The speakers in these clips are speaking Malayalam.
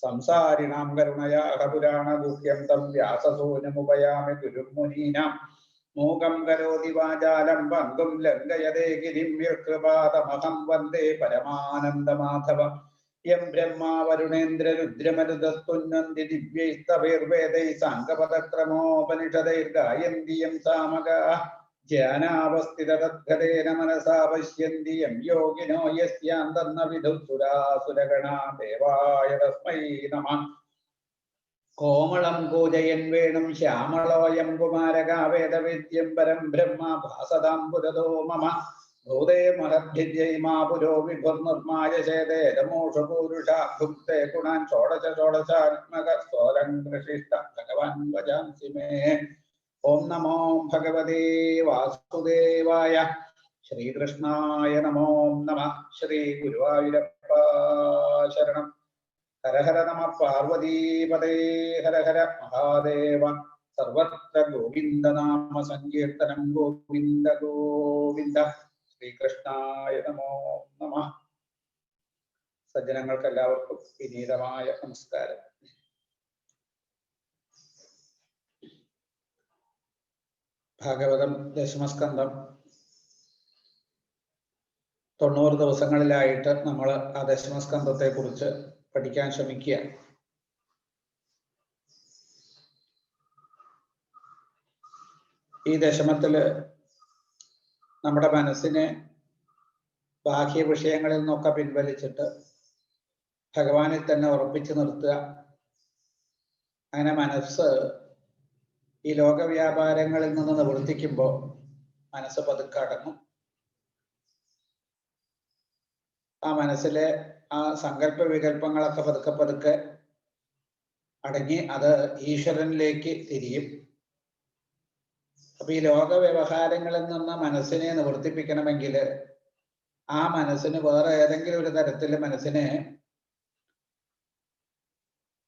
സംസാരിണാം കരുണയാഹ പുരാണഗുഹ്യം തം വ്യാസസൂനുമുപയാമി ഗുരുമുനീനാം മൂകം കരോതി വാചാലം പങ്കും ലംഘയതേ ഗിരിം യത്കൃപാതമഹം വന്ദേ പരമാനന്ദമാധവ യം ബ്രഹ്മാ വരുണേന്ദ്ര രുദ്രമരുതസ്തുന്നന്തി ദിവ്യൈസ്തവൈർവേദൈ സാംഗപദക്രമോപനിഷദൈർഗായന്തി യം സാമഗാഃ ധ്യാനാവസ്ഥിതതദ്ഗതേന മനസാ പശ്യന്തി യം യോഗിനോ യസ്യാന്തന്ന വിദുഃസുരാസുരഗണാ ദേവായ തസ്മൈ നമഃ. കോമളം കൂജയൻ വേണും ശ്യാമളോയം കുമാരകാവേദവിദ്യം പരം ബ്രഹ്മ ഭാസതാം പുരതോ മമ ഭൂതേ മഹദ്ഭിജൈ മാ പുരോ വിഭുർനിർമായ ചേതേരമോഷ പൂരുഷാ ഭുക്തേ ഗുണാൻ ഷോഡശ ഷോഡശാത്മക സ്വരംകൃഷിഷ്ട ഭഗവാൻ വജാംസി മേ. ഓം നമോ ഭഗവതേ വാസുദേവായ. ശ്രീകൃഷ്ണായ നമോ നമഃ. ശ്രീ ഗുരുവായൂരപ്പ ശരണം. ഹര ഹര നമ പാർവതീപതേ ഹര ഹര മഹാദേവ. സർവത്ര ഗോവിന്ദനാമ സങ്കീർത്തനം ഗോവിന്ദ ഗോവിന്ദ. ശ്രീകൃഷ്ണായ നമോ നമഃ. സജ്ജനങ്ങൾക്ക് എല്ലാവർക്കും വിനീതമായ നമസ്കാരം. ഭാഗവതം ദശമസ്കന്ധം 90 ദിവസങ്ങളിലായിട്ട് നമ്മൾ ആ ദശമസ്കന്ധത്തെ കുറിച്ച് പഠിക്കാൻ ശ്രമിക്കുക. ഈ ദശമത്തില് നമ്മുടെ മനസ്സിനെ ബാഹ്യ വിഷയങ്ങളിൽ നിന്നൊക്കെ പിൻവലിച്ചിട്ട് ഭഗവാനിൽ തന്നെ ഉറപ്പിച്ചു നിർത്തുക. അങ്ങനെ മനസ്സ് ഈ ലോകവ്യാപാരങ്ങളിൽ നിന്ന് നിവർത്തിക്കുമ്പോൾ മനസ്സ് പതുക്കെ അടങ്ങും. ആ മനസ്സിലെ ആ സങ്കല്പ വികല്പങ്ങളൊക്കെ പതുക്കെ പതുക്കെ അടങ്ങി അത് ഈശ്വരനിലേക്ക് തിരിയും. അപ്പൊ ഈ ലോക വ്യവഹാരങ്ങളിൽ നിന്ന് മനസ്സിനെ നിവർത്തിപ്പിക്കണമെങ്കിൽ ആ മനസ്സിന് വേറെ ഏതെങ്കിലും ഒരു തരത്തിൽ മനസ്സിനെ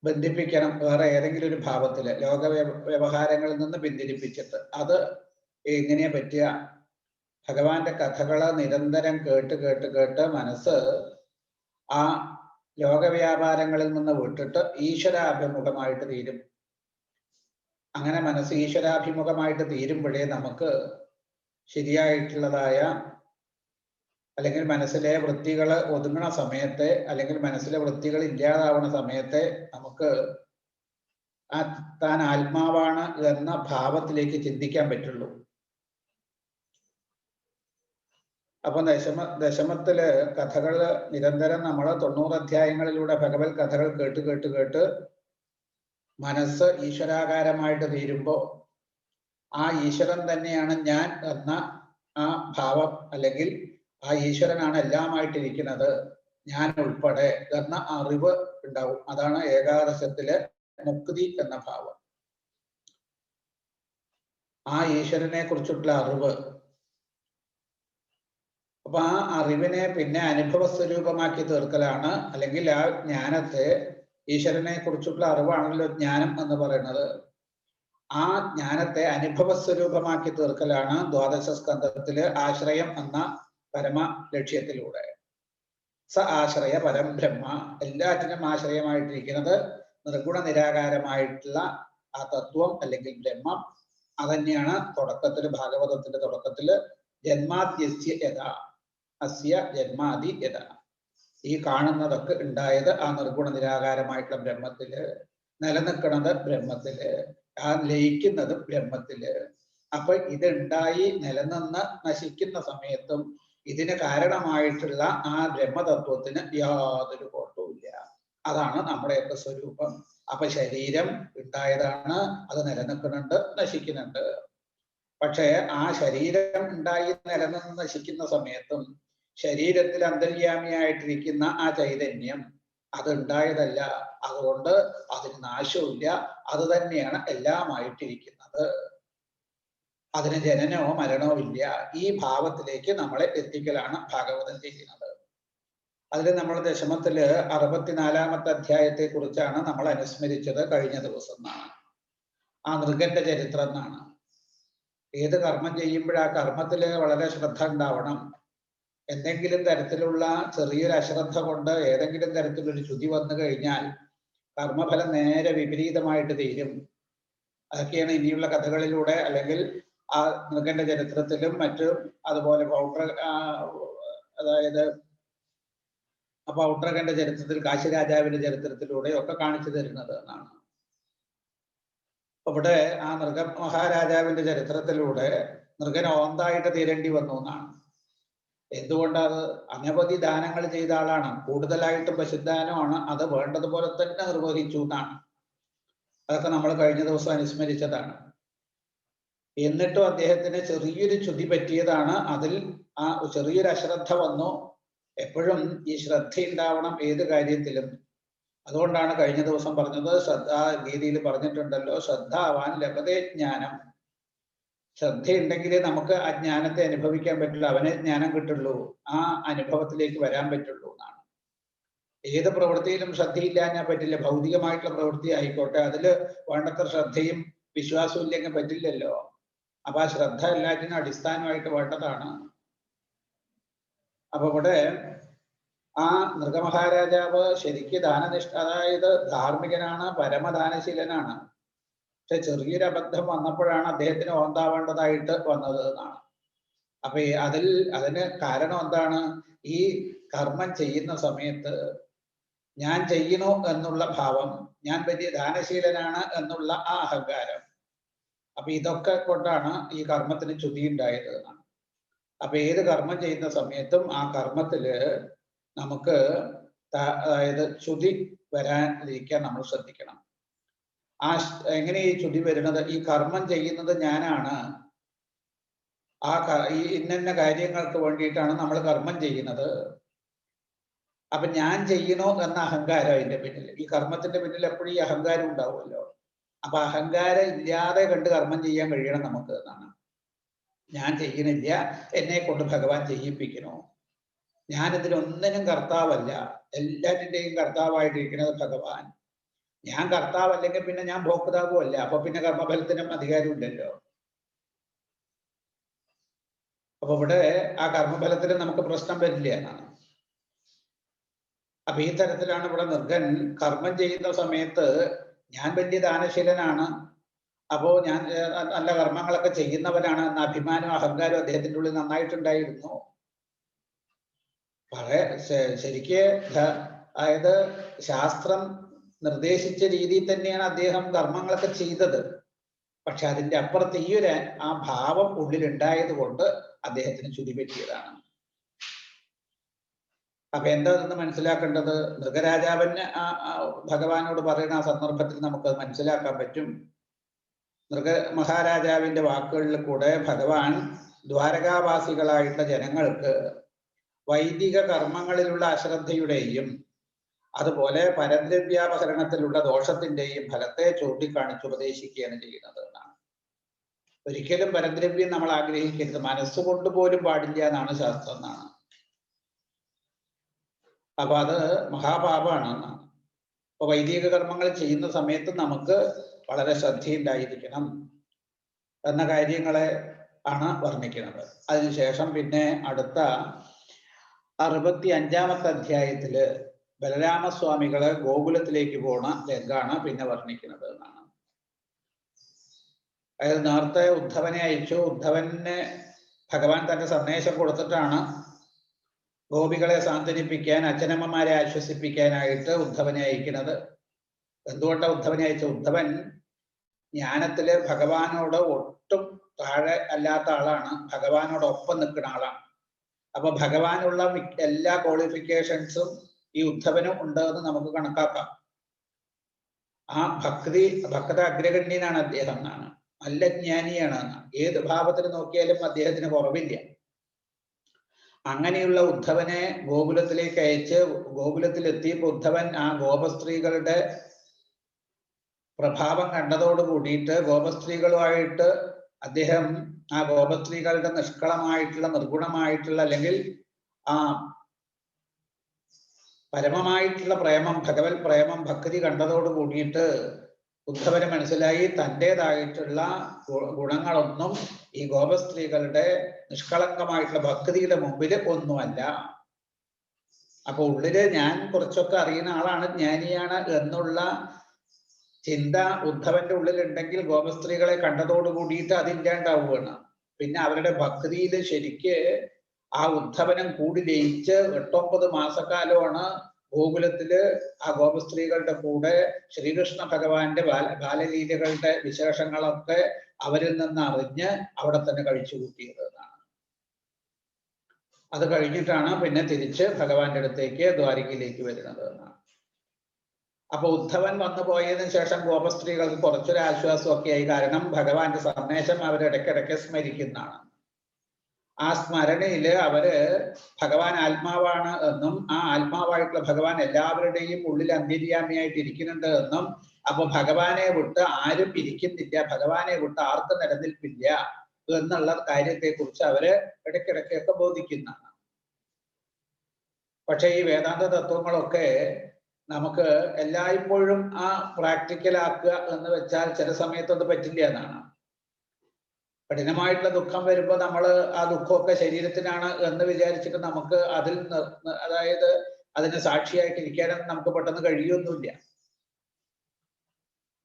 ബന്ധിപ്പിക്കണം. വേറെ ഏതെങ്കിലും ഒരു ഭാവത്തില് ലോക വ്യവഹാരങ്ങളിൽ നിന്ന് പിന്തിരിപ്പിച്ചിട്ട് അത് എങ്ങനെയാ പറ്റുക? ഭഗവാന്റെ കഥകള് നിരന്തരം കേട്ട് കേട്ട് കേട്ട് മനസ്സ് ആ ലോകവ്യാപാരങ്ങളിൽ നിന്ന് വിട്ടിട്ട് ഈശ്വരാഭിമുഖമായിട്ട് തീരും. അങ്ങനെ മനസ്സ് ഈശ്വരാഭിമുഖമായിട്ട് തീരുമ്പോഴേ നമുക്ക് ശരിയായിട്ടുള്ളതായ അല്ലെങ്കിൽ മനസ്സിലെ വൃത്തികൾ ഒതുങ്ങണ സമയത്തെ അല്ലെങ്കിൽ മനസ്സിലെ വൃത്തികൾ ഇല്ലാതാവുന്ന സമയത്തെ നമുക്ക് ആ താൻ ആത്മാവാണ് എന്ന ഭാവത്തിലേക്ക് ചിന്തിക്കാൻ പറ്റുള്ളൂ. അപ്പൊ ദശമത്തില് കഥകള് നിരന്തരം നമ്മൾ 90 അധ്യായങ്ങളിലൂടെ ഭഗവത് കഥകൾ കേട്ട് കേട്ട് കേട്ട് മനസ്സ് ഈശ്വരാകാരമായിട്ട് തീരുമ്പോൾ ആ ഈശ്വരൻ തന്നെയാണ് ഞാൻ എന്ന ആ ഭാവം, അല്ലെങ്കിൽ ആ ഈശ്വരനാണ് എല്ലാമായിട്ടിരിക്കുന്നത് ഞാൻ ഉൾപ്പെടെ എന്ന അറിവ് ഉണ്ടാവും. അതാണ് ഏകാദശത്തിലെ മുക്തി എന്ന ഭാവം. ആ ഈശ്വരനെ കുറിച്ചിട്ടുള്ള അറിവ്. അപ്പൊ ആ അറിവിനെ പിന്നെ അനുഭവ സ്വരൂപമാക്കി തീർക്കലാണ്, അല്ലെങ്കിൽ ആ ജ്ഞാനത്തെ, ഈശ്വരനെ കുറിച്ചിട്ടുള്ള അറിവാണല്ലോ ജ്ഞാനം എന്ന് പറയുന്നത്. ആ ജ്ഞാനത്തെ അനുഭവ സ്വരൂപമാക്കി തീർക്കലാണ് ദ്വാദശ സ്കന്ധത്തില് ആശ്രയം എന്ന പരമ ലക്ഷ്യത്തിലൂടെ. സ ആശ്രയ പരംബ്രഹ്മ, എല്ലാറ്റിനും ആശ്രയമായിട്ടിരിക്കുന്നത് നിർഗുണ നിരാകാരമായിട്ടുള്ള ആ തത്വം അല്ലെങ്കിൽ ബ്രഹ്മം. അതന്നെയാണ് തുടക്കത്തില്, ഭാഗവതത്തിന്റെ തുടക്കത്തില് ജന്മാദ്യസ്യ യഥാ അസ്യ ജന്മാദി യഥാ. ഈ കാണുന്നതൊക്കെ ഉണ്ടായത് ആ നിർഗുണ നിരാകാരമായിട്ടുള്ള ബ്രഹ്മത്തില്, നിലനിൽക്കുന്നത് ബ്രഹ്മത്തില്, ആ ലയിക്കുന്നത് ബ്രഹ്മത്തില്. അപ്പൊ ഇതുണ്ടായി നിലനിന്ന് നശിക്കുന്ന സമയത്തും ഇതിന് കാരണമായിട്ടുള്ള ആ ബ്രഹ്മതത്വത്തിന് യാതൊരു കോട്ടവുമില്ല. അതാണ് നമ്മുടെയൊക്കെ സ്വരൂപം. അപ്പൊ ശരീരം ഉണ്ടായതാണ്, അത് നിലനിൽക്കുന്നുണ്ട്, നശിക്കുന്നുണ്ട്. പക്ഷേ ആ ശരീരം ഉണ്ടായി നിലനിന്ന് നശിക്കുന്ന സമയത്തും ശരീരത്തിൽ അന്തര്യാമിയായിട്ടിരിക്കുന്ന ആ ചൈതന്യം അതുണ്ടായതല്ല, അതുകൊണ്ട് അതിന് നാശവുമില്ല, അത് തന്നെയാണ് എല്ലാമായിട്ടിരിക്കുന്നത്. അതിന് ജനനമോ മരണമോ ഇല്ല. ഈ ഭാവത്തിലേക്ക് നമ്മളെ എത്തിക്കലാണ് ഭാഗവതം ചെയ്യുന്നത്. അതിൽ നമ്മൾ ദശമത്തില് 64-ാമത്തെ അധ്യായത്തെ കുറിച്ചാണ് നമ്മൾ അനുസ്മരിച്ചത് കഴിഞ്ഞ ദിവസം എന്നാണ്. ആ നൃഗന്റെ ചരിത്രം എന്നാണ്. ഏത് കർമ്മം ചെയ്യുമ്പോഴും ആ കർമ്മത്തില് വളരെ ശ്രദ്ധ ഉണ്ടാവണം. എന്തെങ്കിലും തരത്തിലുള്ള ചെറിയൊരു അശ്രദ്ധ കൊണ്ട് ഏതെങ്കിലും തരത്തിലൊരു ചുതി വന്നു കഴിഞ്ഞാൽ കർമ്മഫലം നേരെ വിപരീതമായിട്ട് തീരും. അതൊക്കെയാണ് ഇനിയുള്ള കഥകളിലൂടെ അല്ലെങ്കിൽ ആ മൃഗന്റെ ചരിത്രത്തിലും മറ്റും അതുപോലെ അതായത് പൗഡ്രകന്റെ ചരിത്രത്തിൽ, കാശി രാജാവിന്റെ ചരിത്രത്തിലൂടെ ഒക്കെ കാണിച്ചു തരുന്നത് എന്നാണ്. ഇവിടെ ആ നൃഗ മഹാരാജാവിന്റെ ചരിത്രത്തിലൂടെ നൃഗൻ ഓന്തായിട്ട് തീരേണ്ടി വന്നു എന്നാണ്. എന്തുകൊണ്ടത് അനവധി ദാനങ്ങൾ ചെയ്ത ആളാണ്, കൂടുതലായിട്ടും പശുദാനമാണ്, അത് വേണ്ടതുപോലെ തന്നെ നിർവഹിച്ചു എന്നാണ്. അതൊക്കെ നമ്മൾ കഴിഞ്ഞ ദിവസം അനുസ്മരിച്ചതാണ്. എന്നിട്ടും അദ്ദേഹത്തിന് ചെറിയൊരു ചുതി പറ്റിയതാണ്. അതിൽ ആ ചെറിയൊരു അശ്രദ്ധ വന്നു. എപ്പോഴും ഈ ശ്രദ്ധ ഉണ്ടാവണം ഏത് കാര്യത്തിലും. അതുകൊണ്ടാണ് കഴിഞ്ഞ ദിവസം പറഞ്ഞത്, ഗീതയിൽ പറഞ്ഞിട്ടുണ്ടല്ലോ, ശ്രദ്ധാവാൻ ലഭതേ ജ്ഞാനം. ശ്രദ്ധയുണ്ടെങ്കിലേ നമുക്ക് ആ ജ്ഞാനത്തെ അനുഭവിക്കാൻ പറ്റുള്ളൂ, അവനെ ജ്ഞാനം കിട്ടുള്ളൂ, ആ അനുഭവത്തിലേക്ക് വരാൻ പറ്റുള്ളൂ എന്നാണ്. ഏത് പ്രവൃത്തിയിലും ശ്രദ്ധയില്ലാഞ്ഞാൽ പറ്റില്ല. ഭൗതികമായിട്ടുള്ള പ്രവൃത്തി ആയിക്കോട്ടെ, അതിൽ വേണ്ടത്ര ശ്രദ്ധയും വിശ്വാസവും ഇല്ലെങ്കിൽ പറ്റില്ലല്ലോ. അപ്പൊ ആ ശ്രദ്ധ എല്ലാറ്റിനും അടിസ്ഥാനമായിട്ട് വേണ്ടതാണ്. അപ്പൊ ഇവിടെ ആ നൃഗമഹാരാജാവ് ശരിക്ക് ദാനനിഷ്ഠ, അതായത് ധാർമ്മികനാണ്, പരമദാനശീലനാണ്. പക്ഷെ ചെറിയൊരു അബദ്ധം വന്നപ്പോഴാണ് അദ്ദേഹത്തിന് ഓന്താവേണ്ടതായിട്ട് വന്നത് എന്നാണ്. അപ്പൊ അതിന് കാരണം എന്താണ്? ഈ കർമ്മം ചെയ്യുന്ന സമയത്ത് ഞാൻ ചെയ്യണു എന്നുള്ള ഭാവം, ഞാൻ വലിയ ദാനശീലനാണ് എന്നുള്ള ആ അഹങ്കാരം, അപ്പൊ ഇതൊക്കെ കൊണ്ടാണ് ഈ കർമ്മത്തിന് ചുതി ഉണ്ടായത് എന്നാണ്. അപ്പൊ ഏത് കർമ്മം ചെയ്യുന്ന സമയത്തും ആ കർമ്മത്തില് നമുക്ക് അതായത് ചുതി വരാതിരിക്കാൻ നമ്മൾ ശ്രദ്ധിക്കണം. എങ്ങനെ ഈ ചുതി വരുന്നത്? ഈ കർമ്മം ചെയ്യുന്നത് ഞാനാണ്, ഈ ഇന്ന കാര്യങ്ങൾക്ക് വേണ്ടിയിട്ടാണ് നമ്മൾ കർമ്മം ചെയ്യുന്നത്. അപ്പൊ ഞാൻ ചെയ്യണോ എന്ന അഹങ്കാരം അതിന്റെ പിന്നിൽ, ഈ കർമ്മത്തിന്റെ പിന്നിൽ എപ്പോഴും ഈ അഹങ്കാരം ഉണ്ടാവുമല്ലോ. അപ്പൊ അഹങ്കാരം ഇല്ലാതെ കണ്ട് കർമ്മം ചെയ്യാൻ കഴിയണം നമുക്ക് എന്നാണ്. ഞാൻ ചെയ്യണില്ല, എന്നെ കൊണ്ട് ഭഗവാൻ ചെയ്യിപ്പിക്കണോ, ഞാനിതിനൊന്നിനും കർത്താവല്ല, എല്ലാറ്റിൻ്റെയും കർത്താവായിട്ടിരിക്കുന്നത് ഭഗവാൻ. ഞാൻ കർത്താവല്ലെങ്കിൽ പിന്നെ ഞാൻ ഭോക്താവും അല്ല, അപ്പൊ പിന്നെ കർമ്മഫലത്തിനും അധികാരമില്ലല്ലോ. അപ്പൊ ഇവിടെ ആ കർമ്മഫലത്തിന് നമുക്ക് പ്രശ്നം വരില്ല എന്നാണ്. അപ്പൊ ഈ തരത്തിലാണ് ഇവിടെ നൃഗൻ കർമ്മം ചെയ്യുന്ന സമയത്ത് ഞാൻ വലിയ ദാനശീലനാണ്, അപ്പോ ഞാൻ നല്ല കർമ്മങ്ങളൊക്കെ ചെയ്യുന്നവനാണ് എന്ന അഭിമാനവും അഹങ്കാരവും അദ്ദേഹത്തിൻ്റെ ഉള്ളിൽ നന്നായിട്ടുണ്ടായിരുന്നു. വളരെ ശരിക്ക് അതായത് ശാസ്ത്രം നിർദ്ദേശിച്ച രീതിയിൽ തന്നെയാണ് അദ്ദേഹം കർമ്മങ്ങളൊക്കെ ചെയ്തത്. പക്ഷെ അതിന്റെ അപ്പുറത്ത് ഈ ഒരു ആ ഭാവം ഉള്ളിലുണ്ടായത് കൊണ്ട് അദ്ദേഹത്തിന് ചുതി പറ്റിയതാണ്. അപ്പൊ എന്താ ഇതെന്ന് മനസ്സിലാക്കേണ്ടത്? നൃഗരാജാവിന് ഭഗവാനോട് പറയുന്ന ആ സന്ദർഭത്തിൽ നമുക്ക് മനസ്സിലാക്കാൻ പറ്റും. മഹാരാജാവിന്റെ വാക്കുകളിൽ കൂടെ ഭഗവാൻ ദ്വാരകാവാസികളായിട്ടുള്ള ജനങ്ങൾക്ക് വൈദിക കർമ്മങ്ങളിലുള്ള അശ്രദ്ധയുടെയും അതുപോലെ പരദ്രവ്യാപഹരണത്തിലുള്ള ദോഷത്തിന്റെയും ഫലത്തെ ചൂണ്ടിക്കാണിച്ച് ഉപദേശിക്കുകയാണ് ചെയ്യുന്നത് എന്നാണ്. ഒരിക്കലും പരദ്രവ്യം നമ്മൾ ആഗ്രഹിക്കരുത്, മനസ്സുകൊണ്ട് പോലും പാടില്ല എന്നാണ് ശാസ്ത്രം എന്നാണ്. അപ്പൊ അത് മഹാപാപമാണ് എന്നാണ്. അപ്പൊ വൈദിക കർമ്മങ്ങൾ ചെയ്യുന്ന സമയത്ത് നമുക്ക് വളരെ ശ്രദ്ധയുണ്ടായിരിക്കണം എന്ന കാര്യങ്ങളെ ആണ് വർണ്ണിക്കുന്നത്. അതിനുശേഷം പിന്നെ അടുത്ത 65-ാമത്തെ അധ്യായത്തില് ബലരാമസ്വാമികള് ഗോകുലത്തിലേക്ക് പോണ രംഗാണ് പിന്നെ വർണ്ണിക്കുന്നത് എന്നാണ്. അതായത് നേരത്തെ ഉദ്ധവനെ അയച്ചു, ഉദ്ധവന് ഭഗവാൻ തന്റെ സന്ദേശം കൊടുത്തിട്ടാണ് ഗോപികളെ സാന്ത്വനിപ്പിക്കാൻ, അച്ഛനമ്മമാരെ ആശ്വസിപ്പിക്കാനായിട്ട് ഉദ്ധവനെ അയക്കുന്നത്. എന്തുകൊണ്ടാണ് ഉദ്ധവനെ അയച്ച? ഉദ്ധവൻ ജ്ഞാനത്തില് ഭഗവാനോട് ഒട്ടും താഴെ അല്ലാത്ത ആളാണ്, ഭഗവാനോടൊപ്പം നിൽക്കുന്ന ആളാണ്. അപ്പൊ ഭഗവാനുള്ള എല്ലാ ക്വാളിഫിക്കേഷൻസും ഈ ഉദ്ധവനും ഉണ്ട് എന്ന് നമുക്ക് കണക്കാക്കാം. ആ ഭക്ത അഗ്രഗണ്യനാണ് അദ്ദേഹം എന്നാണ്, നല്ല ജ്ഞാനിയാണ് എന്നാണ്. ഏത് ഭാവത്തിൽ നോക്കിയാലും അദ്ദേഹത്തിന് കുറവില്ല. അങ്ങനെയുള്ള ഉദ്ധവനെ ഗോകുലത്തിലേക്ക് അയച്ച് ഗോകുലത്തിലെത്തിയപ്പോൾ ഉദ്ധവൻ ആ ഗോപസ്ത്രീകളുടെ പ്രഭാവം കണ്ടതോട് കൂടിയിട്ട് ഗോപസ്ത്രീകളുമായിട്ട് അദ്ദേഹം ആ ഗോപസ്ത്രീകളുടെ നിഷ്കളമായിട്ടുള്ള നിർഗുണമായിട്ടുള്ള അല്ലെങ്കിൽ ആ പരമമായിട്ടുള്ള പ്രേമം, ഭഗവത് പ്രേമം, ഭക്തി കണ്ടതോട് കൂടിയിട്ട് ഉദ്ധവന് മനസ്സിലായി തൻ്റെതായിട്ടുള്ള ഗുണങ്ങളൊന്നും ഈ ഗോപസ്ത്രീകളുടെ നിഷ്കളങ്കമായിട്ടുള്ള ഭക്തിയുടെ മുമ്പിൽ ഒന്നുമല്ല. അപ്പൊ ഉള്ളില് ഞാൻ കുറച്ചൊക്കെ അറിയുന്ന ആളാണ്, ജ്ഞാനിയാണ് എന്നുള്ള ചിന്ത ഉദ്ധവന്റെ ഉള്ളിലുണ്ടെങ്കിൽ ഗോപസ്ത്രീകളെ കണ്ടതോട് കൂടിയിട്ട് അതില്ലാണ്ടാവുകയാണ്. പിന്നെ അവരുടെ ഭക്തിയിൽ ശരിക്ക് ആ ഉദ്ധവനം കൂടി ലയിച്ച് 8-9 മാസക്കാലമാണ് ഗോകുലത്തില് ആ ഗോപസ്ത്രീകളുടെ കൂടെ ശ്രീകൃഷ്ണ ഭഗവാന്റെ ബാലലീലകളുടെ വിശേഷങ്ങളൊക്കെ അവരിൽ നിന്ന് അറിഞ്ഞ് അവിടെ തന്നെ കഴിച്ചു കൂട്ടിയത് എന്നാണ്. അത് കഴിഞ്ഞിട്ടാണ് പിന്നെ തിരിച്ച് ഭഗവാന്റെ അടുത്തേക്ക് ദ്വാരകയിലേക്ക് വരുന്നത് എന്നാണ്. അപ്പൊ ഉദ്ധവൻ വന്നു പോയതിനു ശേഷം ഗോപസ്ത്രീകൾക്ക് കുറച്ചൊരു ആശ്വാസമൊക്കെ ആയി. കാരണം ഭഗവാന്റെ സന്ദേശം അവരിടയ്ക്കിടയ്ക്ക് സ്മരിക്കുന്നതാണ്. ആ സ്മരണയില് അവര് ഭഗവാൻ ആത്മാവാണ് എന്നും ആ ആത്മാവായിട്ടുള്ള ഭഗവാൻ എല്ലാവരുടെയും ഉള്ളിൽ അന്തര്യാമിയായിട്ട് ഇരിക്കുന്നുണ്ട് എന്നും, അപ്പൊ ഭഗവാനെ വിട്ട് ആരും ഇരിക്കുന്നില്ല, ഭഗവാനെ വിട്ട് ആർക്കും നിലനിൽപ്പില്ല എന്നുള്ള കാര്യത്തെ കുറിച്ച് അവര് ഇടയ്ക്കിടയ്ക്കൊക്കെ ബോധിക്കുന്നതാണ്. പക്ഷെ ഈ വേദാന്ത തത്വങ്ങളൊക്കെ നമുക്ക് എല്ലായ്പ്പോഴും ആ പ്രാക്ടിക്കൽ ആക്കുക എന്ന് വെച്ചാൽ ചില സമയത്ത് അത് പറ്റില്ല എന്നാണ്. കഠിനമായിട്ടുള്ള ദുഃഖം വരുമ്പോൾ നമ്മൾ ആ ദുഃഖമൊക്കെ ശരീരത്തിനാണ് എന്ന് വിചാരിച്ചിട്ട് നമുക്ക് അതിൽ അതായത് അതിന് സാക്ഷിയായിട്ട് ഇരിക്കാനൊന്നും നമുക്ക് പെട്ടെന്ന് കഴിയൊന്നുമില്ല.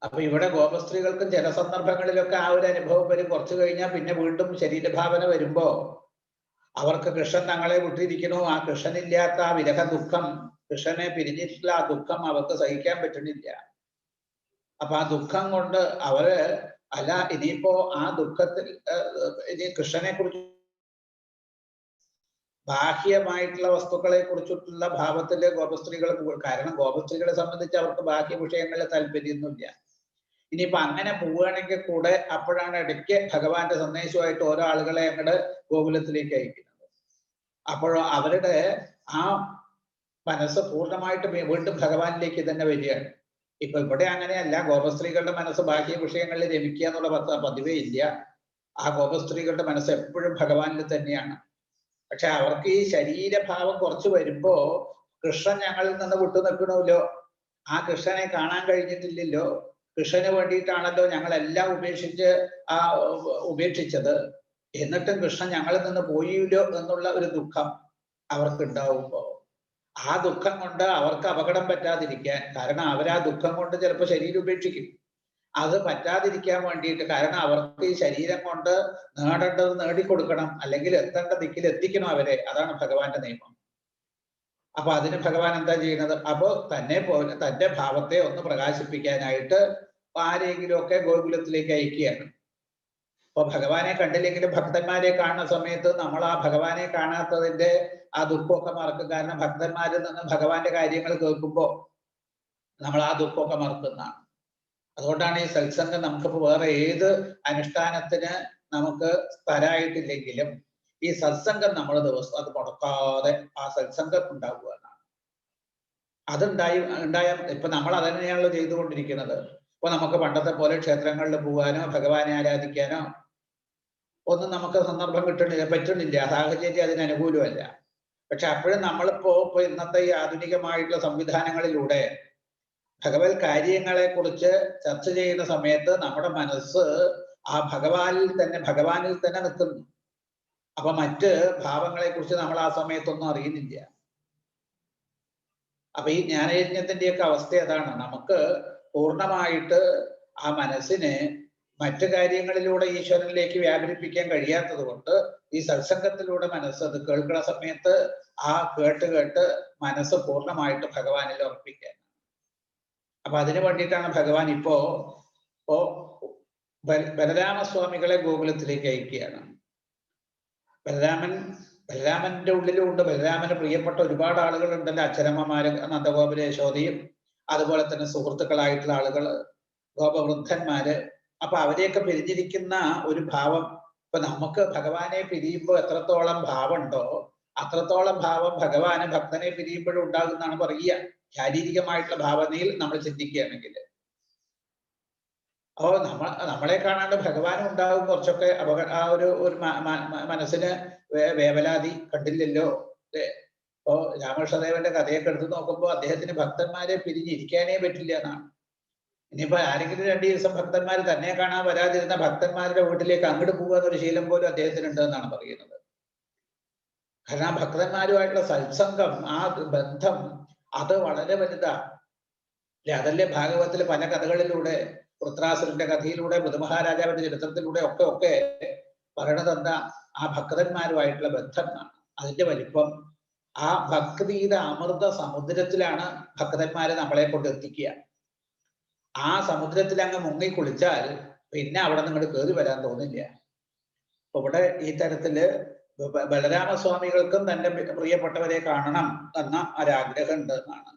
അപ്പൊ ഇവിടെ ഗോപസ്ത്രീകൾക്കും ചില സന്ദർഭങ്ങളിലൊക്കെ ആ ഒരു അനുഭവം വരും. കുറച്ചു കഴിഞ്ഞാൽ പിന്നെ വീണ്ടും ശരീരഭാവന വരുമ്പോ അവർക്ക് കൃഷ്ണൻ തങ്ങളെ വിട്ടിരിക്കണു, ആ കൃഷ്ണനില്ലാത്ത ആ വിരഹ ദുഃഖം, കൃഷ്ണനെ പിരിഞ്ഞിട്ടുള്ള ആ ദുഃഖം അവർക്ക് സഹിക്കാൻ പറ്റുന്നില്ല. അപ്പൊ ആ ദുഃഖം കൊണ്ട് അവര് അല്ല ഇനിയിപ്പോ ആ ദുഃഖത്തിൽ ഇനി കൃഷ്ണനെ കുറിച്ച് ബാഹ്യമായിട്ടുള്ള വസ്തുക്കളെ കുറിച്ചിട്ടുള്ള ഭാവത്തില് ഗോപസ്ത്രീകൾ, കാരണം ഗോപസ്ത്രീകളെ സംബന്ധിച്ച് അവർക്ക് ബാഹ്യ വിഷയങ്ങളിൽ താല്പര്യമൊന്നുമില്ല. ഇനിയിപ്പോ അങ്ങനെ പോവുകയാണെങ്കിൽ കൂടെ അപ്പോഴാണ് ഇടയ്ക്ക് ഭഗവാന്റെ സന്ദേശമായിട്ട് ഓരോ ആളുകളെ അങ്ങോട്ട് ഗോകുലത്തിലേക്ക് അയക്കുന്നത്. അപ്പോഴോ അവരുടെ ആ മനസ്സ് പൂർണ്ണമായിട്ട് വീണ്ടും ഭഗവാനിലേക്ക് തന്നെ വരികയാണ്. ഇപ്പൊ ഇവിടെ അങ്ങനെയല്ല, ഗോപസ്ത്രീകളുടെ മനസ്സ് ബാഹ്യ വിഷയങ്ങളിൽ രമിക്കുക എന്നുള്ള പതിവേ ഇല്ല. ആ ഗോപസ്ത്രീകളുടെ മനസ്സ് എപ്പോഴും ഭഗവാനിൽ തന്നെയാണ്. പക്ഷെ അവർക്ക് ഈ ശരീരഭാവം കുറച്ച് വരുമ്പോ കൃഷ്ണൻ ഞങ്ങളിൽ നിന്ന് വിട്ടു നിൽക്കണമല്ലോ, ആ കൃഷ്ണനെ കാണാൻ കഴിഞ്ഞിട്ടില്ലല്ലോ, കൃഷ്ണന് വേണ്ടിയിട്ടാണല്ലോ ഞങ്ങളെല്ലാം ഉപേക്ഷിച്ചത്, എന്നിട്ടും കൃഷ്ണൻ ഞങ്ങളിൽ നിന്ന് പോയില്ലോ എന്നുള്ള ഒരു ദുഃഖം അവർക്ക് ഉണ്ടാവുമ്പോ ആ ദുഃഖം കൊണ്ട് അവർക്ക് അപകടം പറ്റാതിരിക്കാൻ, കാരണം അവരാ ദുഃഖം കൊണ്ട് ചിലപ്പോൾ ശരീരം ഉപേക്ഷിക്കും, അത് പറ്റാതിരിക്കാൻ വേണ്ടിയിട്ട്, കാരണം അവർക്ക് ഈ ശരീരം കൊണ്ട് നേടേണ്ടത് നേടിക്കൊടുക്കണം, അല്ലെങ്കിൽ എത്തേണ്ട ദിക്കിൽ എത്തിക്കണം അവരെ, അതാണ് ഭഗവാന്റെ നിയമം. അപ്പൊ അതിന് ഭഗവാൻ എന്താ ചെയ്യുന്നത്? അപ്പോ തന്റെ ഭാവത്തെ ഒന്ന് പ്രകാശിപ്പിക്കാനായിട്ട് ആരെങ്കിലും ഒക്കെ ഗോകുലത്തിലേക്ക് അയക്കുകയാണ്. അപ്പൊ ഭഗവാനെ കണ്ടില്ലെങ്കിലും ഭക്തന്മാരെ കാണുന്ന സമയത്ത് നമ്മൾ ആ ഭഗവാനെ കാണാത്തതിന്റെ ആ ദുഃഖമൊക്കെ മറക്കും. കാരണം ഭക്തന്മാരിൽ നിന്ന് ഭഗവാന്റെ കാര്യങ്ങൾ കേൾക്കുമ്പോൾ നമ്മൾ ആ ദുഃഖമൊക്കെ മറക്കുന്നതാണ്. അതുകൊണ്ടാണ് ഈ സത്സംഗം നമുക്കിപ്പോ വേറെ ഏത് അനുഷ്ഠാനത്തിന് നമുക്ക് സ്ഥലമായിട്ടില്ലെങ്കിലും ഈ സത്സംഗം നമ്മൾ ദിവസം അത് മുടക്കാതെ ആ സത്സംഗം ഉണ്ടാവുക എന്നാണ്. ഉണ്ടായ ഇപ്പൊ നമ്മൾ അതന്നെയാണല്ലോ ചെയ്തുകൊണ്ടിരിക്കുന്നത്. ഇപ്പൊ നമുക്ക് പണ്ടത്തെ പോലെ ക്ഷേത്രങ്ങളിൽ പോകാനോ ഭഗവാനെ ആരാധിക്കാനോ ഒന്നും നമുക്ക് സന്ദർഭം പറ്റുന്നില്ല, സാഹചര്യം അതിന് അനുകൂലമല്ല. പക്ഷെ അപ്പോഴും നമ്മളിപ്പോ ഇന്നത്തെ ഈ ആധുനികമായിട്ടുള്ള സംവിധാനങ്ങളിലൂടെ ഭഗവത് കാര്യങ്ങളെ കുറിച്ച് ചർച്ച ചെയ്യുന്ന സമയത്ത് നമ്മുടെ മനസ്സ് ആ ഭഗവാനിൽ തന്നെ നിൽക്കുന്നു. അപ്പൊ മറ്റ് ഭാവങ്ങളെ കുറിച്ച് നമ്മൾ ആ സമയത്തൊന്നും അറിയുന്നില്ല. അപ്പൊ ഈ ജ്ഞാനയജ്ഞത്തിന്റെയൊക്കെ അവസ്ഥ അതാണ്. നമുക്ക് പൂർണ്ണമായിട്ട് ആ മനസ്സിനെ മറ്റു കാര്യങ്ങളിലൂടെ ഈശ്വരനിലേക്ക് വ്യാപരിപ്പിക്കാൻ കഴിയാത്തത് കൊണ്ട് ഈ സത്സംഗത്തിലൂടെ മനസ്സ് അത് കേൾക്കുന്ന സമയത്ത് ആ കേട്ട് മനസ്സ് പൂർണ്ണമായിട്ട് ഭഗവാനിൽ ഉറപ്പിക്കാൻ. അപ്പൊ അതിനു വേണ്ടിയിട്ടാണ് ഭഗവാൻ ഇപ്പോ ബലരാമസ്വാമികളെ ഗോകുലത്തിലേക്ക് അയക്കുകയാണ്. ബലരാമന്റെ ഉള്ളിലുണ്ട്, ബലരാമന് പ്രിയപ്പെട്ട ഒരുപാട് ആളുകൾ ഉണ്ടല്ലോ, അച്ഛനമ്മമാര്, നന്ദഗോപുര യശോദയും അതുപോലെ തന്നെ സുഹൃത്തുക്കളായിട്ടുള്ള ആളുകള്, ഗോപവൃദ്ധന്മാര്. അപ്പൊ അവരെയൊക്കെ പിരിഞ്ഞിരിക്കുന്ന ഒരു ഭാവം, ഇപ്പൊ നമുക്ക് ഭഗവാനെ പിരിയുമ്പോൾ എത്രത്തോളം ഭാവമുണ്ടോ അത്രത്തോളം ഭാവം ഭഗവാന് ഭക്തനെ പിരിയുമ്പോഴും ഉണ്ടാകുന്നതാണ് പറയുക, ശാരീരികമായിട്ടുള്ള ഭാവനയിൽ നമ്മൾ ചിന്തിക്കുകയാണെങ്കിൽ. അപ്പോ നമ്മളെ കാണാണ്ട് ഭഗവാനും ഉണ്ടാകും കുറച്ചൊക്കെ ആ ഒരു മനസ്സിന് വേവലാതി. കണ്ടില്ലല്ലോ ഇപ്പോ രാമകൃഷ്ണദേവന്റെ കഥയൊക്കെ എടുത്ത് നോക്കുമ്പോൾ അദ്ദേഹത്തിന് ഭക്തന്മാരെ പിരിഞ്ഞിരിക്കാനേ പറ്റില്ല എന്നാണ്. ഇനിയിപ്പോ ആരെങ്കിലും 2 ദിവസം ഭക്തന്മാർ തന്നെ കാണാൻ വരാതിരുന്ന ഭക്തന്മാരുടെ വീട്ടിലേക്ക് അങ്ങോട്ട് പോകുക എന്നൊരു ശീലം പോലും അദ്ദേഹത്തിന് ഉണ്ട് എന്നാണ് പറയുന്നത്. കാരണം ആ ഭക്തന്മാരുമായിട്ടുള്ള സത്സംഗം, ആ ബന്ധം അത് വളരെ വലുതാണ്. അതല്ലേ ഭാഗവതത്തിലെ പല കഥകളിലൂടെ, വൃത്രാസുരന്റെ കഥയിലൂടെ, മൃദുമഹാരാജാവിന്റെ ചരിത്രത്തിലൂടെ ഒക്കെ പറയണത് എന്താ? ആ ഭക്തന്മാരുമായിട്ടുള്ള ബന്ധം എന്നാണ്. അതിന്റെ വലിപ്പം ആ ഭക്തിയുടെ അമൃത സമുദ്രത്തിലാണ് ഭക്തന്മാരെ നമ്മളെ കൊണ്ട് എത്തിക്കുക. ആ സമുദ്രത്തിൽ അങ്ങ് മുങ്ങി കുളിച്ചാൽ പിന്നെ അവിടെ നിന്ന് ഇങ്ങോട്ട് കയറി വരാൻ തോന്നില്ല. അപ്പൊ ഇവിടെ ഈ തരത്തില് ബലരാമസ്വാമികൾക്കും തന്റെ പ്രിയപ്പെട്ടവരെ കാണണം എന്ന ഒരാഗ്രഹം ഉണ്ട് എന്നാണ്.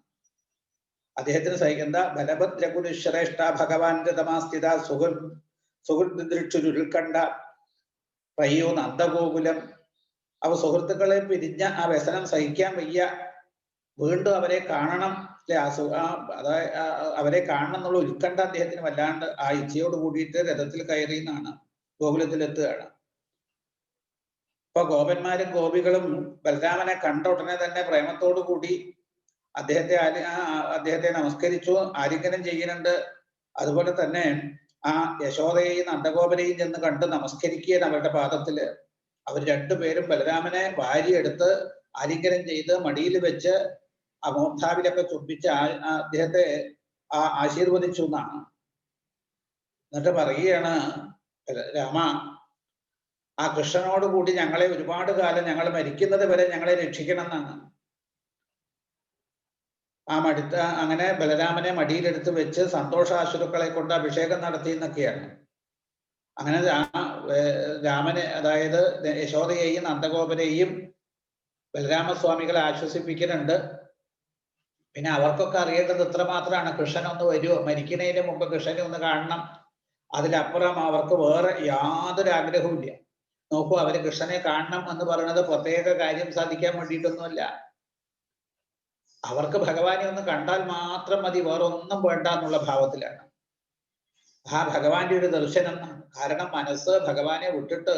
അദ്ദേഹത്തിന് സഹിക്കുന്ന ബലഭദ്രകുരുശ്രേഷ്ഠ ഭഗവാന്റെ തമാസ്ഥിത സുഹൃത്തുരുൾക്കണ്ട പയ്യോ നന്ദഗോകുലം. അവ സുഹൃത്തുക്കളെ പിരിഞ്ഞ ആ വ്യസനം സഹിക്കാൻ വയ്യ, വീണ്ടും അവരെ കാണണം. അതായത് അവരെ കാണണം എന്നുള്ള ഉത്കണ്ഠ അദ്ദേഹത്തിന് വല്ലാണ്ട് ആ ഇച്ഛയോട് കൂടിയിട്ട് രഥത്തിൽ കയറി എന്നാണ് ഗോകുലത്തിലെത്തുകയാണ്. ഇപ്പൊ ഗോപന്മാരും ഗോപികളും ബലരാമനെ കണ്ട ഉടനെ തന്നെ പ്രേമത്തോടു കൂടി അദ്ദേഹത്തെ നമസ്കരിച്ചു, ആലിംഗനം ചെയ്യുന്നുണ്ട്. അതുപോലെ തന്നെ ആ യശോദയെയും നന്ദഗോപനെയും ചെന്ന് കണ്ട് നമസ്കരിക്കുകയാണ് അവരുടെ പാദത്തില്. അവർ രണ്ടുപേരും ബലരാമനെ വാരിയെടുത്ത് ആലിംഗനം ചെയ്ത് മടിയിൽ വെച്ച് ആ മൂർധാവിലൊക്കെ ചുംബിച്ച് അദ്ദേഹത്തെ ആശീർവദിച്ചു എന്നാണ്. എന്നിട്ട് പറയുകയാണ്, രാമ, ആ കൃഷ്ണനോട് കൂടി ഞങ്ങളെ ഒരുപാട് കാലം, ഞങ്ങൾ മരിക്കുന്നത് വരെ ഞങ്ങളെ രക്ഷിക്കണം എന്നാണ്. അങ്ങനെ ബലരാമനെ മടിയിലെടുത്ത് വെച്ച് സന്തോഷാശ്രുക്കളെ കൊണ്ട് അഭിഷേകം നടത്തി എന്നൊക്കെയാണ്. അങ്ങനെ രാമനെ, അതായത് യശോദയെയും നന്ദഗോപരെയും ബലരാമസ്വാമികളെ ആശ്വസിപ്പിക്കുന്നുണ്ട്. പിന്നെ അവർക്കൊക്കെ അറിയേണ്ടത് ഇത്രമാത്രമാണ്, കൃഷ്ണൻ ഒന്ന് വരുമോ, മരിക്കുന്നതിന് മുമ്പ് കൃഷ്ണനെ ഒന്ന് കാണണം. അതിലപ്പുറം അവർക്ക് വേറെ യാതൊരു ആഗ്രഹവും ഇല്ല. നോക്കൂ, അവര് കൃഷ്ണനെ കാണണം എന്ന് പറയുന്നത് പ്രത്യേക കാര്യം സാധിക്കാൻ വേണ്ടിയിട്ടൊന്നുമല്ല. അവർക്ക് ഭഗവാനെ ഒന്ന് കണ്ടാൽ മാത്രം മതി, വേറെ ഒന്നും വേണ്ട എന്നുള്ള ഭാവത്തിലാണ്. ആ ഭഗവാന്റെ ഒരു ദർശനം. കാരണം മനസ്സ് ഭഗവാനെ വിട്ടിട്ട്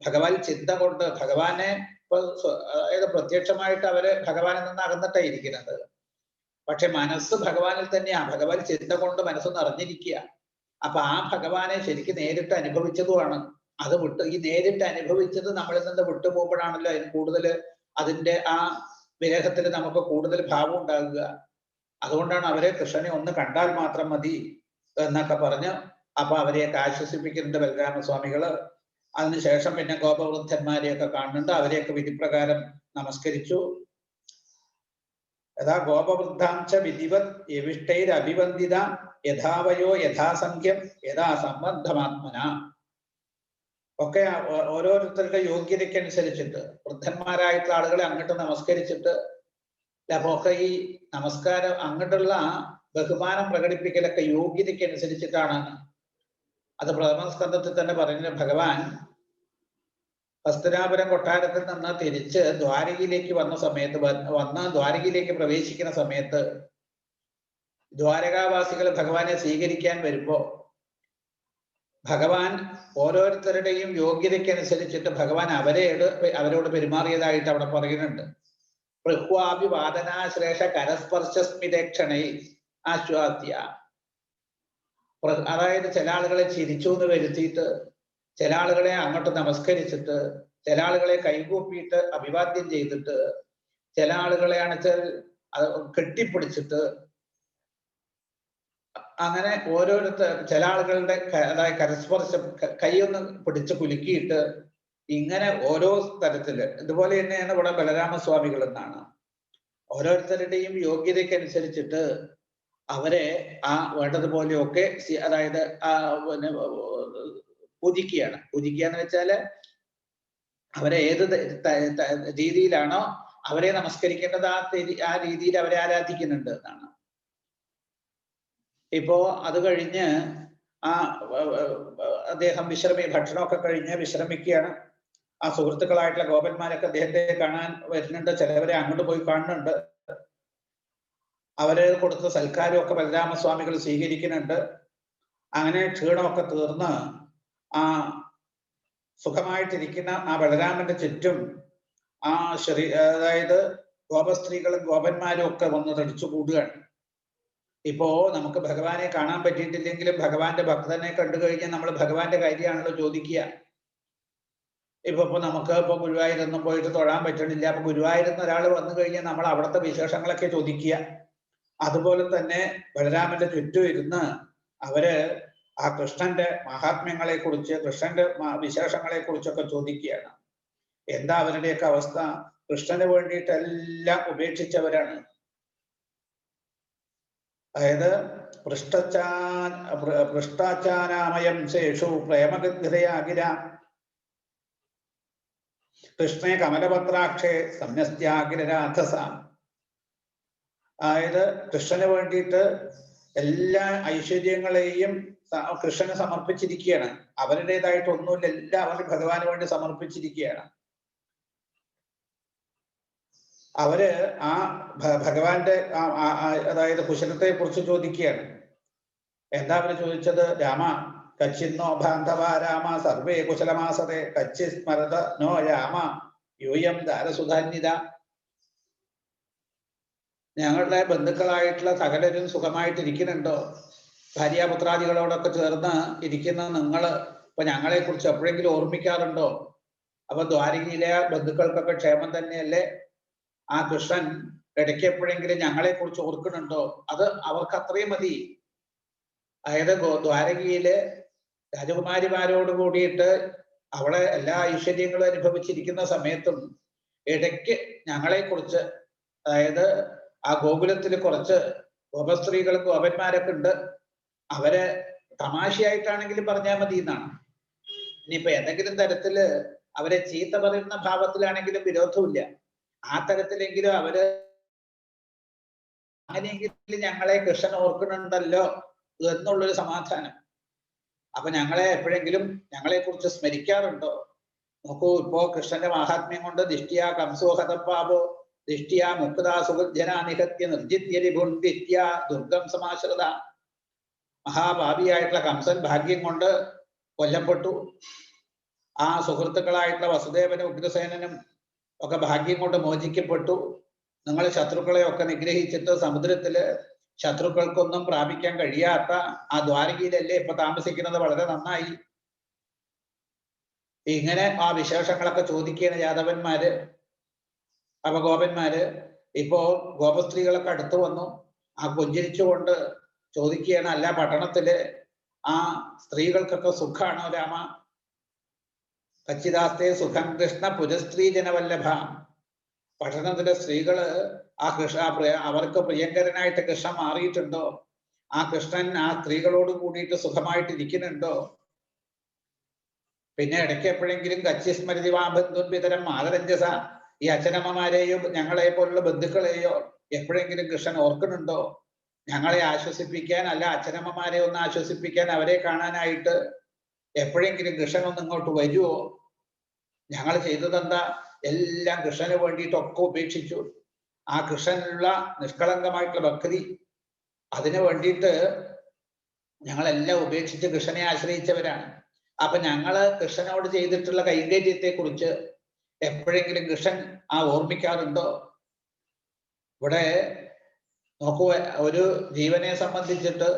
ഭഗവാൻ ചിന്ത കൊണ്ട് ഭഗവാനെ അതായത് പ്രത്യക്ഷമായിട്ട് അവര് ഭഗവാനിൽ നിന്ന് അകന്നിട്ടാണ് ഇരിക്കുന്നത്. പക്ഷെ മനസ്സ് ഭഗവാനിൽ തന്നെയാ. ഭഗവാൻ ചിന്ത കൊണ്ട് മനസ്സൊന്ന് അറിഞ്ഞിരിക്കുക. അപ്പൊ ആ ഭഗവാനെ ശരിക്കും നേരിട്ട് അനുഭവിച്ചതുമാണ്. അത് ഈ നേരിട്ട് അനുഭവിച്ചത് നമ്മളിൽ നിന്ന് വിട്ടുപോകുമ്പോഴാണല്ലോ അതിന് കൂടുതൽ അതിന്റെ ആ വിരഹത്തിൽ നമുക്ക് കൂടുതൽ ഭാവം ഉണ്ടാകുക. അതുകൊണ്ടാണ് അവരെ കൃഷ്ണനെ ഒന്ന് കണ്ടാൽ മാത്രം മതി എന്നൊക്കെ പറഞ്ഞ് അപ്പൊ അവരെയൊക്കെ ആശ്വസിപ്പിക്കുന്നുണ്ട് ബലരാമസ്വാമികള്. അതിനുശേഷം പിന്നെ ഗോപവൃദ്ധന്മാരെയൊക്കെ കാണുന്നുണ്ട്. അവരെയൊക്കെ വിധിപ്രകാരം നമസ്കരിച്ചു. യഥാ ഗോപവൃദ്ധാംശ വിധിവത് യവിഷ്ടൈരഭിവന്ദിത യഥാവയോ യഥാസംഖ്യം യഥാ സംബന്ധമാത്മന. ഒക്കെ ഓരോരുത്തരുടെ യോഗ്യതയ്ക്കനുസരിച്ചിട്ട് വൃദ്ധന്മാരായിട്ടുള്ള ആളുകളെ അങ്ങോട്ട് നമസ്കരിച്ചിട്ട്, അപ്പൊ ഒക്കെ ഈ നമസ്കാരം അങ്ങോട്ടുള്ള ബഹുമാനം പ്രകടിപ്പിക്കലൊക്കെ യോഗ്യതയ്ക്ക് അനുസരിച്ചിട്ടാണ്. അത് പ്രഥമസ്കന്ധത്തിൽ തന്നെ പറയുന്ന ഭഗവാൻ ഹസ്തിനാപുരം കൊട്ടാരത്തിൽ നിന്ന് തിരിച്ച് ദ്വാരകയിലേക്ക് വന്ന സമയത്ത് ദ്വാരകയിലേക്ക് പ്രവേശിക്കുന്ന സമയത്ത് ദ്വാരകാവാസികൾ ഭഗവാനെ സ്വീകരിക്കാൻ വരുമ്പോ ഭഗവാൻ ഓരോരുത്തരുടെയും യോഗ്യതയ്ക്കനുസരിച്ചിട്ട് ഭഗവാൻ അവരോട് പെരുമാറിയതായിട്ട് അവിടെ പറയുന്നുണ്ട്. പ്രഹ്വാഭിവാദനാശ്ലേഷ കരസ്പർശസ്മിതേക്ഷണൈ ആശ്വാസ്യ. അതായത് ചില ആളുകളെ ചിരിച്ചു എന്ന് വരുത്തിയിട്ട്, ചില ആളുകളെ അങ്ങോട്ട് നമസ്കരിച്ചിട്ട്, ചില ആളുകളെ കൈകൂപ്പിയിട്ട് അഭിവാദ്യം ചെയ്തിട്ട്, ചില ആളുകളെ അണച്ചാൽ കെട്ടിപ്പിടിച്ചിട്ട്, അങ്ങനെ ചില ആളുകളുടെ അതായത് കരസ്പർശം കൈയൊന്ന് പിടിച്ച് കുലുക്കിയിട്ട്, ഇങ്ങനെ ഓരോ തരത്തില്. ഇതുപോലെ തന്നെയാണ് ഇവിടെ ബലരാമസ്വാമികൾ എന്നാണ്. ഓരോരുത്തരുടെയും യോഗ്യതയ്ക്കനുസരിച്ചിട്ട് അവരെ വേണ്ടതുപോലെയൊക്കെ അതായത് പിന്നെ പൂജിക്കുകയാണ്. പൂജിക്കുക എന്ന് വെച്ചാല് അവരെ ഏത് രീതിയിലാണോ അവരെ നമസ്കരിക്കേണ്ടത് ആ രീതിയിൽ അവരെ ആരാധിക്കുന്നുണ്ട് എന്നാണ്. ഇപ്പോ അത് കഴിഞ്ഞ് അദ്ദേഹം ഭക്ഷണമൊക്കെ കഴിഞ്ഞ് വിശ്രമിക്കുകയാണ്. ആ സുഹൃത്തുക്കളായിട്ടുള്ള ഗോപന്മാരൊക്കെ അദ്ദേഹത്തെ കാണാൻ വരുന്നുണ്ട്. ചിലവരെ അങ്ങോട്ട് പോയി കാണുന്നുണ്ട്. അവര് കൊടുത്ത സൽക്കാരമൊക്കെ ബലരാമസ്വാമികൾ സ്വീകരിക്കുന്നുണ്ട്. അങ്ങനെ ക്ഷീണമൊക്കെ തീർന്ന് സുഖമായിട്ടിരിക്കുന്ന ആ ബലരാമന്റെ ചുറ്റും അതായത് ഗോപസ്ത്രീകളും ഗോപന്മാരും ഒക്കെ വന്ന് തടിച്ചു കൂടുകയാണ്. ഇപ്പോ നമുക്ക് ഭഗവാനെ കാണാൻ പറ്റിയിട്ടില്ലെങ്കിലും ഭഗവാന്റെ ഭക്തനെ കണ്ടു കഴിഞ്ഞാൽ നമ്മൾ ഭഗവാന്റെ കാര്യമാണല്ലോ ചോദിക്കുക. ഇപ്പൊ നമുക്ക് ഇപ്പൊ ഗുരുവായൂരൊന്നും പോയിട്ട് തൊഴാൻ പറ്റണില്ല. അപ്പൊ ഗുരുവായൂരുന്ന ഒരാൾ വന്നു കഴിഞ്ഞാൽ നമ്മൾ അവിടുത്തെ വിശേഷങ്ങളൊക്കെ ചോദിക്കുക. അതുപോലെ തന്നെ ബലരാമന്റെ ചുറ്റും ഇരുന്ന് അവര് ആ കൃഷ്ണന്റെ മഹാത്മ്യങ്ങളെ കുറിച്ച്, കൃഷ്ണന്റെ വിശേഷങ്ങളെ കുറിച്ചൊക്കെ ചോദിക്കുകയാണ്. എന്താ അവരുടെയൊക്കെ അവസ്ഥ? കൃഷ്ണന് വേണ്ടിയിട്ട് എല്ലാം ഉപേക്ഷിച്ചവരാണ്. അതായത് പൃഷ്ടാച്ചാനാമയം ശേഷു പ്രേമഗൃഹയാകിര കൃഷ്ണേ കമലപത്രാക്ഷേ സംന്യസ്ത്യാകിരരാധസ. അതായത് കൃഷ്ണന് വേണ്ടിയിട്ട് എല്ലാ ഐശ്വര്യങ്ങളെയും കൃഷ്ണന് സമർപ്പിച്ചിരിക്കുകയാണ്. അവരുടേതായിട്ട് ഒന്നുമില്ല, എല്ലാം അവർ ഭഗവാന് വേണ്ടി സമർപ്പിച്ചിരിക്കുകയാണ്. അവര് ആ ഭഗവാന്റെ അതായത് കുശലത്തെ കുറിച്ച് ചോദിക്കുകയാണ്. എന്താ അവര് ചോദിച്ചത്? രാമ കച്ചിന്നോ ബാന്ധവ രാമ സർവേ കുശലമാസതെ കച്ചി സ്മരത നോ രാമ യൂയം ദാരസുധാന്യത. ഞങ്ങളുടെ ബന്ധുക്കളായിട്ടുള്ള സകലരും സുഖമായിട്ടിരിക്കുന്നുണ്ടോ? ഭാര്യാപുത്രാദികളോടൊക്കെ ചേർന്ന് ഇരിക്കുന്ന നിങ്ങള് ഇപ്പൊ ഞങ്ങളെ കുറിച്ച് എപ്പോഴെങ്കിലും ഓർമ്മിക്കാറുണ്ടോ? അപ്പൊ ദ്വാരകയിലെ ബന്ധുക്കൾക്കൊക്കെ ക്ഷേമം തന്നെയല്ലേ? ആ കൃഷ്ണൻ ഇടയ്ക്ക് എപ്പോഴെങ്കിലും ഞങ്ങളെ കുറിച്ച് ഓർക്കുന്നുണ്ടോ? അത് അവർക്ക് അത്രയും മതി. അതായത് ദ്വാരകയിലെ രാജകുമാരിമാരോട് കൂടിയിട്ട് അവളെ എല്ലാ ഐശ്വര്യങ്ങളും അനുഭവിച്ചിരിക്കുന്ന സമയത്തും ഇടയ്ക്ക് ഞങ്ങളെ കുറിച്ച്, അതായത് ആ ഗോകുലത്തിൽ കുറച്ച് ഗോപസ്ത്രീകളും ഗോപന്മാരൊക്കെ ഉണ്ട്, അവരെ തമാശയായിട്ടാണെങ്കിലും പറഞ്ഞാൽ മതി എന്നാണ്. ഇനിയിപ്പൊ എന്തെങ്കിലും തരത്തില് അവരെ ചീത്ത പറയുന്ന ഭാവത്തിലാണെങ്കിലും വിരോധമില്ല. ആ തരത്തിലെങ്കിലും അവര് അങ്ങനെയെങ്കിലും ഞങ്ങളെ കൃഷ്ണൻ ഓർക്കുന്നുണ്ടല്ലോ എന്നുള്ളൊരു സമാധാനം. അപ്പൊ ഞങ്ങളെ എപ്പോഴെങ്കിലും ഞങ്ങളെ കുറിച്ച് സ്മരിക്കാറുണ്ടോ? നോക്കൂ, ഇപ്പോ കൃഷ്ണന്റെ മഹാത്മ്യം കൊണ്ട് ദിഷ്ടിയ കംസോ ഹതപ്പാപോ ദിഷ്ടിയ മുക്താ സുഹൃജന നിഹത്യ നിർജിത്യരിഭുൻവിത്യ ദുർഗം സമാശ്രിത. മഹാഭാവിയായിട്ടുള്ള കംസൻ ഭാഗ്യം കൊണ്ട് കൊല്ലപ്പെട്ടു. ആ സുഹൃത്തുക്കളായിട്ടുള്ള വസുദേവനും ഉഗ്രസേനനും ഒക്കെ ഭാഗ്യം കൊണ്ട് മോചിക്കപ്പെട്ടു. നിങ്ങൾ ശത്രുക്കളെ ഒക്കെ നിഗ്രഹിച്ചിട്ട് സമുദ്രത്തില് ശത്രുക്കൾക്കൊന്നും പ്രാപിക്കാൻ കഴിയാത്ത ആ ദ്വാരകയിലല്ലേ ഇപ്പൊ താമസിക്കുന്നത്? വളരെ നന്നായി. ഇങ്ങനെ ആ വിശേഷങ്ങളൊക്കെ ചോദിക്കുകയാണ് യാദവന്മാര്. അപ്പൊ ഗോപന്മാര് ഇപ്പോ ഗോപസ്ത്രീകളൊക്കെ അടുത്ത് വന്നു. ആ പുഞ്ചിരിച്ചുകൊണ്ട് ചോദിക്കുകയാണ്, അല്ല പട്ടണത്തില് ആ സ്ത്രീകൾക്കൊക്കെ സുഖാണോ രാമ? കച്ചിദാസ്തേ സുഖം കൃഷ്ണ പുരസ്ത്രീ ജനവല്ലഭ. പട്ടണത്തിലെ സ്ത്രീകള് ആ കൃഷ്ണ അവർക്ക് പ്രിയങ്കരനായിട്ട് കൃഷ്ണൻ മാറിയിട്ടുണ്ടോ? ആ കൃഷ്ണൻ ആ സ്ത്രീകളോട് കൂടിയിട്ട് സുഖമായിട്ടിരിക്കുന്നുണ്ടോ? പിന്നെ ഇടയ്ക്ക് എപ്പോഴെങ്കിലും കച്ചി സ്മൃതി വാബന്ധുൻ വിതരം മാതരഞ്ജസ, ഈ അച്ഛനമ്മമാരെയോ ഞങ്ങളെ പോലുള്ള ബന്ധുക്കളെയോ എപ്പോഴെങ്കിലും കൃഷ്ണൻ ഓർക്കുന്നുണ്ടോ? ഞങ്ങളെ ആശ്വസിപ്പിക്കാൻ, അല്ല അച്ഛനമ്മമാരെ ഒന്ന് ആശ്വസിപ്പിക്കാൻ, അവരെ കാണാനായിട്ട് എപ്പോഴെങ്കിലും കൃഷ്ണൻ ഒന്ന് ഇങ്ങോട്ട് വരുമോ? ഞങ്ങൾ ചെയ്തതെന്താ? എല്ലാം കൃഷ്ണന് വേണ്ടിയിട്ടൊക്കെ ഉപേക്ഷിച്ചു. ആ കൃഷ്ണനുള്ള നിഷ്കളങ്കമായിട്ടുള്ള ഭക്തി, അതിനു വേണ്ടിയിട്ട് ഞങ്ങളെല്ലാം ഉപേക്ഷിച്ച് കൃഷ്ണനെ ആശ്രയിച്ചവരാണ്. അപ്പൊ ഞങ്ങള് കൃഷ്ണനോട് ചെയ്തിട്ടുള്ള കൈങ്കര്യത്തെ കുറിച്ച് എപ്പോഴെങ്കിലും കൃഷ്ണൻ ഓർമ്മിക്കാറുണ്ടോ? ഇവിടെ നോക്കൂ, ഒരു ജീവനെ സംബന്ധിച്ചിട്ട്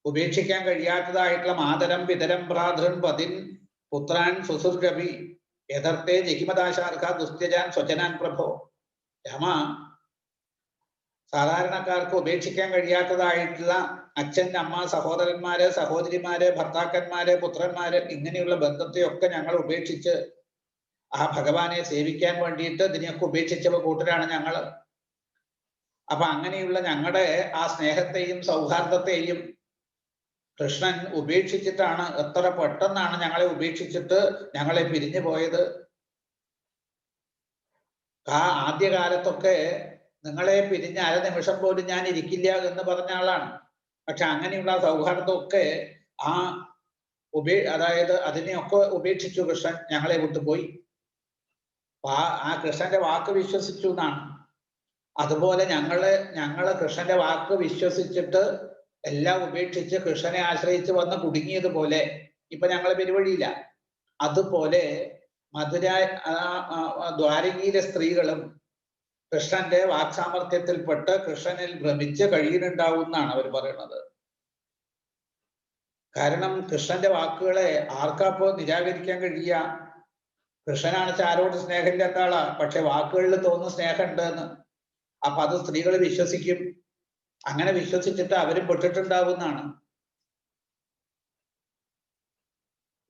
ഉപേക്ഷിക്കാൻ കഴിയാത്തതായിട്ടുള്ള മാതരം പിതരം ഭ്രാതൃൻ പതിൻ പുത്രാൻ സുസുർഗവി യഥർത്ഥേ ജഹിമദാശാർഹ ദുസ്ത്യജാൻ സ്വജനാൻ പ്രഭോ. രാമ, സാധാരണക്കാർക്ക് ഉപേക്ഷിക്കാൻ കഴിയാത്തതായിട്ടുള്ള അച്ഛൻ, അമ്മ, സഹോദരന്മാര്, സഹോദരിമാര്, ഭർത്താക്കന്മാര്, പുത്രന്മാര്, ഇങ്ങനെയുള്ള ബന്ധത്തെയൊക്കെ ഞങ്ങൾ ഉപേക്ഷിച്ച് ആ ഭഗവാനെ സേവിക്കാൻ വേണ്ടിയിട്ട് ഇതിനെയൊക്കെ ഉപേക്ഷിച്ച കൂട്ടരാണ് ഞങ്ങള്. അപ്പൊ അങ്ങനെയുള്ള ഞങ്ങളുടെ ആ സ്നേഹത്തെയും സൗഹാർദ്ദത്തെയും കൃഷ്ണൻ ഉപേക്ഷിച്ചിട്ടാണ്, എത്ര പെട്ടെന്നാണ് ഞങ്ങളെ ഉപേക്ഷിച്ചിട്ട് ഞങ്ങളെ പിരിഞ്ഞു പോയത്. ആദ്യകാലത്തൊക്കെ നിങ്ങളെ പിരിഞ്ഞ അരനിമിഷം പോലും ഞാൻ ഇരിക്കില്ല എന്ന് പറഞ്ഞ ആളാണ്. പക്ഷെ അങ്ങനെയുള്ള സൗഹാർദ്ദമൊക്കെ അതായത് അതിനെയൊക്കെ ഉപേക്ഷിച്ചു കൃഷ്ണൻ, ഞങ്ങളെ വിട്ടുപോയി. ആ കൃഷ്ണന്റെ വാക്ക് വിശ്വസിച്ചു എന്നാണ്. അതുപോലെ ഞങ്ങള് കൃഷ്ണന്റെ വാക്ക് വിശ്വസിച്ചിട്ട് എല്ലാം ഉപേക്ഷിച്ച് കൃഷ്ണനെ ആശ്രയിച്ച് വന്ന് കുടുങ്ങിയതുപോലെ ഇപ്പൊ ഞങ്ങൾ പെരുവഴിയില്ല. അതുപോലെ മധുര ദ്വാരകയിലെ സ്ത്രീകളും കൃഷ്ണന്റെ വാക്സാമർത്ഥ്യത്തിൽപ്പെട്ട് കൃഷ്ണനിൽ ഭ്രമിച്ച് കഴിയുന്നുണ്ടാവും എന്നാണ് അവർ പറയുന്നത്. കാരണം കൃഷ്ണന്റെ വാക്കുകളെ ആർക്കാപ്പോ നിരാകരിക്കാൻ കഴിയുക? കൃഷ്ണനാണ് ആരോട് സ്നേഹമില്ലാത്ത ആളാ, പക്ഷെ വാക്കുകളിൽ തോന്നുന്ന സ്നേഹമുണ്ട് എന്ന്. അപ്പൊ അത് സ്ത്രീകൾ വിശ്വസിക്കും. അങ്ങനെ വിശ്വസിച്ചിട്ട് അവരും പെട്ടിട്ടുണ്ടാവുന്നതാണ്.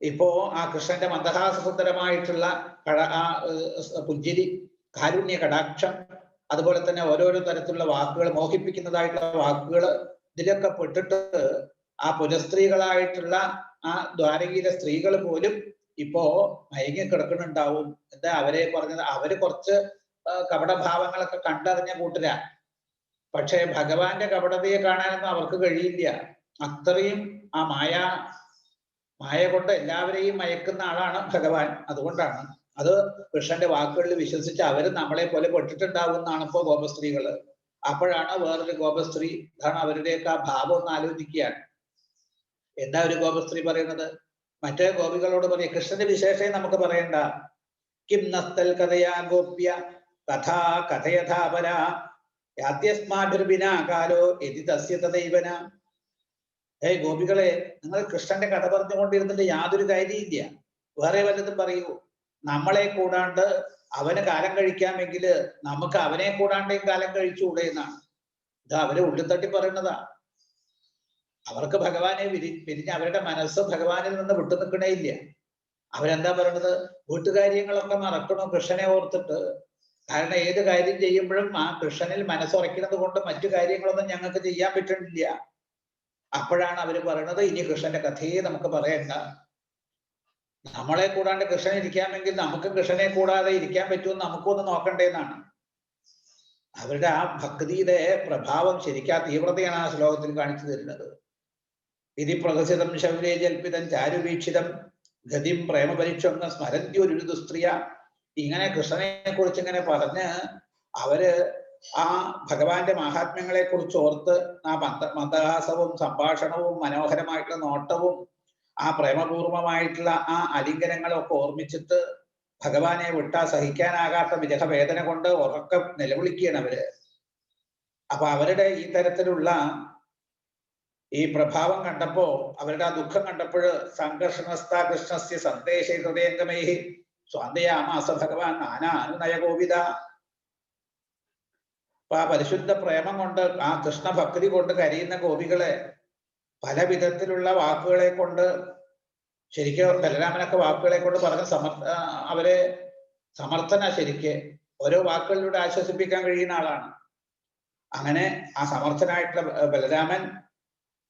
ഇപ്പോ ആ കൃഷ്ണന്റെ മന്ദഹാസസുന്ദരമായിട്ടുള്ള പുഞ്ചിരി, കാരുണ്യ കടാക്ഷം, അതുപോലെ തന്നെ ഓരോരോ തരത്തിലുള്ള വാക്കുകൾ, മോഹിപ്പിക്കുന്നതായിട്ടുള്ള വാക്കുകൾ, ഇതിലൊക്കെ പെട്ടിട്ട് ആ പുരസ്ത്രീകളായിട്ടുള്ള ആ ദ്വാരകയിലെ സ്ത്രീകൾ പോലും ഇപ്പോ മയങ്ങി കിടക്കുന്നുണ്ടാവും. എന്താ അവരെ പറഞ്ഞത്? അവര് കുറച്ച് കപടഭാവങ്ങളൊക്കെ കണ്ടറിഞ്ഞ കൂട്ടരാ. പക്ഷെ ഭഗവാന്റെ കപടതയെ കാണാനൊന്നും അവർക്ക് കഴിയില്ല. അത്രയും ആ മായ കൊണ്ട് എല്ലാവരെയും മയക്കുന്ന ആളാണ് ഭഗവാൻ. അതുകൊണ്ടാണ് അത് കൃഷ്ണന്റെ വാക്കുകളിൽ വിശ്വസിച്ച് അവര് നമ്മളെ പോലെ പെട്ടിട്ടുണ്ടാവും എന്നാണ് ഇപ്പോ ഗോപസ്ത്രീകള്. അപ്പോഴാണ് വേറൊരു ഗോപസ്ത്രീ, അതാണ് അവരുടെയൊക്കെ ആ ഭാവം ഒന്ന് ആലോചിക്കുകയാണ്. എന്താ ഒരു ഗോപസ്ത്രീ പറയുന്നത്? മറ്റേ ഗോപികളോട് പറയും, കൃഷ്ണന്റെ വിശേഷം നമുക്ക് പറയണ്ട. കിം നസ്തൽ കഥയാ ഗോപ്യ കഥാ കഥയഥാപര യാത്യസ്മാഭിർവിനാകാലോ യതി തസ്യ തദൈവന. ഗോപികളെ, നിങ്ങൾ കൃഷ്ണന്റെ കഥ പറഞ്ഞുകൊണ്ടിരുന്നിട്ട് യാതൊരു കാര്യമില്ല. വേറെ വല്ലതും പറയൂ. നമ്മളെ കൂടാണ്ട് അവന് കാലം കഴിക്കാമെങ്കിൽ നമുക്ക് അവനെ കൂടാണ്ടേയും കാലം കഴിച്ചുകൂടെ എന്നാണ്. ഇത് അവരെ ഉള്ളിൽ തട്ടി പറയുന്നതാ. അവർക്ക് ഭഗവാനെ പിരിഞ്ഞ് അവരുടെ മനസ്സ് ഭഗവാനിൽ നിന്ന് വിട്ടു നിൽക്കണേ ഇല്ല. അവരെന്താ പറയുന്നത്? വീട്ടുകാര്യങ്ങളൊക്കെ മറക്കണോ കൃഷ്ണനെ ഓർത്തിട്ട്? കാരണം ഏത് കാര്യം ചെയ്യുമ്പോഴും ആ കൃഷ്ണനിൽ മനസ്സുറയ്ക്കുന്നത് കൊണ്ട് മറ്റു കാര്യങ്ങളൊന്നും ഞങ്ങൾക്ക് ചെയ്യാൻ പറ്റുന്നില്ല. അപ്പോഴാണ് അവര് പറയുന്നത്, ഇനി കൃഷ്ണന്റെ കഥയെ നമുക്ക് പറയണ്ട. നമ്മളെ കൂടാണ്ട് കൃഷ്ണൻ ഇരിക്കാമെങ്കിൽ നമുക്ക് കൃഷ്ണനെ കൂടാതെ ഇരിക്കാൻ പറ്റുമെന്ന് നമുക്കൊന്ന് നോക്കണ്ടേന്നാണ്. അവരുടെ ആ ഭക്തിയുടെ പ്രഭാവം, ശരിക്കും ആ തീവ്രതയാണ് ആ ശ്ലോകത്തിൽ കാണിച്ചു തരുന്നത്. ഇതി പ്രഹസിതം ശൗര്യ ജൽപ്പിതം ചാരുവീക്ഷിതം ഗതിം പ്രേമപരീക്ഷ സ്മരന്ത്യൊരു ദുസ്ത്രീയ. ഇങ്ങനെ കൃഷ്ണനെ കുറിച്ച് ഇങ്ങനെ പറഞ്ഞ് അവര് ആ ഭഗവാന്റെ മഹാത്മ്യങ്ങളെ കുറിച്ച് ഓർത്ത് ആ മന്ദഹാസവും സംഭാഷണവും മനോഹരമായിട്ടുള്ള നോട്ടവും ആ പ്രേമപൂർവമായിട്ടുള്ള ആ അലിംഗനങ്ങളും ഒക്കെ ഓർമ്മിച്ചിട്ട് ഭഗവാനെ വിട്ടാ സഹിക്കാനാകാത്ത വിരഹ വേദന കൊണ്ട് ഉറക്കം നിലവിളിക്കുകയാണ് അവര്. അപ്പൊ അവരുടെ ഈ തരത്തിലുള്ള ഈ പ്രഭാവം കണ്ടപ്പോ, അവരുടെ ആ ദുഃഖം കണ്ടപ്പോൾ സംഘർഷണസ്ഥ കൃഷ്ണസ്യ സന്ദേശ ഹൃദയംഗമേ സ്വാന്തയാമാസ ഭഗവാൻ നാനാനുനയ ഗോവിത. അപ്പൊ ആ പരിശുദ്ധ പ്രേമം കൊണ്ട്, ആ കൃഷ്ണഭക്തി കൊണ്ട് കരയുന്ന ഗോപികളെ പല വിധത്തിലുള്ള വാക്കുകളെ കൊണ്ട്, ശരിക്കും ബലരാമനൊക്കെ വാക്കുകളെ കൊണ്ട് പറഞ്ഞ അവരെ സമർത്ഥന, ശരിക്ക് ഓരോ വാക്കുകളിലൂടെ ആശ്വസിപ്പിക്കാൻ കഴിയുന്ന ആളാണ്. അങ്ങനെ ആ സമർത്ഥനായിട്ടുള്ള ബലരാമൻ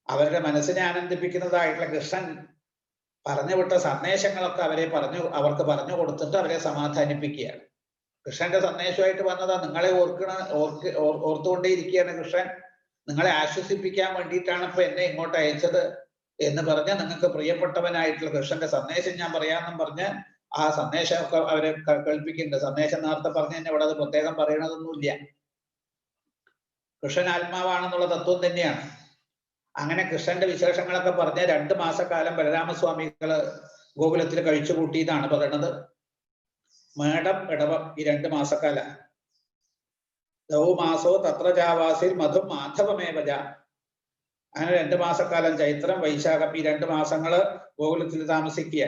അവരുടെ മനസ്സിനെ ആനന്ദിപ്പിക്കുന്നതായിട്ടുള്ള കൃഷ്ണൻ പറഞ്ഞുവിട്ട സന്ദേശങ്ങളൊക്കെ അവർക്ക് പറഞ്ഞു കൊടുത്തിട്ട് അവരെ സമാധാനിപ്പിക്കുകയാണ്. കൃഷ്ണന്റെ സന്ദേശമായിട്ട് വന്നതാ, നിങ്ങളെ ഓർത്തുകൊണ്ടേയിരിക്കുകയാണ് കൃഷ്ണൻ. നിങ്ങളെ ആശ്വസിപ്പിക്കാൻ വേണ്ടിയിട്ടാണ് ഇപ്പൊ എന്നെ ഇങ്ങോട്ട് അയച്ചത് എന്ന് പറഞ്ഞ് നിങ്ങൾക്ക് പ്രിയപ്പെട്ടവനായിട്ടുള്ള കൃഷ്ണന്റെ സന്ദേശം ഞാൻ പറയാമെന്നും പറഞ്ഞ് ആ സന്ദേശമൊക്കെ അവരെ കേൾപ്പിക്കുന്നുണ്ട്. സന്ദേശം നേരത്തെ പറഞ്ഞ് തന്നെ ഇവിടെ അത് പ്രത്യേകം പറയണതൊന്നുമില്ല. കൃഷ്ണൻ ആത്മാവാണെന്നുള്ള തത്വം തന്നെയാണ്. അങ്ങനെ കൃഷ്ണന്റെ വിശേഷങ്ങളൊക്കെ പറഞ്ഞ് 2 മാസക്കാലം ബലരാമസ്വാമികള് ഗോകുലത്തിൽ കഴിച്ചു കൂട്ടിയതാണ് പറയണത്. മേടം ഇടവം ഈ 2 മാസക്കാല. ദൗമാസോ തത്ര ജാവാസിൽ മധു മാധവമേവജ. അങ്ങനെ 2 മാസക്കാലം ചൈത്രം വൈശാഖം ഈ 2 മാസങ്ങള് ഗോകുലത്തിൽ താമസിക്കുക.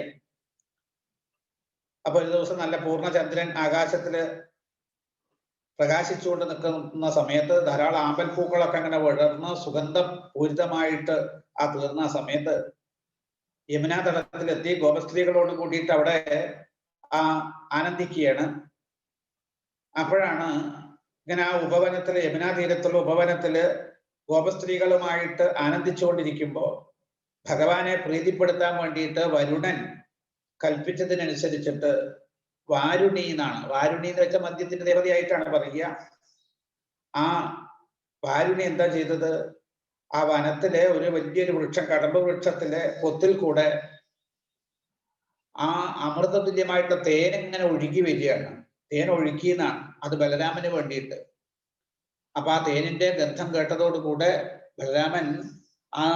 അപ്പൊ ഒരു ദിവസം നല്ല പൂർണ്ണചന്ദ്രൻ ആകാശത്തില് പ്രകാശിച്ചുകൊണ്ട് നിൽക്കുന്ന സമയത്ത് ധാരാളം ആമ്പൽപ്പൂക്കളൊക്കെ അങ്ങനെ വിടർന്ന് സുഗന്ധം പൂരിതമായിട്ട് ആ തീർന്ന സമയത്ത് യമുനാ തടത്തിലെത്തി ഗോപസ്ത്രീകളോട് കൂടിയിട്ട് അവിടെ ആനന്ദിക്കുകയാണ്. അപ്പോഴാണ് ഇങ്ങനെ ആ ഉപവനത്തില്, യമുനാ തീരത്തുള്ള ഉപവനത്തില് ഗോപസ്ത്രീകളുമായിട്ട് ആനന്ദിച്ചുകൊണ്ടിരിക്കുമ്പോൾ ഭഗവാനെ പ്രീതിപ്പെടുത്താൻ വേണ്ടിയിട്ട് വരുണൻ കൽപ്പിച്ചതിനനുസരിച്ചിട്ട് വാരുണി എന്നാണ്, വാരുണി എന്ന് വെച്ചാൽ മദ്യത്തിന്റെ ദേവതയായിട്ടാണ് പറയുക. ആ വാരുണി എന്താ ചെയ്തത്? ആ വനത്തിലെ ഒരു വലിയൊരു വൃക്ഷം, കടമ്പ് വൃക്ഷത്തിലെ പൊത്തിൽ കൂടെ ആ അമൃതതുല്യമായിട്ടുള്ള തേൻ ഇങ്ങനെ ഒഴുകി വരികയാണ്. തേൻ ഒഴുക്കിയെന്നാണ്, അത് ബലരാമന് വേണ്ടിയിട്ട്. അപ്പൊ ആ തേനിന്റെ ഗന്ധം കേട്ടതോടുകൂടെ ബലരാമൻ ആ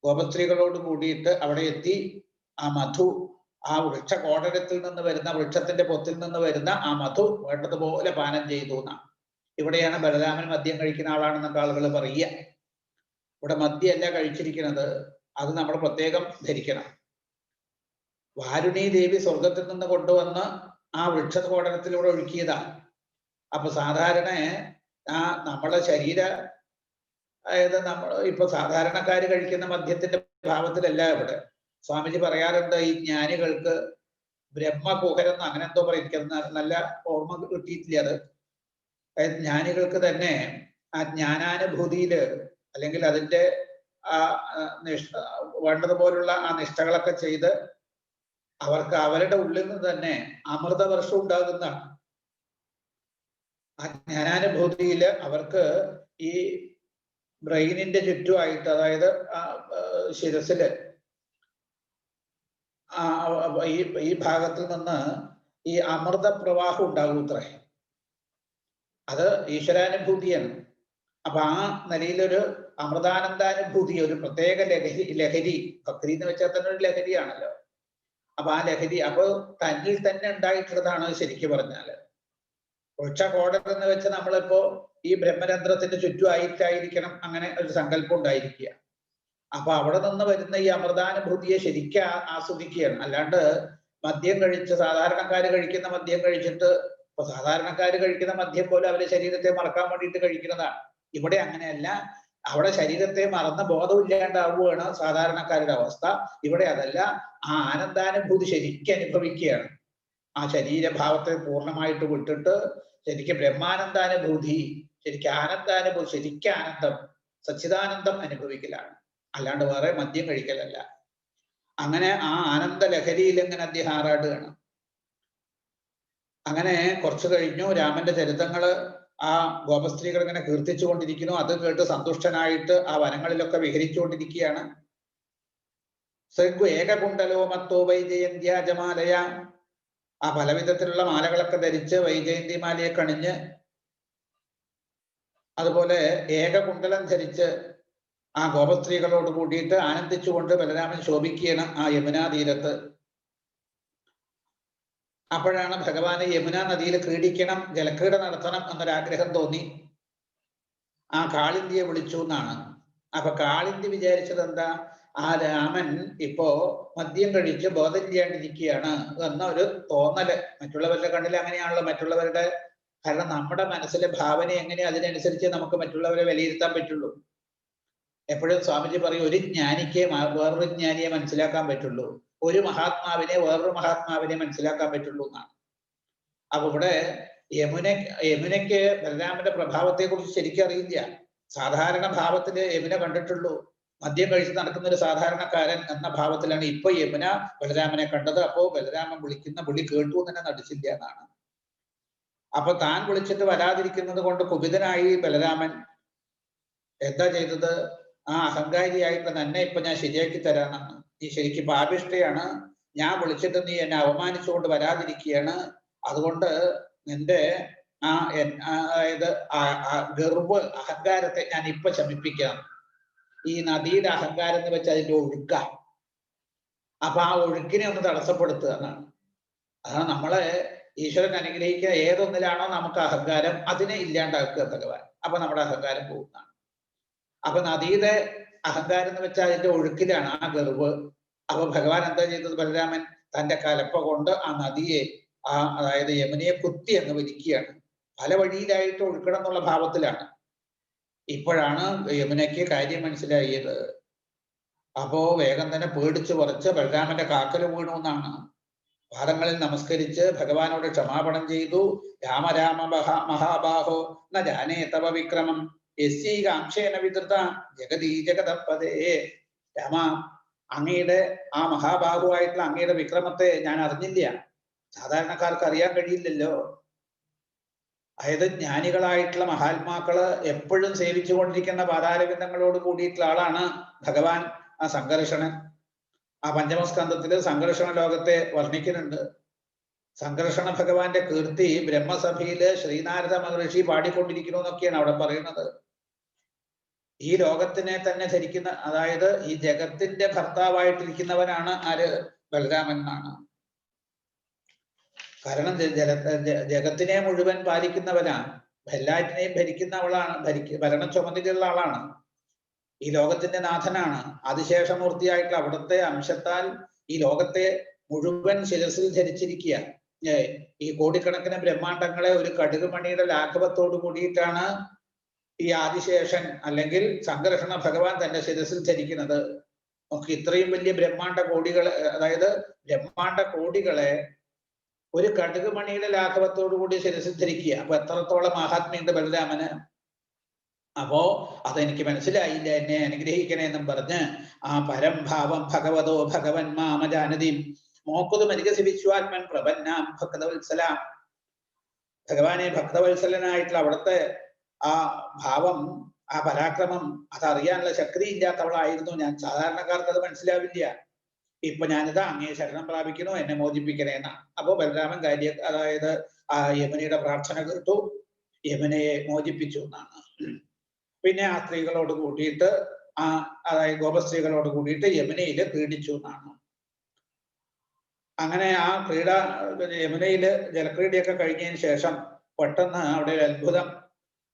ഗോപസ്ത്രീകളോട് കൂടിയിട്ട് അവിടെ എത്തി ആ മധു, ആ വൃക്ഷ കോടരത്തിൽ നിന്ന് വരുന്ന, വൃക്ഷത്തിന്റെ പൊത്തിൽ നിന്ന് വരുന്ന ആ മധു വേണ്ടതുപോലെ പാനം ചെയ്തു എന്നാണ്. ഇവിടെയാണ് ബലരാമൻ മദ്യം കഴിക്കുന്ന ആളാണെന്നൊക്കെ ആളുകൾ പറയുക. ഇവിടെ മദ്യമല്ല കഴിച്ചിരിക്കുന്നത്, അത് നമ്മൾ പ്രത്യേകം ധരിക്കണം. വാരുണി ദേവി സ്വർഗത്തിൽ നിന്ന് കൊണ്ടുവന്ന് ആ വൃക്ഷകോടരത്തിലൂടെ ഒഴുക്കിയതാണ്. അപ്പൊ സാധാരണ നമ്മളെ ശരീര അതായത് നമ്മൾ ഇപ്പൊ സാധാരണക്കാര് കഴിക്കുന്ന മദ്യത്തിന്റെ ഭാവത്തിലല്ല ഇവിടെ. സ്വാമിജി പറയാറുണ്ട്, ഈ ജ്ഞാനികൾക്ക് ബ്രഹ്മകുഹരെന്ന് അങ്ങനെ എന്തോ പറയും, എനിക്കത് നല്ല ഓർമ്മ കിട്ടിയിട്ടില്ല. അത് ജ്ഞാനികൾക്ക് തന്നെ ആ ജ്ഞാനാനുഭൂതിയില് അല്ലെങ്കിൽ അതിന്റെ ആ വേണ്ടതുപോലുള്ള ആ നിഷ്ഠകളൊക്കെ ചെയ്ത് അവർക്ക് അവരുടെ ഉള്ളിൽ നിന്ന് തന്നെ അമൃതവർഷം ഉണ്ടാകുന്നതാണ്. ആ ജ്ഞാനാനുഭൂതിയില് അവർക്ക് ഈ ബ്രെയിനിന്റെ ചുറ്റുമായിട്ട്, അതായത് ശിരസില് ഈ ഭാഗത്തിൽ നിന്ന് ഈ അമൃത പ്രവാഹം ഉണ്ടാകും അത്രേ. അത് ഈശ്വരാനുഭൂതിയാണ്. അപ്പൊ ആ നിലയിലൊരു അമൃതാനന്ദാനുഭൂതി, ഒരു പ്രത്യേക ലഹരി ഭക്തി എന്ന് വെച്ചാൽ തന്നെ ഒരു ലഹരിയാണല്ലോ. അപ്പൊ ആ ലഹരി അപ്പൊ തന്നിൽ തന്നെ ഉണ്ടായിട്ടുള്ളതാണ് ശരിക്കും പറഞ്ഞാല്. വൃക്ഷകോടം എന്ന് വെച്ച് നമ്മളിപ്പോ ഈ ബ്രഹ്മരന്ധ്രത്തിന്റെ ചുറ്റുമായിട്ടായിരിക്കണം അങ്ങനെ ഒരു സങ്കല്പം ഉണ്ടായിരിക്കുക. അപ്പൊ അവിടെ നിന്ന് വരുന്ന ഈ അമൃതാനുഭൂതിയെ ശരിക്കും ആസ്വദിക്കുകയാണ്. അല്ലാണ്ട് മദ്യം കഴിച്ച് സാധാരണക്കാര് കഴിക്കുന്ന മദ്യം കഴിച്ചിട്ട്, ഇപ്പൊ സാധാരണക്കാര് കഴിക്കുന്ന മദ്യം പോലെ അവരുടെ ശരീരത്തെ മറക്കാൻ വേണ്ടിയിട്ട് കഴിക്കുന്നതാണ്. ഇവിടെ അങ്ങനെയല്ല. അവിടെ ശരീരത്തെ മറന്ന ബോധമില്ലാണ്ടാവുകയാണ് സാധാരണക്കാരുടെ അവസ്ഥ. ഇവിടെ അതല്ല. ആ ആനന്ദാനുഭൂതി ശരിക്കും അനുഭവിക്കുകയാണ്. ആ ശരീരഭാവത്തെ പൂർണ്ണമായിട്ട് വിട്ടിട്ട് ശരിക്കും ബ്രഹ്മാനന്ദാനുഭൂതി, ശരിക്കും ആനന്ദാനുഭൂതി, ശരിക്കും ആനന്ദം, സച്ചിദാനന്ദം അനുഭവിക്കലാണ്. അല്ലാണ്ട് വേറെ മദ്യം കഴിക്കലല്ല. അങ്ങനെ ആ ആനന്ദ ലഹരിയിൽ എങ്ങനെ അദ്ദേഹം ആറാടുകയാണ്. അങ്ങനെ കുറച്ചു കഴിഞ്ഞു. രാമന്റെ ചരിത്രങ്ങള് ആ ഗോപസ്ത്രീകൾ ഇങ്ങനെ കീർത്തിച്ചു കൊണ്ടിരിക്കുന്നു. അത് കേട്ട് സന്തുഷ്ടനായിട്ട് ആ വനങ്ങളിലൊക്കെ വിഹരിച്ചുകൊണ്ടിരിക്കുകയാണ്. സൃഗു ഏകകുണ്ടലോ മത്തോ വൈജയന്ത്യാജമാലയ, ആ പലവിധത്തിലുള്ള മാലകളൊക്കെ ധരിച്ച് വൈജയന്തി മാലയെ കണിഞ്ഞ് അതുപോലെ ഏകകുണ്ടലം ധരിച്ച് ആ ഗോപസ്ത്രീകളോട് കൂടിയിട്ട് ആനന്ദിച്ചുകൊണ്ട് ബലരാമൻ ശോഭിക്കുകയാണ് ആ യമുനാ തീരത്ത്. അപ്പോഴാണ് ഭഗവാന് യമുനാ നദിയിൽ ക്രീഡിക്കണം, ജലക്രീഡ നടത്തണം എന്നൊരാഗ്രഹം തോന്നി. ആ കാളിന്തിയെ വിളിച്ചു എന്നാണ്. അപ്പൊ കാളിന്തി വിചാരിച്ചത് എന്താ, ആ രാമൻ ഇപ്പോ മദ്യം കഴിച്ച് ബോധം ചെയ്യാണ്ടിരിക്കുകയാണ് എന്ന ഒരു തോന്നല്. മറ്റുള്ളവരുടെ കണ്ണിൽ അങ്ങനെയാണല്ലോ മറ്റുള്ളവരുടെ, കാരണം നമ്മുടെ മനസ്സിലെ ഭാവന എങ്ങനെ അതിനനുസരിച്ച് നമുക്ക് മറ്റുള്ളവരെ വിലയിരുത്താൻ പറ്റുള്ളൂ. എപ്പോഴും സ്വാമിജി പറയും, ഒരു ജ്ഞാനിക്ക് വേറൊരു ജ്ഞാനിയെ മനസ്സിലാക്കാൻ പറ്റുള്ളൂ, ഒരു മഹാത്മാവിനെ വേറൊരു മഹാത്മാവിനെ മനസ്സിലാക്കാൻ പറ്റുള്ളൂ എന്നാണ്. അപ്പൊ ഇവിടെ യമുനയ്ക്ക് ബലരാമന്റെ പ്രഭാവത്തെ കുറിച്ച് ശരിക്കും അറിയില്ല. സാധാരണ ഭാവത്തില് യമുന കണ്ടിട്ടുള്ളൂ. മദ്യം കഴിച്ച് നടക്കുന്ന ഒരു സാധാരണക്കാരൻ എന്ന ഭാവത്തിലാണ് ഇപ്പൊ യമുന ബലരാമനെ കണ്ടത്. അപ്പോ ബലരാമൻ വിളിക്കുന്ന വിളി കേട്ടു തന്നെ നടിച്ചില്ല എന്നാണ്. അപ്പൊ താൻ വിളിച്ചിട്ട് വരാതിരിക്കുന്നത് കൊണ്ട് കുപിതനായി ബലരാമൻ എന്താ ചെയ്തത്, ആ അഹങ്കാരിയായിട്ട് തന്നെ ഇപ്പൊ ഞാൻ ശരിയാക്കി തരാനാണ്, നീ ശരിക്കും പാപിഷ്ഠയാണ്, ഞാൻ വിളിച്ചിട്ട് നീ എന്നെ അവമാനിച്ചുകൊണ്ട് വരാതിരിക്കുകയാണ്, അതുകൊണ്ട് നിന്റെ അതായത് ഗർവ് അഹങ്കാരത്തെ ഞാൻ ഇപ്പൊ ശമിപ്പിക്കാം. ഈ നദിയുടെ അഹങ്കാരം എന്ന് വെച്ചാൽ അതിന്റെ ഒഴുക്ക. അപ്പൊ ആ ഒഴുക്കിനെ ഒന്ന് തടസ്സപ്പെടുത്തുക എന്നാണ്. അതാണ് നമ്മളെ ഈശ്വരൻ അനുഗ്രഹിക്കുക. ഏതൊന്നിലാണോ നമുക്ക് അഹങ്കാരം അതിനെ ഇല്ലാണ്ടാക്കുക ഭഗവാൻ. അപ്പൊ നമ്മുടെ അഹങ്കാരം പോകുന്നതാണ്. അപ്പൊ നദിയുടെ അഹങ്കാരം എന്ന് വെച്ചാൽ അതിന്റെ ഒഴുക്കിലാണ് ആ ഗർവ്. അപ്പൊ ഭഗവാൻ എന്താ ചെയ്തത്, ബലരാമൻ തന്റെ കലപ്പ കൊണ്ട് ആ നദിയെ അതായത് യമുനയെ കുത്തി അങ്ങ് വലിക്കുകയാണ്. പല വഴിയിലായിട്ട് ഒഴുക്കണം എന്നുള്ള ഭാവത്തിലാണ്. ഇപ്പോഴാണ് യമുനയ്ക്ക് കാര്യം മനസ്സിലായത്. അപ്പോ വേഗം തന്നെ പേടിച്ചു പറിച്ച് ബലരാമന്റെ കാക്കല് വീണു എന്നാണ്. പാദങ്ങളിൽ നമസ്കരിച്ച് ഭഗവാനോട് ക്ഷമാപണം ചെയ്തു. രാമ മഹാബാഹോ ന ജാനേ തവ വിക്രമം യസ്യൈകാംക്ഷേന വിതൃത ജഗതീ ജഗതപദേ. രാമ, അങ്ങയുടെ ആ മഹാബാഹുവായിട്ടുള്ള അങ്ങയുടെ വിക്രമത്തെ ഞാൻ അറിഞ്ഞില്ല. സാധാരണക്കാർക്ക് അറിയാൻ കഴിയില്ലല്ലോ. അതായത് ജ്ഞാനികളായിട്ടുള്ള മഹാത്മാക്കള് എപ്പോഴും സേവിച്ചു കൊണ്ടിരിക്കുന്ന പാതാരവിന്ദങ്ങളോട് കൂടിയിട്ടുള്ള ആളാണ് ഭഗവാൻ ആ സംഘർഷണൻ. ആ പഞ്ചമസ്കന്ധത്തില് സംഘർഷണ ലോകത്തെ വർണ്ണിക്കുന്നുണ്ട്. സംഘർഷണ ഭഗവാന്റെ കീർത്തി ബ്രഹ്മസഭയില് ശ്രീനാരദ മഹർഷി പാടിക്കൊണ്ടിരിക്കുന്നു എന്നൊക്കെയാണ് അവിടെ പറയുന്നത്. ഈ ലോകത്തിനെ തന്നെ ധരിക്കുന്ന, അതായത് ഈ ജഗത്തിന്റെ ഭർത്താവായിട്ടിരിക്കുന്നവനാണ് ആര്, ബലരാമൻ എന്നാണ്. കാരണം ജഗത്തിനെ മുഴുവൻ പാലിക്കുന്നവനാണ്, എല്ലാറ്റിനെയും ഭരിക്കുന്നവളാണ്, ഭരണം ചുമതലയുള്ള ആളാണ്, ഈ ലോകത്തിന്റെ നാഥനാണ്. അതിശേഷമൂർത്തിയായിട്ടുള്ള അവിടുത്തെ അംശത്താൽ ഈ ലോകത്തെ മുഴുവൻ ശിരസിൽ ധരിച്ചിരിക്കുക. ഈ കോടിക്കണക്കിന് ബ്രഹ്മാണ്ടങ്ങളെ ഒരു കടുകുമണിയുടെ ലാഘവത്തോട് കൂടിയിട്ടാണ് ഈ ആദിശേഷൻ അല്ലെങ്കിൽ സംഘർഷണ ഭഗവാൻ തന്റെ ശിരസിൽ ധരിക്കുന്നത്. നമുക്ക് ഇത്രയും വലിയ ബ്രഹ്മാണ്ട കോടികളെ, അതായത് ബ്രഹ്മാണ്ട കോടികളെ ഒരു കടുകുമണിയുടെ ലാഘവത്തോടു കൂടി ശിരസിൽ ധരിക്കുക. അപ്പൊ എത്രത്തോളം മഹാത്മ്യുണ്ട് ബലരാമന്. അപ്പോ അതെനിക്ക് മനസ്സിലായില്ല, എന്നെ അനുഗ്രഹിക്കണേ എന്നും പറഞ്ഞ് ആ പരംഭാവം ഭഗവതോ ഭഗവൻ മാമജാനതി മോക്കുതു മരികസി വിശ്വാത്മൻ പ്രപന്നാം ഭക്തവത്സലാം. ഭഗവാനെ ഭക്തവത്സലനായിട്ടുള്ള അവിടുത്തെ ആ ഭാവം, ആ പരാക്രമം, അതറിയാനുള്ള ശക്തി ഇല്ലാത്തവളായിരുന്നു ഞാൻ. സാധാരണക്കാർക്ക് അത് മനസ്സിലാവില്ല. ഇപ്പൊ ഞാനിതാ അങ്ങേ ശരണം പ്രാപിക്കുന്നു, എന്നെ മോചിപ്പിക്കണേന്ന. അപ്പോ ബലരാമൻ അതായത് ആ യമുനയുടെ പ്രാർത്ഥന കേട്ടു, യമുനയെ മോചിപ്പിച്ചു എന്നാണ്. പിന്നെ ആ സ്ത്രീകളോട് കൂടിയിട്ട് അതായത് ഗോപസ്ത്രീകളോട് കൂടിയിട്ട് യമുനയില് ക്രീഡിച്ചു എന്നാണ്. അങ്ങനെ ആ യമുനയില് ജലക്രീഡയൊക്കെ കഴിഞ്ഞതിന് ശേഷം പെട്ടെന്ന് അവിടെ ഒരു അത്ഭുതം.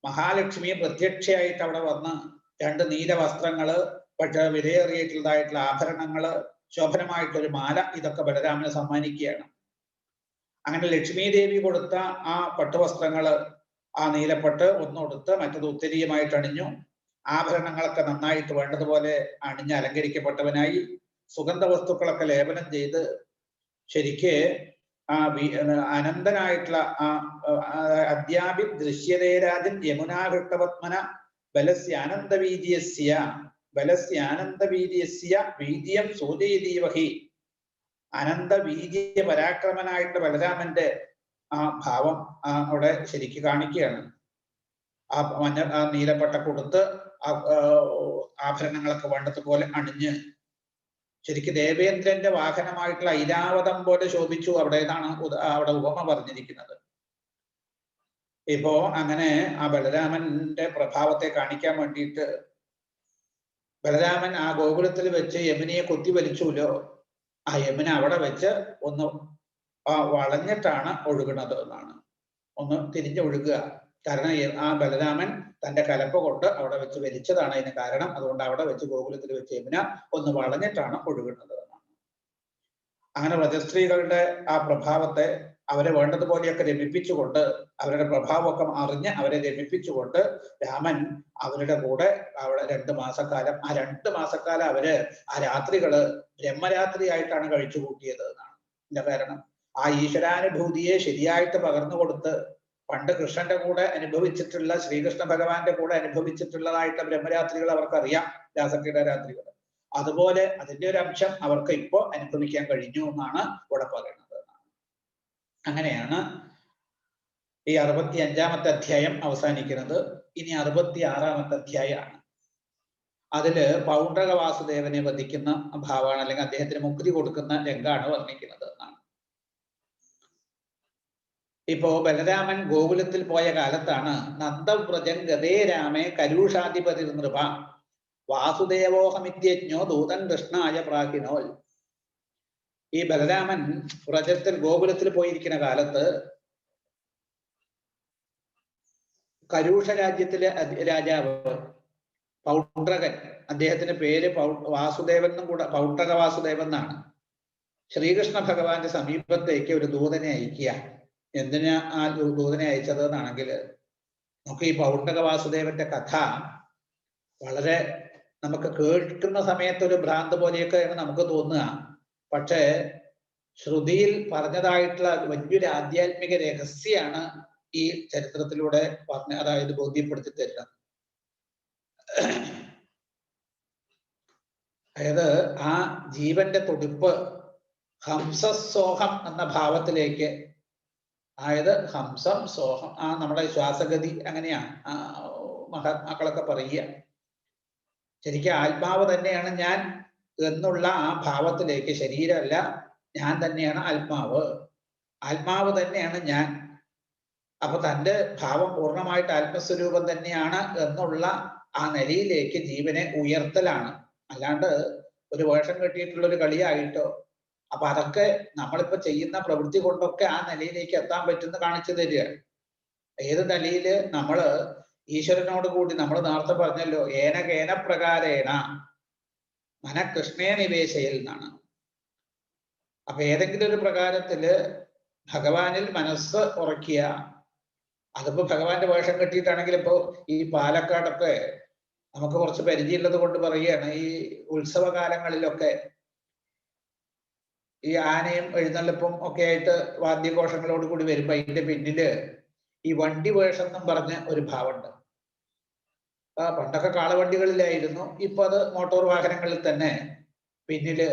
മഹാലക്ഷ്മി പ്രത്യക്ഷയായിട്ട് അവിടെ വന്ന് 2 നീല വസ്ത്രങ്ങള്, പക്ഷെ വിലയേറിയിട്ടുള്ളതായിട്ടുള്ള ആഭരണങ്ങള്, ശോഭനമായിട്ടൊരു മാല, ഇതൊക്കെ ബലരാമന് സമ്മാനിക്കുകയാണ്. അങ്ങനെ ലക്ഷ്മി ദേവി കൊടുത്ത ആ പട്ടുവസ്ത്രങ്ങള്, ആ നീലപ്പട്ട് ഒന്നുകൊടുത്ത് മറ്റത് ഉത്തരീയമായിട്ട് അണിഞ്ഞു. ആഭരണങ്ങളൊക്കെ നന്നായിട്ട് വേണ്ടതുപോലെ അണിഞ്ഞ് അലങ്കരിക്കപ്പെട്ടവനായി. സുഗന്ധ വസ്തുക്കളൊക്കെ ലേപനം ചെയ്ത് ശരിക്ക് അനന്തനായിട്ടുള്ള അദ്യാപി ദൃശ്യതേ രാജൻ യമുനാഘട്ടപത്മന ബലസ്യാനന്ദവീര്യസ്യ വീര്യം സൂചയതീവഹി. അനന്തവീര്യ പരാക്രമനായിട്ട് ബലരാമന്റെ ആ ഭാവം അവിടെ ശരിക്ക് കാണിക്കുകയാണ്. ആ നീലപ്പട്ട കൊടുത്ത് ആഭരണങ്ങളൊക്കെ വേണ്ടതുപോലെ അണിഞ്ഞ് ശരിക്ക് ദേവേന്ദ്രന്റെ വാഹനമായിട്ടുള്ള ഐരാവതം പോലെ ശോഭിച്ചു. അവിടെ ഉപമ പറഞ്ഞിരിക്കുന്നത്. ഇപ്പോ അങ്ങനെ ആ ബലരാമന്റെ പ്രഭാവത്തെ കാണിക്കാൻ വേണ്ടിയിട്ട് ബലരാമൻ ആ ഗോകുലത്തിൽ വെച്ച് യമുനയെ കുത്തി വലിച്ചുല്ലോ. ആ യമുന അവിടെ വെച്ച് ഒന്ന് വളഞ്ഞിട്ടാണ് ഒഴുകുന്നത് എന്നാണ്. ഒന്ന് തിരിഞ്ഞൊഴുകുക. കാരണം ആ ബലരാമൻ തന്റെ കലപ്പ കൊണ്ട് അവിടെ വെച്ച് വലിച്ചതാണ് അതിന് കാരണം. അതുകൊണ്ട് അവിടെ വെച്ച് ഗോകുലത്തിൽ വെച്ച് യമുന ഒന്ന് വളഞ്ഞിട്ടാണ് ഒഴുകുന്നത് എന്നാണ്. അങ്ങനെ വ്രജസ്ത്രീകളുടെ ആ പ്രഭാവത്തെ അവരെ വേണ്ടതുപോലെയൊക്കെ രമിപ്പിച്ചുകൊണ്ട്, അവരുടെ പ്രഭാവമൊക്കെ അറിഞ്ഞ് അവരെ രമിപ്പിച്ചുകൊണ്ട് രാമൻ അവരുടെ കൂടെ അവിടെ 2 മാസക്കാലം, ആ 2 മാസക്കാലം അവര് ആ രാത്രികള് ബ്രഹ്മരാത്രിയായിട്ടാണ് കഴിച്ചു കൂട്ടിയത് എന്നാണ്. ഇതിന്റെ കാരണം ആ ഈശ്വരാനുഭൂതിയെ ശരിയായിട്ട് പകർന്നു കൊടുത്ത്, പണ്ട് കൃഷ്ണന്റെ കൂടെ അനുഭവിച്ചിട്ടുള്ള, ശ്രീകൃഷ്ണ ഭഗവാന്റെ കൂടെ അനുഭവിച്ചിട്ടുള്ളതായിട്ടുള്ള ബ്രഹ്മരാത്രികൾ അവർക്കറിയാം, രാസക്രീഡ രാത്രികൾ. അതുപോലെ അതിന്റെ ഒരു അംശം അവർക്ക് ഇപ്പോൾ അനുഭവിക്കാൻ കഴിഞ്ഞു എന്നാണ് ഇവിടെ പറയുന്നത്. അങ്ങനെയാണ് ഈ 65-ാമത്തെ അധ്യായം അവസാനിക്കുന്നത്. ഇനി 66-ാമത്തെ അധ്യായമാണ്. അതില് പൗണ്ഡ്രക വാസുദേവനെ വധിക്കുന്ന ഭാവമാണ്, അല്ലെങ്കിൽ അദ്ദേഹത്തിന് മുക്തി കൊടുക്കുന്ന രംഗാണ് വർണ്ണിക്കുന്നത് എന്നാണ്. ഇപ്പോ ബലരാമൻ ഗോകുലത്തിൽ പോയ കാലത്താണ് നന്ദവ്രജൻ ഗതേ രാമേ കരൂഷാധിപതി നൃപ വാസുദേവോഹമിത്യജ്ഞോ ദൂതൻ കൃഷ്ണായ പ്രാഹിനോൽ. ഈ ബലരാമൻ വ്രജത്തിൽ ഗോകുലത്തിൽ പോയിരിക്കുന്ന കാലത്ത് കരൂഷ രാജ്യത്തിലെ രാജാവ് പൗണ്ഡ്രകൻ, അദ്ദേഹത്തിന്റെ പേര് വാസുദേവൻ എന്നും കൂടെ, പൗണ്ഡ്രക വാസുദേവൻ എന്നാണ്. ശ്രീകൃഷ്ണ ഭഗവാന്റെ സമീപത്തേക്ക് ഒരു ദൂതനെ അയക്കുക. എന്തിനാ ആ ദൂതനെ അയച്ചത് എന്നാണെങ്കിൽ, നമുക്ക് ഈ പൗണ്ഡ്രക വാസുദേവന്റെ കഥ വളരെ നമുക്ക് കേൾക്കുന്ന സമയത്ത് ഒരു ഭ്രാന്ത് പോലെയൊക്കെയാണ് നമുക്ക് തോന്നുക. പക്ഷേ ശ്രുതിയിൽ പറഞ്ഞതായിട്ടുള്ള വലിയൊരു ആധ്യാത്മിക രഹസ്യമാണ് ഈ ചരിത്രത്തിലൂടെ അതായത് ബോധ്യപ്പെടുത്തി തരുന്നത്. അതായത് ആ ജീവന്റെ തുടിപ്പ് ഹംസസോഹം എന്ന ഭാവത്തിലേക്ക്, അതായത് ഹംസം സോഹം, ആ നമ്മുടെ ശ്വാസഗതി അങ്ങനെയാണ് മഹാത്മാക്കളൊക്കെ പറയുക. ശരിക്കും ആത്മാവ് തന്നെയാണ് ഞാൻ എന്നുള്ള ആ ഭാവത്തിലേക്ക്, ശരീരമല്ല, ഞാൻ തന്നെയാണ് ആത്മാവ്, ആത്മാവ് തന്നെയാണ് ഞാൻ. അപ്പൊ തൻ്റെ ഭാവം പൂർണ്ണമായിട്ട് ആത്മസ്വരൂപം തന്നെയാണ് എന്നുള്ള ആ നിലയിലേക്ക് ജീവനെ ഉയർത്തലാണ്. അല്ലാണ്ട് ഒരു വേഷം കെട്ടിയിട്ടുള്ള ഒരു കളിയായിട്ടോ. അപ്പൊ അതൊക്കെ നമ്മളിപ്പോ ചെയ്യുന്ന പ്രവൃത്തി കൊണ്ടൊക്കെ ആ നിലയിലേക്ക് എത്താൻ പറ്റുന്ന കാണിച്ചു തരികയാണ്. ഏത് നിലയില് നമ്മള് ഈശ്വരനോട് കൂടി, നമ്മൾ നേരത്തെ പറഞ്ഞല്ലോ, ഏന പ്രകാരേണ മനഃകൃഷ്ണേ നിവേശയിൽ എന്നാണ്. അപ്പൊ ഏതെങ്കിലും ഒരു പ്രകാരത്തില് ഭഗവാനിൽ മനസ്സ് ഉറക്കിയ, അതിപ്പോ ഭഗവാന്റെ വേഷം കെട്ടിയിട്ടാണെങ്കിൽ ഇപ്പോ ഈ പാലക്കാടൊക്കെ നമുക്ക് കുറച്ച് പരിചയമുള്ളത് കൊണ്ട് പറയുകയാണ്, ഈ ഉത്സവകാലങ്ങളിലൊക്കെ ഈ ആനയും എഴുന്നള്ളിപ്പും ഒക്കെ ആയിട്ട് വാദ്യഘോഷങ്ങളോട് കൂടി വരുമ്പോ അതിന്റെ പിന്നില് ഈ വണ്ടി വേഷം എന്നും പറഞ്ഞ ഒരു ഭാവമുണ്ട്. പണ്ടൊക്കെ കാളവണ്ടികളിലായിരുന്നു, ഇപ്പൊ അത് മോട്ടോർ വാഹനങ്ങളിൽ തന്നെ പിന്നില്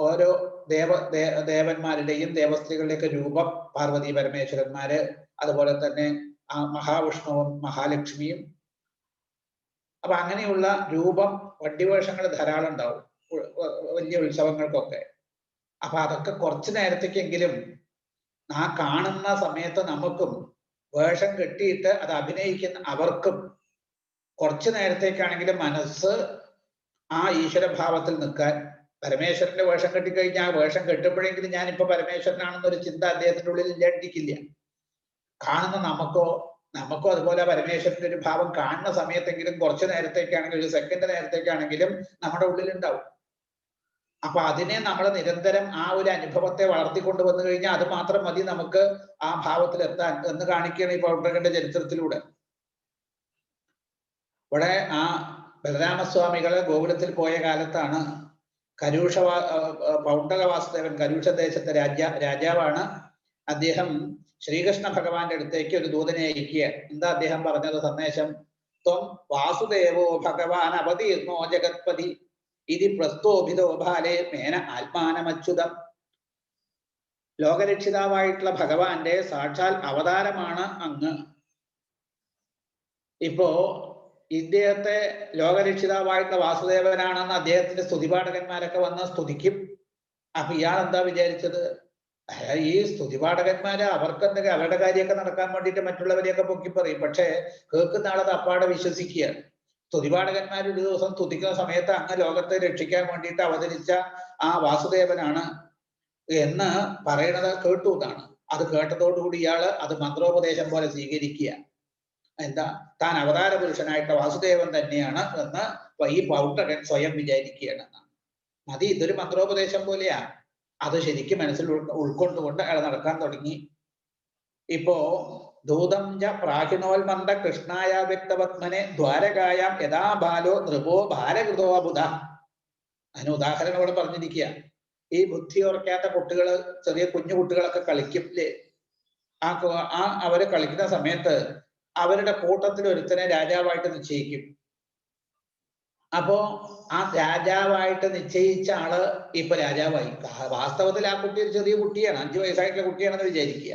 ഓരോ ദേവന്മാരുടെയും ദേവസ്ത്രീകളുടെയൊക്കെ രൂപം, പാർവതി പരമേശ്വരന്മാര്, അതുപോലെ തന്നെ ആ മഹാവിഷ്ണുവും മഹാലക്ഷ്മിയും. അപ്പൊ അങ്ങനെയുള്ള രൂപം വണ്ടിവേഷങ്ങൾ ധാരാളം ഉണ്ടാവും വലിയ ഉത്സവങ്ങൾക്കൊക്കെ. അപ്പൊ അതൊക്കെ കുറച്ചു നേരത്തേക്കെങ്കിലും ആ കാണുന്ന സമയത്ത് നമുക്കും വേഷം കെട്ടിയിട്ട് അത് അഭിനയിക്കുന്ന അവർക്കും കുറച്ചു നേരത്തേക്കാണെങ്കിലും മനസ്സ് ആ ഈശ്വരഭാവത്തിൽ നിൽക്കാൻ, പരമേശ്വരന്റെ വേഷം കെട്ടിക്കഴിഞ്ഞാൽ ആ വേഷം കെട്ടുമ്പോഴെങ്കിലും ഞാനിപ്പോ പരമേശ്വരനാണെന്നൊരു ചിന്ത അദ്ദേഹത്തിന്റെ ഉള്ളിൽ ഇല്ലാണ്ടിരിക്കില്ല. കാണുന്ന നമുക്കോ അതുപോലെ പരമേശ്വരന്റെ ഒരു ഭാവം കാണുന്ന സമയത്തെങ്കിലും കുറച്ചു നേരത്തേക്കാണെങ്കിലും, ഒരു സെക്കൻഡ് നേരത്തേക്കാണെങ്കിലും നമ്മുടെ ഉള്ളിലുണ്ടാവും. അപ്പൊ അതിനെ നമ്മൾ നിരന്തരം ആ ഒരു അനുഭവത്തെ വളർത്തിക്കൊണ്ട് വന്നു കഴിഞ്ഞാൽ അത് മാത്രം മതി നമുക്ക് ആ ഭാവത്തിലെത്താൻ എന്ന് കാണിക്കുകയാണ് ഈ പൗണ്ഡ്രകന്റെ ചരിത്രത്തിലൂടെ. ഇവിടെ ആ ബലരാമസ്വാമികള് ഗോകുലത്തിൽ പോയ കാലത്താണ് പൗണ്ഡക വാസുദേവൻ കരൂഷ ദേശത്തെ രാജാവാണ്. അദ്ദേഹം ശ്രീകൃഷ്ണ ഭഗവാന്റെ അടുത്തേക്ക് ഒരു ദൂതനെ അയക്കുക. എന്താ അദ്ദേഹം പറഞ്ഞത് സന്ദേശം? ത്വം വാസുദേവോ ഭഗവാൻ അവതീർണോ ജഗത്പതി ഇതി പ്രസ്തോഭിതോ ബാലേ മേന ആത്മാനമച്യുതം. ലോകരക്ഷിതാവായിട്ടുള്ള ഭഗവാന്റെ സാക്ഷാൽ അവതാരമാണ് അങ്ങ്. ഇപ്പോ ഇദ്ദേഹത്തെ ലോകരക്ഷിതാവായിട്ടുള്ള വാസുദേവനാണെന്ന് അദ്ദേഹത്തിന്റെ സ്തുതിപാഠകന്മാരൊക്കെ വന്ന് സ്തുതിക്കും. അപ്പൊ ഇയാൾ എന്താ വിചാരിച്ചത്? ഈ സ്തുതിപാഠകന്മാര് അവർക്ക് എന്തെങ്കിലും അവരുടെ കാര്യമൊക്കെ നടക്കാൻ വേണ്ടിയിട്ട് മറ്റുള്ളവരെയൊക്കെ പൊക്കി പറയും. പക്ഷെ കേൾക്കുന്ന ആളത് അപ്പാടെ വിശ്വസിക്കുകയാണ്. സ്തുതിപാഠകന്മാർ ഒരു ദിവസം സ്തുതിക്കുന്ന സമയത്ത് അങ്ങ് ലോകത്തെ രക്ഷിക്കാൻ വേണ്ടിയിട്ട് അവതരിച്ച ആ വാസുദേവനാണ് എന്ന് പറയണത് കേട്ടു എന്നാണ്. അത് കേട്ടതോടുകൂടി ഇയാള് അത് മന്ത്രോപദേശം പോലെ സ്വീകരിക്കുക. എന്താ, താൻ അവതാര പുരുഷനായിട്ട് വാസുദേവൻ തന്നെയാണ് എന്ന് ഈ പൗണ്ഡ്രകൻ സ്വയം വിചാരിക്കുകയാണ്. മതി, ഇതൊരു മന്ത്രോപദേശം പോലെയാ. അത് ശരിക്കും മനസ്സിൽ ഉൾക്കൊണ്ടുകൊണ്ട് അയാൾ നടക്കാൻ തുടങ്ങി. ഇപ്പോ ദൂതം ച പ്രാഹിണോൽമന്ദ കൃഷ്ണായ വ്യക്തപത്മനെ ദ്വാരകായാം യഥാ ബാലോ നൃപോ ബാലകൃതോ ബുധ. അതിന് ഉദാഹരണം ഇവിടെ പറഞ്ഞിരിക്കുക. ഈ ബുദ്ധി ഉറക്കാത്ത കുട്ടികള്, ചെറിയ കുഞ്ഞു കുട്ടികളൊക്കെ കളിക്കില്ലേ, അവര് കളിക്കുന്ന സമയത്ത് അവരുടെ കൂട്ടത്തിൽ ഒരുത്തനെ രാജാവായിട്ട് നിശ്ചയിക്കും. അപ്പോ ആ രാജാവായിട്ട് നിശ്ചയിച്ച ആള് ഇപ്പൊ രാജാവായി. വാസ്തവത്തിൽ ആ കുട്ടി ഒരു ചെറിയ കുട്ടിയാണ്, 5 വയസ്സായിട്ടുള്ള കുട്ടിയാണെന്ന് വിചാരിക്കുക.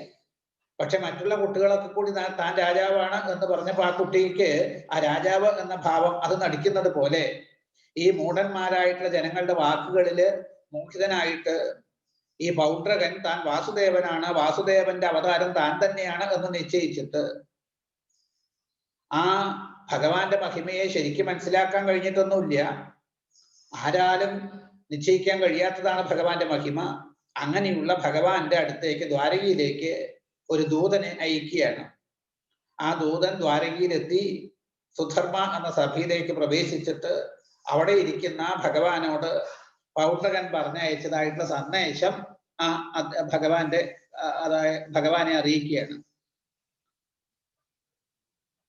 പക്ഷെ മറ്റുള്ള കുട്ടികളൊക്കെ കൂടി താൻ രാജാവാണ് എന്ന് പറഞ്ഞപ്പോ ആ കുട്ടിക്ക് ആ രാജാവ് എന്ന ഭാവം അത് നടിക്കുന്നത് പോലെ ഈ മൂഢന്മാരായിട്ടുള്ള ജനങ്ങളുടെ വാക്കുകളില് മോഹിതനായിട്ട് ഈ പൗണ്ഡ്രകൻ താൻ വാസുദേവനാണ്, വാസുദേവന്റെ അവതാരം താൻ തന്നെയാണ് എന്ന് നിശ്ചയിച്ചിട്ട് ആ ഭഗവാന്റെ മഹിമയെ ശരിക്കും മനസ്സിലാക്കാൻ കഴിഞ്ഞിട്ടൊന്നുമില്ല. ആരാലും നിശ്ചയിക്കാൻ കഴിയാത്തതാണ് ഭഗവാന്റെ മഹിമ. അങ്ങനെയുള്ള ഭഗവാന്റെ അടുത്തേക്ക്, ദ്വാരകയിലേക്ക് ഒരു ദൂതനെ അയക്കുകയാണ്. ആ ദൂതൻ ദ്വാരകയിലെത്തി സുധർമ്മ എന്ന സഭയിലേക്ക് പ്രവേശിച്ചിട്ട് അവിടെ ഇരിക്കുന്ന ഭഗവാനോട് പൗണ്ഡ്രകൻ പറഞ്ഞയച്ചതായിട്ടുള്ള സന്ദേശം ഭഗവാനെ അറിയിക്കുകയാണ്.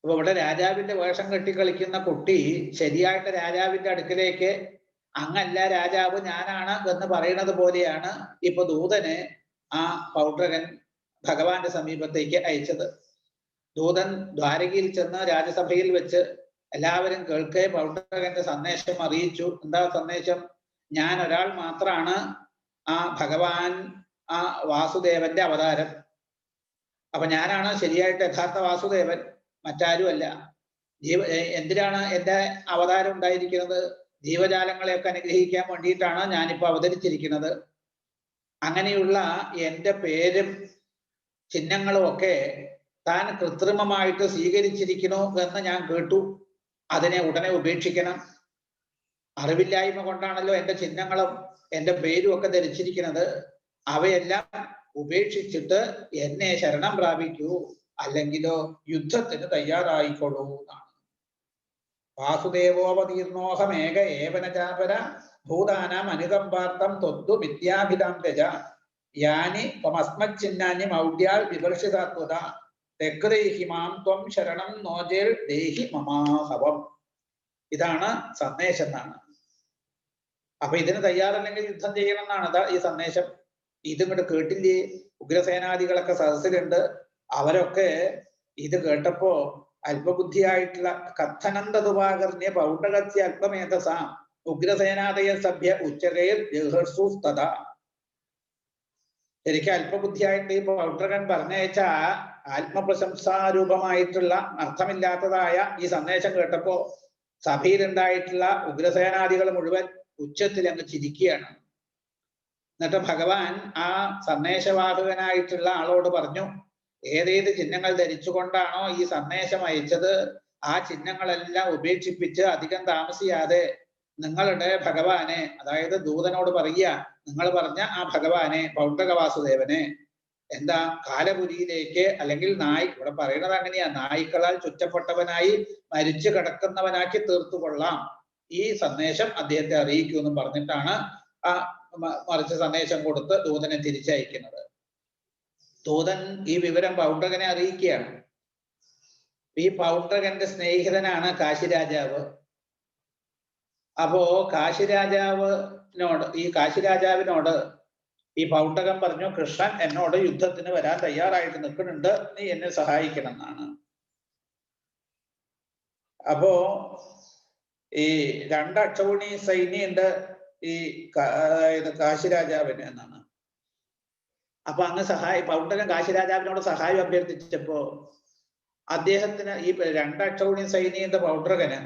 അപ്പൊ ഇവിടെ രാജാവിന്റെ വേഷം കെട്ടി കളിക്കുന്ന കുട്ടി ശരിയായിട്ട് രാജാവിന്റെ അടുക്കിലേക്ക് അങ്ങല്ല രാജാവ് ഞാനാണ് എന്ന് പറയുന്നത് പോലെയാണ് ഇപ്പൊ ദൂതനെ ആ പൗണ്ഡ്രകൻ ഭഗവാന്റെ സമീപത്തേക്ക് അയച്ചത്. ദൂതൻ ദ്വാരകയിൽ ചെന്ന് രാജസഭയിൽ വെച്ച് എല്ലാവരും കേൾക്കെ പൗണ്ഡ്രകന്റെ സന്ദേശം അറിയിച്ചു. എന്താ സന്ദേശം? ഞാൻ ഒരാൾ മാത്രമാണ് ആ ഭഗവാൻ, ആ വാസുദേവന്റെ അവതാരം. അപ്പൊ ഞാനാണ് ശരിയായിട്ട് യഥാർത്ഥ വാസുദേവൻ, മറ്റാരുമല്ല. എന്തിനാണ് എന്റെ അവതാരം ഉണ്ടായിരിക്കുന്നത്? ജീവജാലങ്ങളെയൊക്കെ അനുഗ്രഹിക്കാൻ വേണ്ടിയിട്ടാണ് ഞാനിപ്പോ അവതരിച്ചിരിക്കുന്നത്. അങ്ങനെയുള്ള എന്റെ പേരും ചിഹ്നങ്ങളും ഒക്കെ താൻ കൃത്രിമമായിട്ട് സ്വീകരിച്ചിരിക്കണോ എന്ന് ഞാൻ കേട്ടു. അതിനെ ഉടനെ ഉപേക്ഷിക്കണം. അറിവില്ലായ്മ കൊണ്ടാണല്ലോ എന്റെ ചിഹ്നങ്ങളും എന്റെ പേരും ഒക്കെ ധരിച്ചിരിക്കുന്നത്. അവയെല്ലാം ഉപേക്ഷിച്ചിട്ട് എന്നെ ശരണം പ്രാപിക്കൂ, അല്ലെങ്കിലോ യുദ്ധത്തിന് തയ്യാറായിക്കൊള്ളൂ എന്നാണ്. വാസുദേവോപതീർണോഹമേക ഏവന ചാപര ഭൂതാനാം അനുകമ്പാർത്ഥം ത്വദ്ദു വിദ്യാഭിതാം ഗജ യാനി ത്വമസ്മച്ഛിന്നാനി മൗഢ്യാൽ വിവർഷിതാത്വത തെക്രേഹി മാം ത്വം ശരണം നോജേൽ ദേഹി മമാഹവം. ഇതാണ് സന്ദേശം എന്നാണ്. അപ്പൊ ഇതിന് തയ്യാറല്ലെങ്കിൽ യുദ്ധം ചെയ്യണം എന്നാണ് ഈ സന്ദേശം. ഇതിങ്ങോട്ട് കേട്ടില്ലേ? ഉഗ്രസേനാദികളൊക്കെ സദസ്സിലുണ്ട്. അവരൊക്കെ ഇത് കേട്ടപ്പോ അല്പബുദ്ധിയായിട്ടുള്ള കഥനന്തതുപാകർണ്യ പൗണ്ടകസ്യ അല്പമേധസാം ഉഗ്രസേനാദയ സഭ്യ ഉച്ചകയിൽ ജഹർസുസ്തത. ശരിക്കും അല്പബുദ്ധിയായിട്ട് ഈ പൗണ്ഡ്രകൻ പറഞ്ഞയച്ച ആത്മപ്രശംസാരൂപമായിട്ടുള്ള അർത്ഥമില്ലാത്തതായ ഈ സന്ദേശം കേട്ടപ്പോ സഭയിലുണ്ടായിട്ടുള്ള ഉഗ്രസേനാദികൾ മുഴുവൻ ഉച്ചത്തിൽ അങ്ങ് ചിരിക്കുകയാണ്. എന്നിട്ട് ഭഗവാൻ ആ സന്ദേശവാഹകനായിട്ടുള്ള ആളോട് പറഞ്ഞു, ഏതേത് ചിഹ്നങ്ങൾ ധരിച്ചുകൊണ്ടാണോ ഈ സന്ദേശം അയച്ചത് ആ ചിഹ്നങ്ങളെല്ലാം ഉപേക്ഷിപ്പിച്ച് അധികം താമസിയാതെ നിങ്ങളുടെ ഭഗവാനെ, അതായത് ദൂതനോട് പറയുക, നിങ്ങൾ പറഞ്ഞ ആ ഭഗവാനെ, പൗണ്ഡക വാസുദേവനെ എന്താ കാലപുരിയിലേക്ക്, അല്ലെങ്കിൽ ഇവിടെ പറയുന്നത് അങ്ങനെയാ, നായ്ക്കളാൽ ചുറ്റപ്പെട്ടവനായി മരിച്ചു കിടക്കുന്നവനാക്കി തീർത്തുകൊള്ളാം, ഈ സന്ദേശം അദ്ദേഹത്തെ അറിയിക്കൂ എന്നും പറഞ്ഞിട്ടാണ് ആ മറിച്ച് സന്ദേശം കൊടുത്ത് ദൂതനെ തിരിച്ചയക്കുന്നത്. ദൂതൻ ഈ വിവരം പൗണ്ഡകനെ അറിയിക്കുകയാണ്. ഈ പൗണ്ഡകന്റെ സ്നേഹിതനാണ് കാശിരാജാവ്. അപ്പോ കാശിരാജാവിനോട് ഈ പൗണ്ഡകൻ പറഞ്ഞു, കൃഷ്ണൻ എന്നോട് യുദ്ധത്തിന് വരാൻ തയ്യാറായിട്ട് നിൽക്കുന്നുണ്ട്, നീ എന്നെ സഹായിക്കണം എന്നാണ്. അപ്പോ ഈ 2 അക്ഷൗണി സൈന്യമുണ്ട് ഈ കാശിരാജാവിന് എന്നാണ്. അപ്പൊ അങ്ങ് പൗണ്ഡകൻ കാശിരാജാവിനോട് സഹായം അഭ്യർത്ഥിച്ചപ്പോ അദ്ദേഹത്തിന് ഈ 2 അക്ഷൗണി സൈന്യന്റെ പൗണ്ഡ്രകന്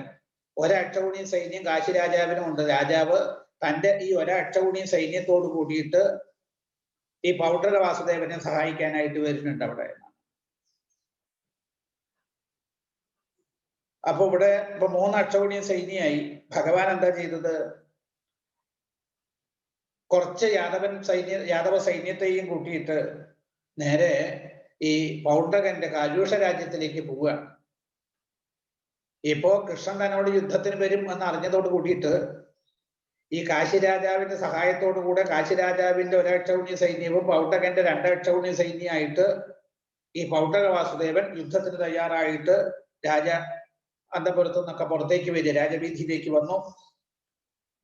1 അക്ഷൗണി സൈന്യം കാശിരാജാവിനും ഉണ്ട്. രാജാവ് തന്റെ ഈ 1 അക്ഷൗണി സൈന്യത്തോട് കൂടിയിട്ട് ഈ പൗണ്ഡ്രക വാസുദേവനെ സഹായിക്കാനായിട്ട് വരുന്നുണ്ട് അവിടെ. അപ്പൊ ഇവിടെ ഇപ്പൊ 3 അക്ഷൗണി സൈന്യമായി. ഭഗവാൻ എന്താ ചെയ്തത്? കുറച്ച് യാദവ സൈന്യത്തെയും കൂട്ടിയിട്ട് നേരെ ഈ പൗണ്ഡകന്റെ കാലൂഷ രാജ്യത്തിലേക്ക് പോവുകയാണ്. ഇപ്പോ കൃഷ്ണൻ തന്നോട് യുദ്ധത്തിന് വരും എന്ന് അറിഞ്ഞതോട് കൂടിയിട്ട് ഈ കാശിരാജാവിന്റെ സഹായത്തോടു കൂടെ കാശിരാജാവിന്റെ 1 അക്ഷൗണി സൈന്യവും പൗണ്ഡകന്റെ 2 അക്ഷൗണി സൈന്യമായിട്ട് ഈ പൗണ്ഡക വാസുദേവൻ യുദ്ധത്തിന് തയ്യാറായിട്ട് അന്തപുരത്തു നിന്നൊക്കെ പുറത്തേക്ക് വരിക, രാജവീതിയിലേക്ക് വന്നു.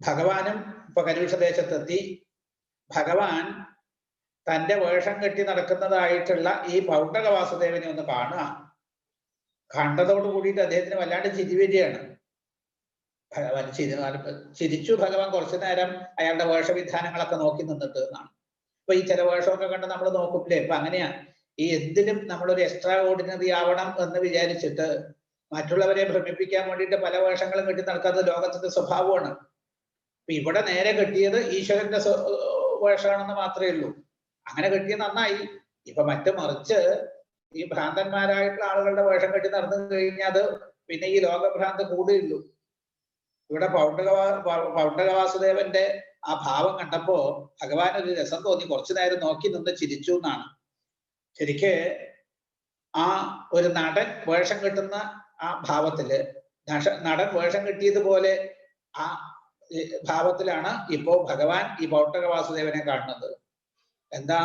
ഭഗവാനും ഇപ്പൊ കരുഷദേശത്തെത്തി. ഭഗവാൻ തന്റെ വേഷം കെട്ടി നടക്കുന്നതായിട്ടുള്ള ഈ പൗണ്ഡക വാസുദേവനെ ഒന്ന് കാണുക. കണ്ടതോട് കൂടിയിട്ട് അദ്ദേഹത്തിന് വല്ലാണ്ട് ചിരി വരികയാണ്. ഭഗവാൻ ചിരിച്ചു. ഭഗവാൻ കുറച്ചു നേരം അയാളുടെ വേഷവിധാനങ്ങളൊക്കെ നോക്കി നിന്നിട്ട് എന്നാണ്. ഇപ്പൊ ഈ ചില വേഷമൊക്കെ കണ്ട് നമ്മൾ നോക്കില്ലേ, ഇപ്പൊ അങ്ങനെയാ. ഈ എന്തിനും നമ്മളൊരു എക്സ്ട്രാ ഓർഡിനറി ആവണം എന്ന് വിചാരിച്ചിട്ട് മറ്റുള്ളവരെ ഭ്രമിപ്പിക്കാൻ വേണ്ടിയിട്ട് പല വേഷങ്ങളും കെട്ടി നടക്കുന്നത് ലോകത്തിന്റെ സ്വഭാവമാണ്. ഇപ്പൊ ഇവിടെ നേരെ കെട്ടിയത് ഈശ്വരന്റെ വേഷമാണെന്ന് മാത്രമേ ഉള്ളൂ. അങ്ങനെ കെട്ടിയത് നന്നായി. ഇപ്പൊ മറിച്ച് ഈ ഭ്രാന്തന്മാരായിട്ടുള്ള ആളുകളുടെ വേഷം കെട്ടി നടന്നു കഴിഞ്ഞാൽ അത് പിന്നെ ഈ ലോകഭ്രാന്ത് കൂടുകയുള്ളൂ. ഇവിടെ പൗണ്ഡക വാസുദേവന്റെ ആ ഭാവം കണ്ടപ്പോ ഭഗവാൻ ഒരു രസം തോന്നി. കുറച്ചു നേരം നോക്കി നിന്ന് ചിരിച്ചു എന്നാണ്. ശരിക്ക് ആ ഒരു നടൻ വേഷം കെട്ടുന്ന ആ ഭാവത്തില്, നടൻ വേഷം കെട്ടിയതുപോലെ ആ ഭാവത്തിലാണ് ഇപ്പോ ഭഗവാൻ ഈ പൗണ്ഡക വാസുദേവനെ കാണുന്നത്. എന്താ?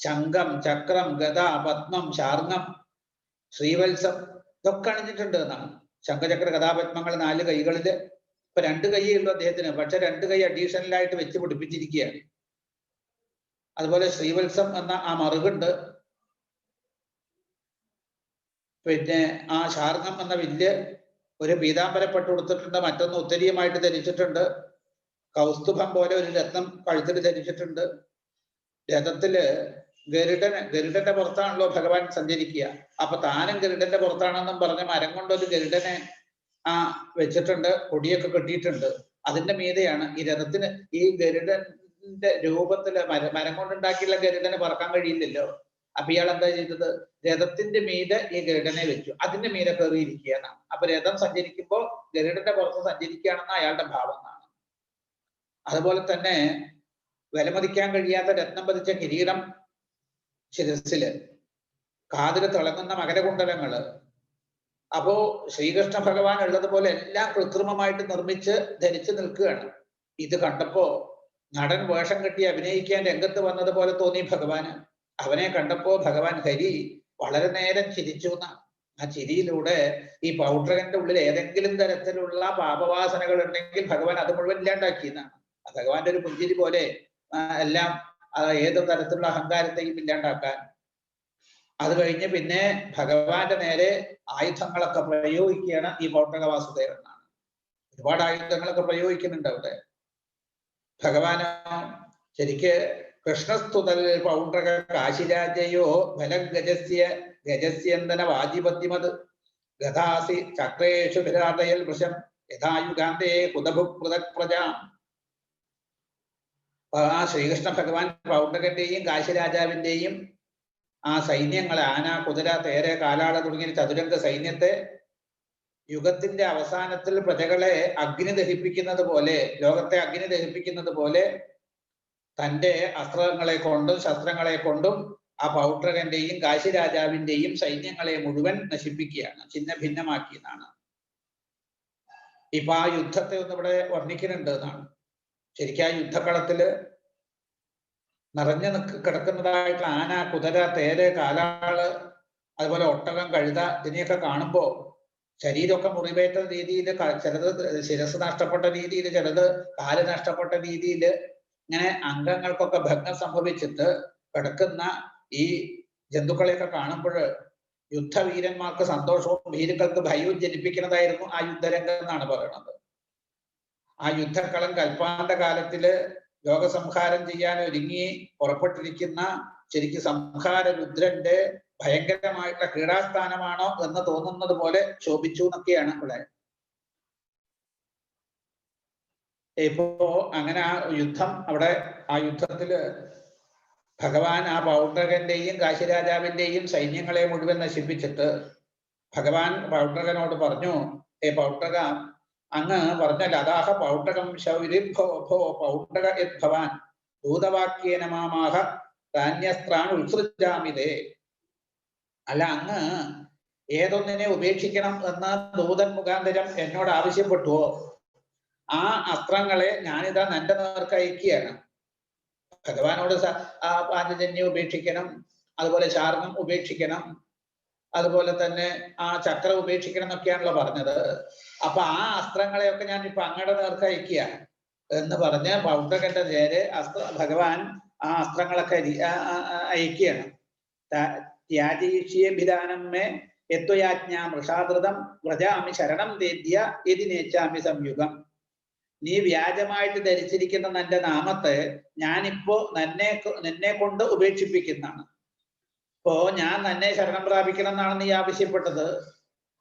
ശംഖം, ചക്രം, ഗദ, പത്മം, ശാർങ്ങം, ശ്രീവത്സം ഇതൊക്കെ അണിഞ്ഞിട്ടുണ്ട് എന്നാണ്. ശംഖചക്ര ഗദാപത്മങ്ങൾ 4 കൈകളില്. ഇപ്പൊ 2 കൈയേ ഉള്ളൂ അദ്ദേഹത്തിന്, പക്ഷെ 2 കൈ അഡീഷണലായിട്ട് വെച്ച് പിടിപ്പിച്ചിരിക്കുകയാണ്. അതുപോലെ ശ്രീവത്സം എന്ന ആ മറുകുണ്ട്. പിന്നെ ആ ശാർങ്ങം എന്ന വില്ല് ഒരു പീതാംബരപ്പെട്ട് കൊടുത്തിട്ടുണ്ട്, മറ്റൊന്ന് ഉത്തരീയമായിട്ട് ധരിച്ചിട്ടുണ്ട്. കൗസ്തുഭം പോലെ ഒരു രത്നം കഴുത്തിൽ ധരിച്ചിട്ടുണ്ട്. രഥത്തില് ഗരുഡന്റെ പുറത്താണല്ലോ ഭഗവാൻ സഞ്ചരിക്കുക. അപ്പൊ താനും ഗരുഡന്റെ പുറത്താണെന്നും പറഞ്ഞ് മരം കൊണ്ടൊരു ഗരുഡനെ വെച്ചിട്ടുണ്ട്, കൊടിയൊക്കെ കെട്ടിയിട്ടുണ്ട്. അതിന്റെ മീതെയാണ് ഈ രഥത്തിന്. ഈ ഗരുഡന്റെ രൂപത്തില് മരം കൊണ്ടുണ്ടാക്കിയുള്ള ഗരുഡന് പറക്കാൻ കഴിയില്ലല്ലോ. അപ്പൊ ഇയാൾ എന്താ ചെയ്തത്? രഥത്തിന്റെ മീതെ ഈ ഗരുഡനെ വെച്ചു, അതിന്റെ മീതെ കയറിയിരിക്കുകയാണ്. അപ്പൊ രഥം സഞ്ചരിക്കുമ്പോ ഗരുഡന്റെ പുറത്ത് സഞ്ചരിക്കുകയാണെന്ന് അയാളുടെ ഭാവം എന്നാണ്. അതുപോലെ തന്നെ വിലമതിക്കാൻ കഴിയാത്ത രത്നം പതിച്ച കിരീടം ശിരസില്, കാതില് തിളങ്ങുന്ന മകരകുണ്ടലങ്ങള്. അപ്പോ ശ്രീകൃഷ്ണ ഭഗവാൻ ഉള്ളതുപോലെ എല്ലാം കൃത്രിമമായിട്ട് നിർമ്മിച്ച് ധരിച്ചു നിൽക്കുകയാണ്. ഇത് കണ്ടപ്പോ നടൻ വേഷം കെട്ടി അഭിനയിക്കാൻ രംഗത്ത് വന്നതുപോലെ തോന്നി ഭഗവാന്. അവനെ കണ്ടപ്പോ ഭഗവാൻ ഹരി വളരെ നേരം ചിരിച്ചു എന്നാണ്. ആ ചിരിയിലൂടെ ഈ പൗഡ്രകന്റെ ഉള്ളിൽ ഏതെങ്കിലും തരത്തിലുള്ള പാപവാസനകൾ ഉണ്ടെങ്കിൽ ഭഗവാൻ അത് മുഴുവൻ ഇല്ലാണ്ടാക്കി എന്നാണ്. ഭഗവാന്റെ ഒരു പുഞ്ചിരി പോലെ എല്ലാം ഏത് തരത്തിലുള്ള അഹങ്കാരത്തെയും ഇല്ലാണ്ടാക്കാൻ. അത് കഴിഞ്ഞ് പിന്നെ ഭഗവാന്റെ നേരെ ആയുധങ്ങളൊക്കെ പ്രയോഗിക്കുകയാണ് ഈ പൗഡ്രക വാസുദേവൻ എന്നാണ്. ഒരുപാട് ആയുധങ്ങളൊക്കെ പ്രയോഗിക്കുന്നുണ്ട് അവിടെ. ഭഗവാന് ശരിക്ക് കൃഷ്ണസ്തുതൽ പൗണ്ഡ്രക കാശിരാജയോ ബലം ഗജസ്യന്തന വാജിപത്യമത് ഗതാസി ചക്രേഷു വിരാതയൽ വൃഷം യഥായുഗാന്തേ കുതഭുപ്രജ. ആ ശ്രീകൃഷ്ണ ഭഗവാൻ പൗണ്ഡ്രകന്റെയും കാശിരാജാവിന്റെയും ആ സൈന്യങ്ങളെ, ആന, കുതിര, തേര, കാലാള തുടങ്ങിയ ചതുരംഗ സൈന്യത്തെ യുഗത്തിന്റെ അവസാനത്തിൽ പ്രജകളെ അഗ്നി ദഹിപ്പിക്കുന്നത് പോലെ, ലോകത്തെ അഗ്നി ദഹിപ്പിക്കുന്നത് പോലെ തന്റെ അസ്ത്രങ്ങളെ കൊണ്ടും ശസ്ത്രങ്ങളെ കൊണ്ടും ആ പൗഡ്രകന്റെയും കാശിരാജാവിന്റെയും സൈന്യങ്ങളെ മുഴുവൻ നശിപ്പിക്കുകയാണ്, ഛിന്ന ഭിന്നമാക്കിയെന്നാണ്. ഇപ്പൊ ആ യുദ്ധത്തെ ഒന്ന് ഇവിടെ വർണ്ണിക്കുന്നുണ്ട് എന്നാണ്. ശരിക്കും ആ യുദ്ധക്കളത്തില് നിറഞ്ഞു കിടക്കുന്നതായിട്ടുള്ള ആന, കുതിര, തേര്, കാലാള്, അതുപോലെ ഒട്ടകം, കഴുത ഇതിനെയൊക്കെ കാണുമ്പോ ശരീരമൊക്കെ മുറിവേറ്റ രീതിയിൽ, ചിലത് ശിരസ് നഷ്ടപ്പെട്ട രീതിയിൽ, ചിലത് കാല് നഷ്ടപ്പെട്ട രീതിയിൽ, ഇങ്ങനെ അംഗങ്ങൾക്കൊക്കെ ഭഗ്നം സംഭവിച്ചിട്ട് കിടക്കുന്ന ഈ ജന്തുക്കളെയൊക്കെ കാണുമ്പോൾ യുദ്ധവീരന്മാർക്ക് സന്തോഷവും ഭീരുക്കൾക്ക് ഭയവും ജനിപ്പിക്കുന്നതായിരുന്നു ആ യുദ്ധരംഗം എന്നാണ് പറയുന്നത്. ആ യുദ്ധക്കളം കൽപ്പാന്ത കാലത്തില് ലോകസംഹാരം ചെയ്യാൻ ഒരുങ്ങി പുറപ്പെട്ടിരിക്കുന്ന ശരിക്കും സംഹാര രുദ്രന്റെ ഭയങ്കരമായിട്ടുള്ള ക്രീഡാസ്ഥാനമാണോ എന്ന് തോന്നുന്നത് പോലെ ശോഭിച്ചു എന്നൊക്കെയാണ് ഇവിടെ. ഇപ്പോ അങ്ങനെ ആ യുദ്ധം അവിടെ, ആ യുദ്ധത്തില് ഭഗവാൻ ആ പൗഡ്രകന്റെയും കാശിരാജാവിന്റെയും സൈന്യങ്ങളെ മുഴുവൻ നശിപ്പിച്ചിട്ട് ഭഗവാൻ പൗഡ്രകനോട് പറഞ്ഞു, പൗഡ്രക, അങ്ങ് പറഞ്ഞ ലതാഹ പൗഡ്രകം ശൗരിഭോ പൗഡ്രക യത് ഭവാൻ ദൂതവാക്യേന മാമാഹ ധാന്യസ്ത്രാൻ ഉത്സൃജാമിതേ. അല്ല, അങ്ങ് ഏതൊന്നിനെ ഉപേക്ഷിക്കണം എന്ന് ദൂതൻ മുഖാന്തരം എന്നോട് ആവശ്യപ്പെട്ടുവോ ആ അസ്ത്രങ്ങളെ ഞാനിതാ നിന്റെ നേർക്ക് അയക്കുകയാണ്. ഭഗവാനോട് ആ പാഞ്ചജന്യം ഉപേക്ഷിക്കണം, അതുപോലെ ശാർങ്ങം ഉപേക്ഷിക്കണം, അതുപോലെ തന്നെ ആ ചക്രം ഉപേക്ഷിക്കണം എന്നൊക്കെയാണല്ലോ പറഞ്ഞത്. അപ്പൊ ആ അസ്ത്രങ്ങളെയൊക്കെ ഞാൻ ഇപ്പൊ അങ്ങയുടെ നേർക്ക് അയക്കുക എന്ന് പറഞ്ഞ് പൗഡ്രകന്റെ നേരെ ഭഗവാൻ ആ അസ്ത്രങ്ങളൊക്കെ അയക്കുകയാണ്. ത്യാജീക്ഷ്യേഭിധാനം മേ യത്വയാജ്ഞാ മൃഷാദൃതം വ്രജാമി ശരണം തേദ്യ യതിനേച്ചാമി സംയുഗം. നീ വ്യാജമായിട്ട് ധരിച്ചിരിക്കുന്ന നിന്റെ നാമത്തെ ഞാനിപ്പോ നിന്നെ കൊണ്ട് ഉപേക്ഷിപ്പിക്കുന്നതാണ്. ഇപ്പോ ഞാൻ നിന്നെ ശരണം പ്രാപിക്കണം എന്നാണ് നീ ആവശ്യപ്പെട്ടത്.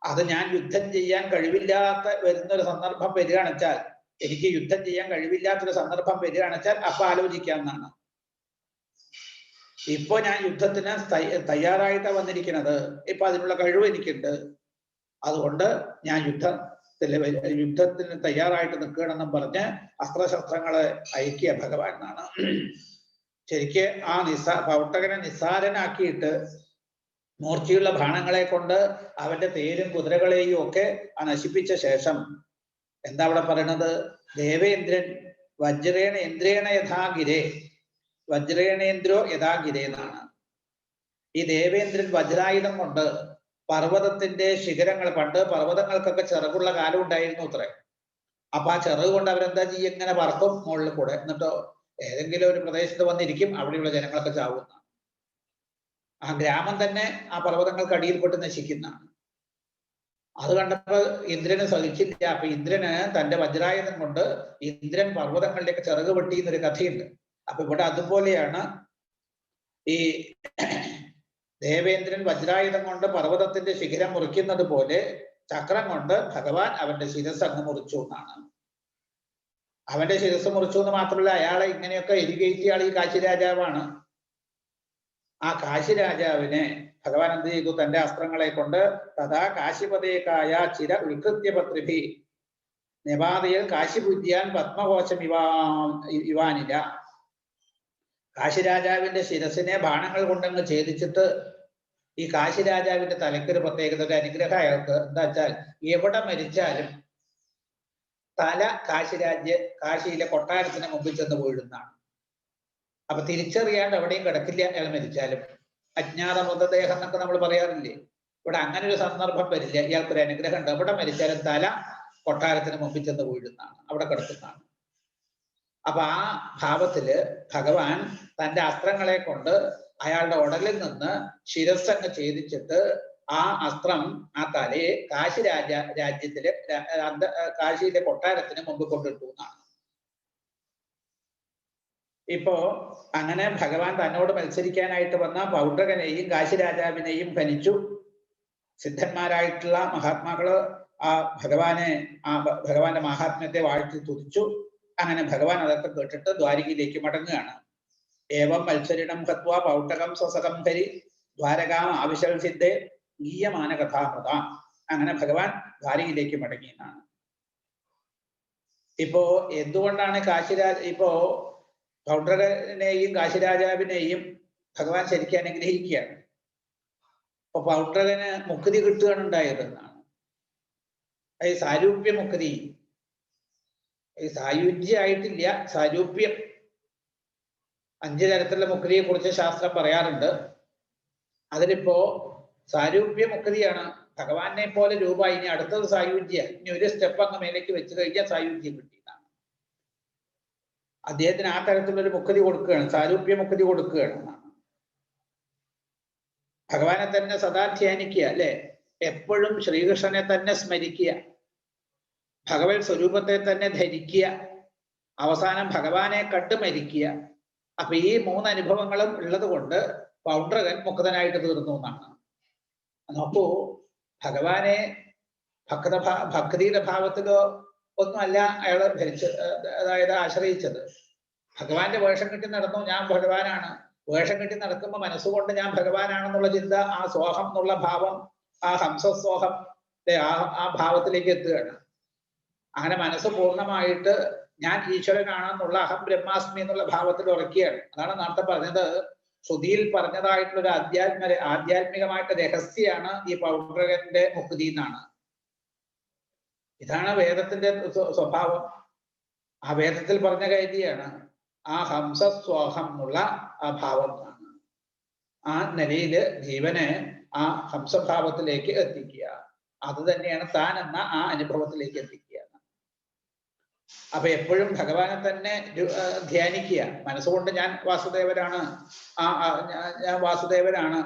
അത് ഞാൻ യുദ്ധം ചെയ്യാൻ കഴിവില്ലാത്ത വരുന്നൊരു സന്ദർഭം വരികയാണെച്ചാൽ, എനിക്ക് യുദ്ധം ചെയ്യാൻ കഴിവില്ലാത്തൊരു സന്ദർഭം വരികയാണെച്ചാൽ അപ്പൊ ആലോചിക്കാമെന്നാണ്. ഇപ്പൊ ഞാൻ യുദ്ധത്തിന് തയ്യാറായിട്ടാണ് വന്നിരിക്കുന്നത്. ഇപ്പൊ അതിനുള്ള കഴിവ് എനിക്കുണ്ട്. അതുകൊണ്ട് ഞാൻ യുദ്ധത്തിന് തയ്യാറായിട്ട് നിൽക്കണമെന്നും പറഞ്ഞ് അസ്ത്രശസ്ത്രങ്ങളെ അയക്കിയ ഭഗവാൻ എന്നാണ്. ശരിക്ക് ആ പൗട്ടകനെ നിസ്സാരനാക്കിയിട്ട് മൂർച്ചയുള്ള ബാണങ്ങളെ കൊണ്ട് അവന്റെ തേരും കുതിരകളെയും ഒക്കെ നശിപ്പിച്ച ശേഷം എന്താ അവിടെ പറയണത്? ദേവേന്ദ്രൻ വജ്രേണ ഇന്ദ്രേണ യഥാഗിരേ, വജ്രേണേന്ദ്രോ യഥാഗിരേ എന്നാണ്. ഈ ദേവേന്ദ്രൻ വജ്രായുധം കൊണ്ട് പർവ്വതത്തിന്റെ ശിഖരങ്ങൾ, പണ്ട് പർവ്വതങ്ങൾക്കൊക്കെ ചിറകുള്ള കാലം ഉണ്ടായിരുന്നു അത്രേ. അപ്പൊ ആ ചിറക് കൊണ്ട് അവരെന്താ ചെയ്യുക? ഇങ്ങനെ പറക്കും മുകളിൽ കൂടെ. എന്നിട്ടോ ഏതെങ്കിലും ഒരു പ്രദേശത്ത് വന്നിരിക്കും, അവിടെയുള്ള ജനങ്ങളൊക്കെ ചാവുന്ന. ആ ഗ്രാമം തന്നെ ആ പർവ്വതങ്ങൾക്ക് അടിയിൽപ്പെട്ട് നശിക്കുന്നതാണ്. അത് കണ്ടപ്പോൾ ഇന്ദ്രന് സഹിച്ചില്ല. അപ്പൊ ഇന്ദ്രന് തന്റെ വജ്രായുധം കൊണ്ട് ഇന്ദ്രൻ പർവ്വതങ്ങളിലേക്ക് ചിറക് വെട്ടിയെന്നൊരു കഥയുണ്ട്. അപ്പൊ ഇവിടെ അതുപോലെയാണ് ഈ ദേവേന്ദ്രൻ വജ്രായുധം കൊണ്ട് പർവ്വതത്തിന്റെ ശിഖരം മുറിക്കുന്നത് പോലെ ചക്രം കൊണ്ട് ഭഗവാൻ അവന്റെ ശിരസ് അങ്ങ് മുറിച്ചു എന്നാണ്. അവന്റെ ശിരസ് മുറിച്ചു എന്ന് മാത്രമല്ല, അയാളെ ഇങ്ങനെയൊക്കെ എരികയറ്റിയ ആൾ ഈ കാശിരാജാവാണ്. ആ കാശിരാജാവിനെ ഭഗവാൻ എന്ത് ചെയ്തു? തന്റെ അസ്ത്രങ്ങളെ കൊണ്ട് തഥാ കാശിപതേക്കായ ചിര ഉത്കൃത്യപത്രിഭി നിവാതയിൽ കാശിപൂജ്യാൻ പത്മകോശം ഇവാനില. കാശിരാജാവിന്റെ ശിരസിനെ ബാണങ്ങൾ കൊണ്ടങ്ങ് ഛേദിച്ചിട്ട് ഈ കാശിരാജാവിന്റെ തലയ്ക്കൊരു പ്രത്യേകത, ഒരു അനുഗ്രഹം അയാൾക്ക്. എന്താ വെച്ചാൽ എവിടെ മരിച്ചാലും തല കാശിയിലെ കൊട്ടാരത്തിന് മുമ്പിൽ ചെന്ന് വീഴുന്നതാണ്. അപ്പൊ തിരിച്ചറിയാണ്ട് എവിടെയും കിടക്കില്ല അയാൾ മരിച്ചാലും. അജ്ഞാത മൃതദേഹം എന്നൊക്കെ നമ്മൾ പറയാറില്ലേ, ഇവിടെ അങ്ങനെ ഒരു സന്ദർഭം വരില്ല. ഇയാൾക്കൊരു അനുഗ്രഹം ഉണ്ട്, എവിടെ മരിച്ചാലും തല കൊട്ടാരത്തിന് മുമ്പിൽ ചെന്ന് വീഴുന്നതാണ്, അവിടെ കിടക്കുന്നതാണ്. അപ്പൊ ആ ഭാവത്തില് ഭഗവാൻ തന്റെ അസ്ത്രങ്ങളെ കൊണ്ട് അയാളുടെ ഉടലിൽ നിന്ന് ശിരസ്സങ്ങ് ഛേദിച്ചിട്ട് ആ അസ്ത്രം ആ തലയെ രാജ്യത്തിലെ കാശിയിലെ കൊട്ടാരത്തിന് മുമ്പ് കൊണ്ടിട്ടു എന്നാണ്. ഇപ്പോ അങ്ങനെ ഭഗവാൻ തന്നോട് മത്സരിക്കാനായിട്ട് വന്ന പൗണ്ഡ്രകനെയും കാശി രാജാവിനെയും ഭനിച്ചു. സിദ്ധന്മാരായിട്ടുള്ള മഹാത്മാക്കള് ആ ഭഗവാന്റെ മഹാത്മ്യത്തെ വാഴ്ത്തി തുതിച്ചു. അങ്ങനെ ഭഗവാൻ അതൊക്കെ കേട്ടിട്ട് ദ്വാരകയിലേക്ക് മടങ്ങുകയാണ്. ഏവം മത്സരിണം ഹത്വാ പൗട്ടകം സ്വസകം ഹരി ദ്വാരകാം ആവിശൽ സിദ്ധേ ഗീയമാന കഥാമൃത. അങ്ങനെ ഭഗവാൻ ദ്വാരകയിലേക്ക് മടങ്ങി എന്നാണ്. ഇപ്പോ എന്തുകൊണ്ടാണ് ഇപ്പോ പൗണ്ഡ്രകനെയും കാശിരാജാവിനെയും ഭഗവാൻ ശരിക്കും അനുഗ്രഹിക്കുകയാണ്. അപ്പൊ പൗണ്ഡ്രകന് മുക്തി കിട്ടുകയാണ് ഉണ്ടായത് എന്നാണ്. ഈ സാരൂപ്യ മുക്തി, ഈ സായുജ്യായിട്ടില്ല, സാരൂപ്യം. 5 തരത്തിലുള്ള മുക്തിയെ കുറിച്ച് ശാസ്ത്രം പറയാറുണ്ട്. അതിലിപ്പോ സാരൂപ്യ മുക്തിയാണ്. ഭഗവാനെ പോലെ രൂപ, ഇനി അടുത്തത് സായുജ്യ, ഇനി ഒരു സ്റ്റെപ്പ് അങ്ങ് മേലേക്ക് വെച്ച് കഴിഞ്ഞാൽ സായുജ്യം കിട്ടിയതാണ്. അദ്ദേഹത്തിന് ആ തരത്തിലൊരു മുക്തി കൊടുക്കുകയാണ്, സാരൂപ്യ മുക്തി കൊടുക്കുകയാണ്. ഭഗവാനെ തന്നെ സദാ ധ്യാനിക്കുക, അല്ലെ? എപ്പോഴും ശ്രീകൃഷ്ണനെ തന്നെ സ്മരിക്കുക, ഭഗവത് സ്വരൂപത്തെ തന്നെ ധരിക്കുക, അവസാനം ഭഗവാനെ കണ്ട് മരിക്കുക. അപ്പൊ ഈ 3 അനുഭവങ്ങളും ഉള്ളത് കൊണ്ട് പൗണ്ഡ്രകൻ മുക്തനായിട്ട് തീർന്നു എന്നാണ്. നോക്കൂ, ഭഗവാനെ ഭക്തിയുടെ ഭാവത്തിലോ ഒന്നുമല്ല അയാൾ അതായത് ആശ്രയിച്ചത്. ഭഗവാന്റെ വേഷം കെട്ടി നടന്നു, ഞാൻ ഭഗവാനാണ്. വേഷം കെട്ടി നടക്കുമ്പോൾ മനസ്സുകൊണ്ട് ഞാൻ ഭഗവാനാണെന്നുള്ള ചിന്ത, ആ സ്വാഹം എന്നുള്ള ഭാവം, ആ ഹംസസ്വാഹം, ആ ഭാവത്തിലേക്ക് എത്തുകയാണ്. അങ്ങനെ മനസ്സ് പൂർണ്ണമായിട്ട് ഞാൻ ഈശ്വരനാണെന്നുള്ള അഹം ബ്രഹ്മാസ്മി എന്നുള്ള ഭാവത്തിൽ ഉറക്കുകയാണ്. അതാണ് നേരത്തെ പറഞ്ഞത്, ശ്രുതിയിൽ പറഞ്ഞതായിട്ടുള്ള ഒരു ആധ്യാത്മികമായിട്ട് രഹസ്യമാണ് ഈ പൗണ്ഡ്രകന്റെ മുക്തി എന്നാണ്. ഇതാണ് വേദത്തിന്റെ സ്വഭാവം. ആ വേദത്തിൽ പറഞ്ഞ കാര്യമാണ് ആ ഹംസസ്വാഹം എന്നുള്ള ആ ഭാവം. ആ നിലയില് ജീവനെ ആ ഹംസഭാവത്തിലേക്ക് എത്തിക്കുക, അത് തന്നെയാണ് താൻ എന്ന ആ അനുഭവത്തിലേക്ക് എത്തിക്കുക. അപ്പൊ എപ്പോഴും ഭഗവാനെ തന്നെ ധ്യാനിക്കുക, മനസ്സുകൊണ്ട് ഞാൻ വാസുദേവനാണ്, ഞാൻ വാസുദേവനാണ്,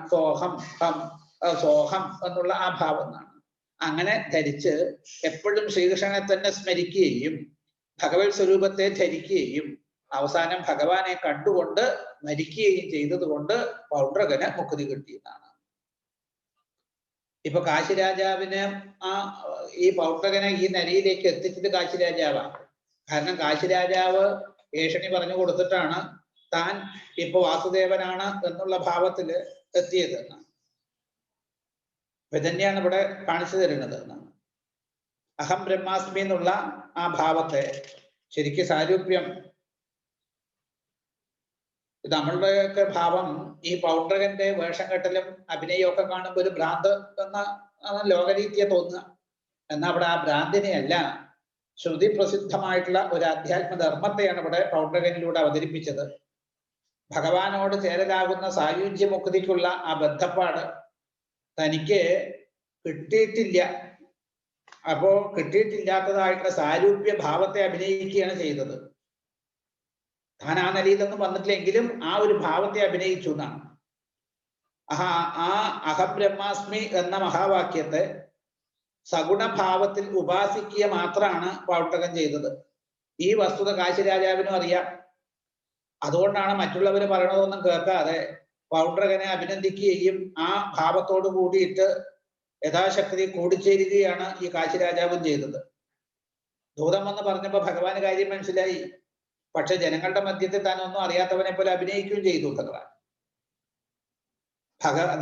സോഹം എന്നുള്ള ആ ഭാവം എന്നാണ്. അങ്ങനെ ധരിച്ച് എപ്പോഴും ശ്രീകൃഷ്ണനെ തന്നെ സ്മരിക്കുകയും ഭഗവത് സ്വരൂപത്തെ ധരിക്കുകയും അവസാനം ഭഗവാനെ കണ്ടുകൊണ്ട് മരിക്കുകയും ചെയ്തത് കൊണ്ട് പൗണ്ഡ്രകന് മുക്തി കിട്ടിയതാണ്. ഇപ്പൊ കാശിരാജാവിന് ഈ പൗണ്ഡ്രകനെ ഈ നിലയിലേക്ക് എത്തിച്ചത് കാശിരാജാവാണ്. കാരണം കാശിരാജാവ് ഏഷണി പറഞ്ഞു കൊടുത്തിട്ടാണ് താൻ ഇപ്പൊ വാസുദേവനാണ് എന്നുള്ള ഭാവത്തില് എത്തിയത് എന്നാണ്. ഇതന്നെയാണ് ഇവിടെ കാണിച്ചു തരുന്നത് എന്നാണ്. അഹം ബ്രഹ്മാസ്മി എന്നുള്ള ആ ഭാവത്തെ ശരിക്കും സാരൂപ്യം, നമ്മളുടെയൊക്കെ ഭാവം ഈ പൗണ്ഡ്രകന്റെ വേഷം കെട്ടലും അഭിനയമൊക്കെ കാണുമ്പോൾ ഒരു ഭ്രാന്ത് എന്ന ലോകരീതിയെ തോന്നുക. എന്നാൽ അവിടെ ആ ഭ്രാന്തിനെയല്ല, ശ്രുതി പ്രസിദ്ധമായിട്ടുള്ള ഒരു അധ്യാത്മ ധർമ്മത്തെയാണ് ഇവിടെ പൗണ്ഡ്രകനിലൂടെ അവതരിപ്പിച്ചത്. ഭഗവാനോട് ചേരലാകുന്ന സായുജ്യ മുക്തിക്കുള്ള ആ ബന്ധപ്പാട് തനിക്ക് കിട്ടിയിട്ടില്ല. അപ്പോ കിട്ടിയിട്ടില്ലാത്തതായിട്ടുള്ള സാരൂപ്യ ഭാവത്തെ അഭിനയിക്കുകയാണ് ചെയ്തത്. താൻ ആ നിലയിലൊന്നും വന്നിട്ടില്ലെങ്കിലും ആ ഒരു ഭാവത്തെ അഭിനയിച്ചു എന്നാണ്. ആ അഹബ്രഹ്മാസ്മി എന്ന മഹാവാക്യത്തെ സഗുണഭാവത്തിൽ ഉപാസിക്കുക മാത്രമാണ് പൗണ്ഡ്രകൻ ചെയ്തത്. ഈ വസ്തുത കാശിരാജാവിനും അറിയാം. അതുകൊണ്ടാണ് മറ്റുള്ളവർ പറയണതൊന്നും കേൾക്കാതെ പൗണ്ഡ്രകനെ അഭിനന്ദിക്കുകയും ആ ഭാവത്തോട് കൂടിയിട്ട് യഥാശക്തി കൂടിച്ചേരുകയാണ് ഈ കാശിരാജാവും ചെയ്തത്. ദൂതം എന്ന് പറഞ്ഞപ്പോ ഭഗവാന് കാര്യം മനസ്സിലായി. പക്ഷെ ജനങ്ങളുടെ മധ്യത്തിൽ താൻ ഒന്നും അറിയാത്തവനെ പോലെ അഭിനയിക്കുകയും ചെയ്തു ഭഗവാൻ.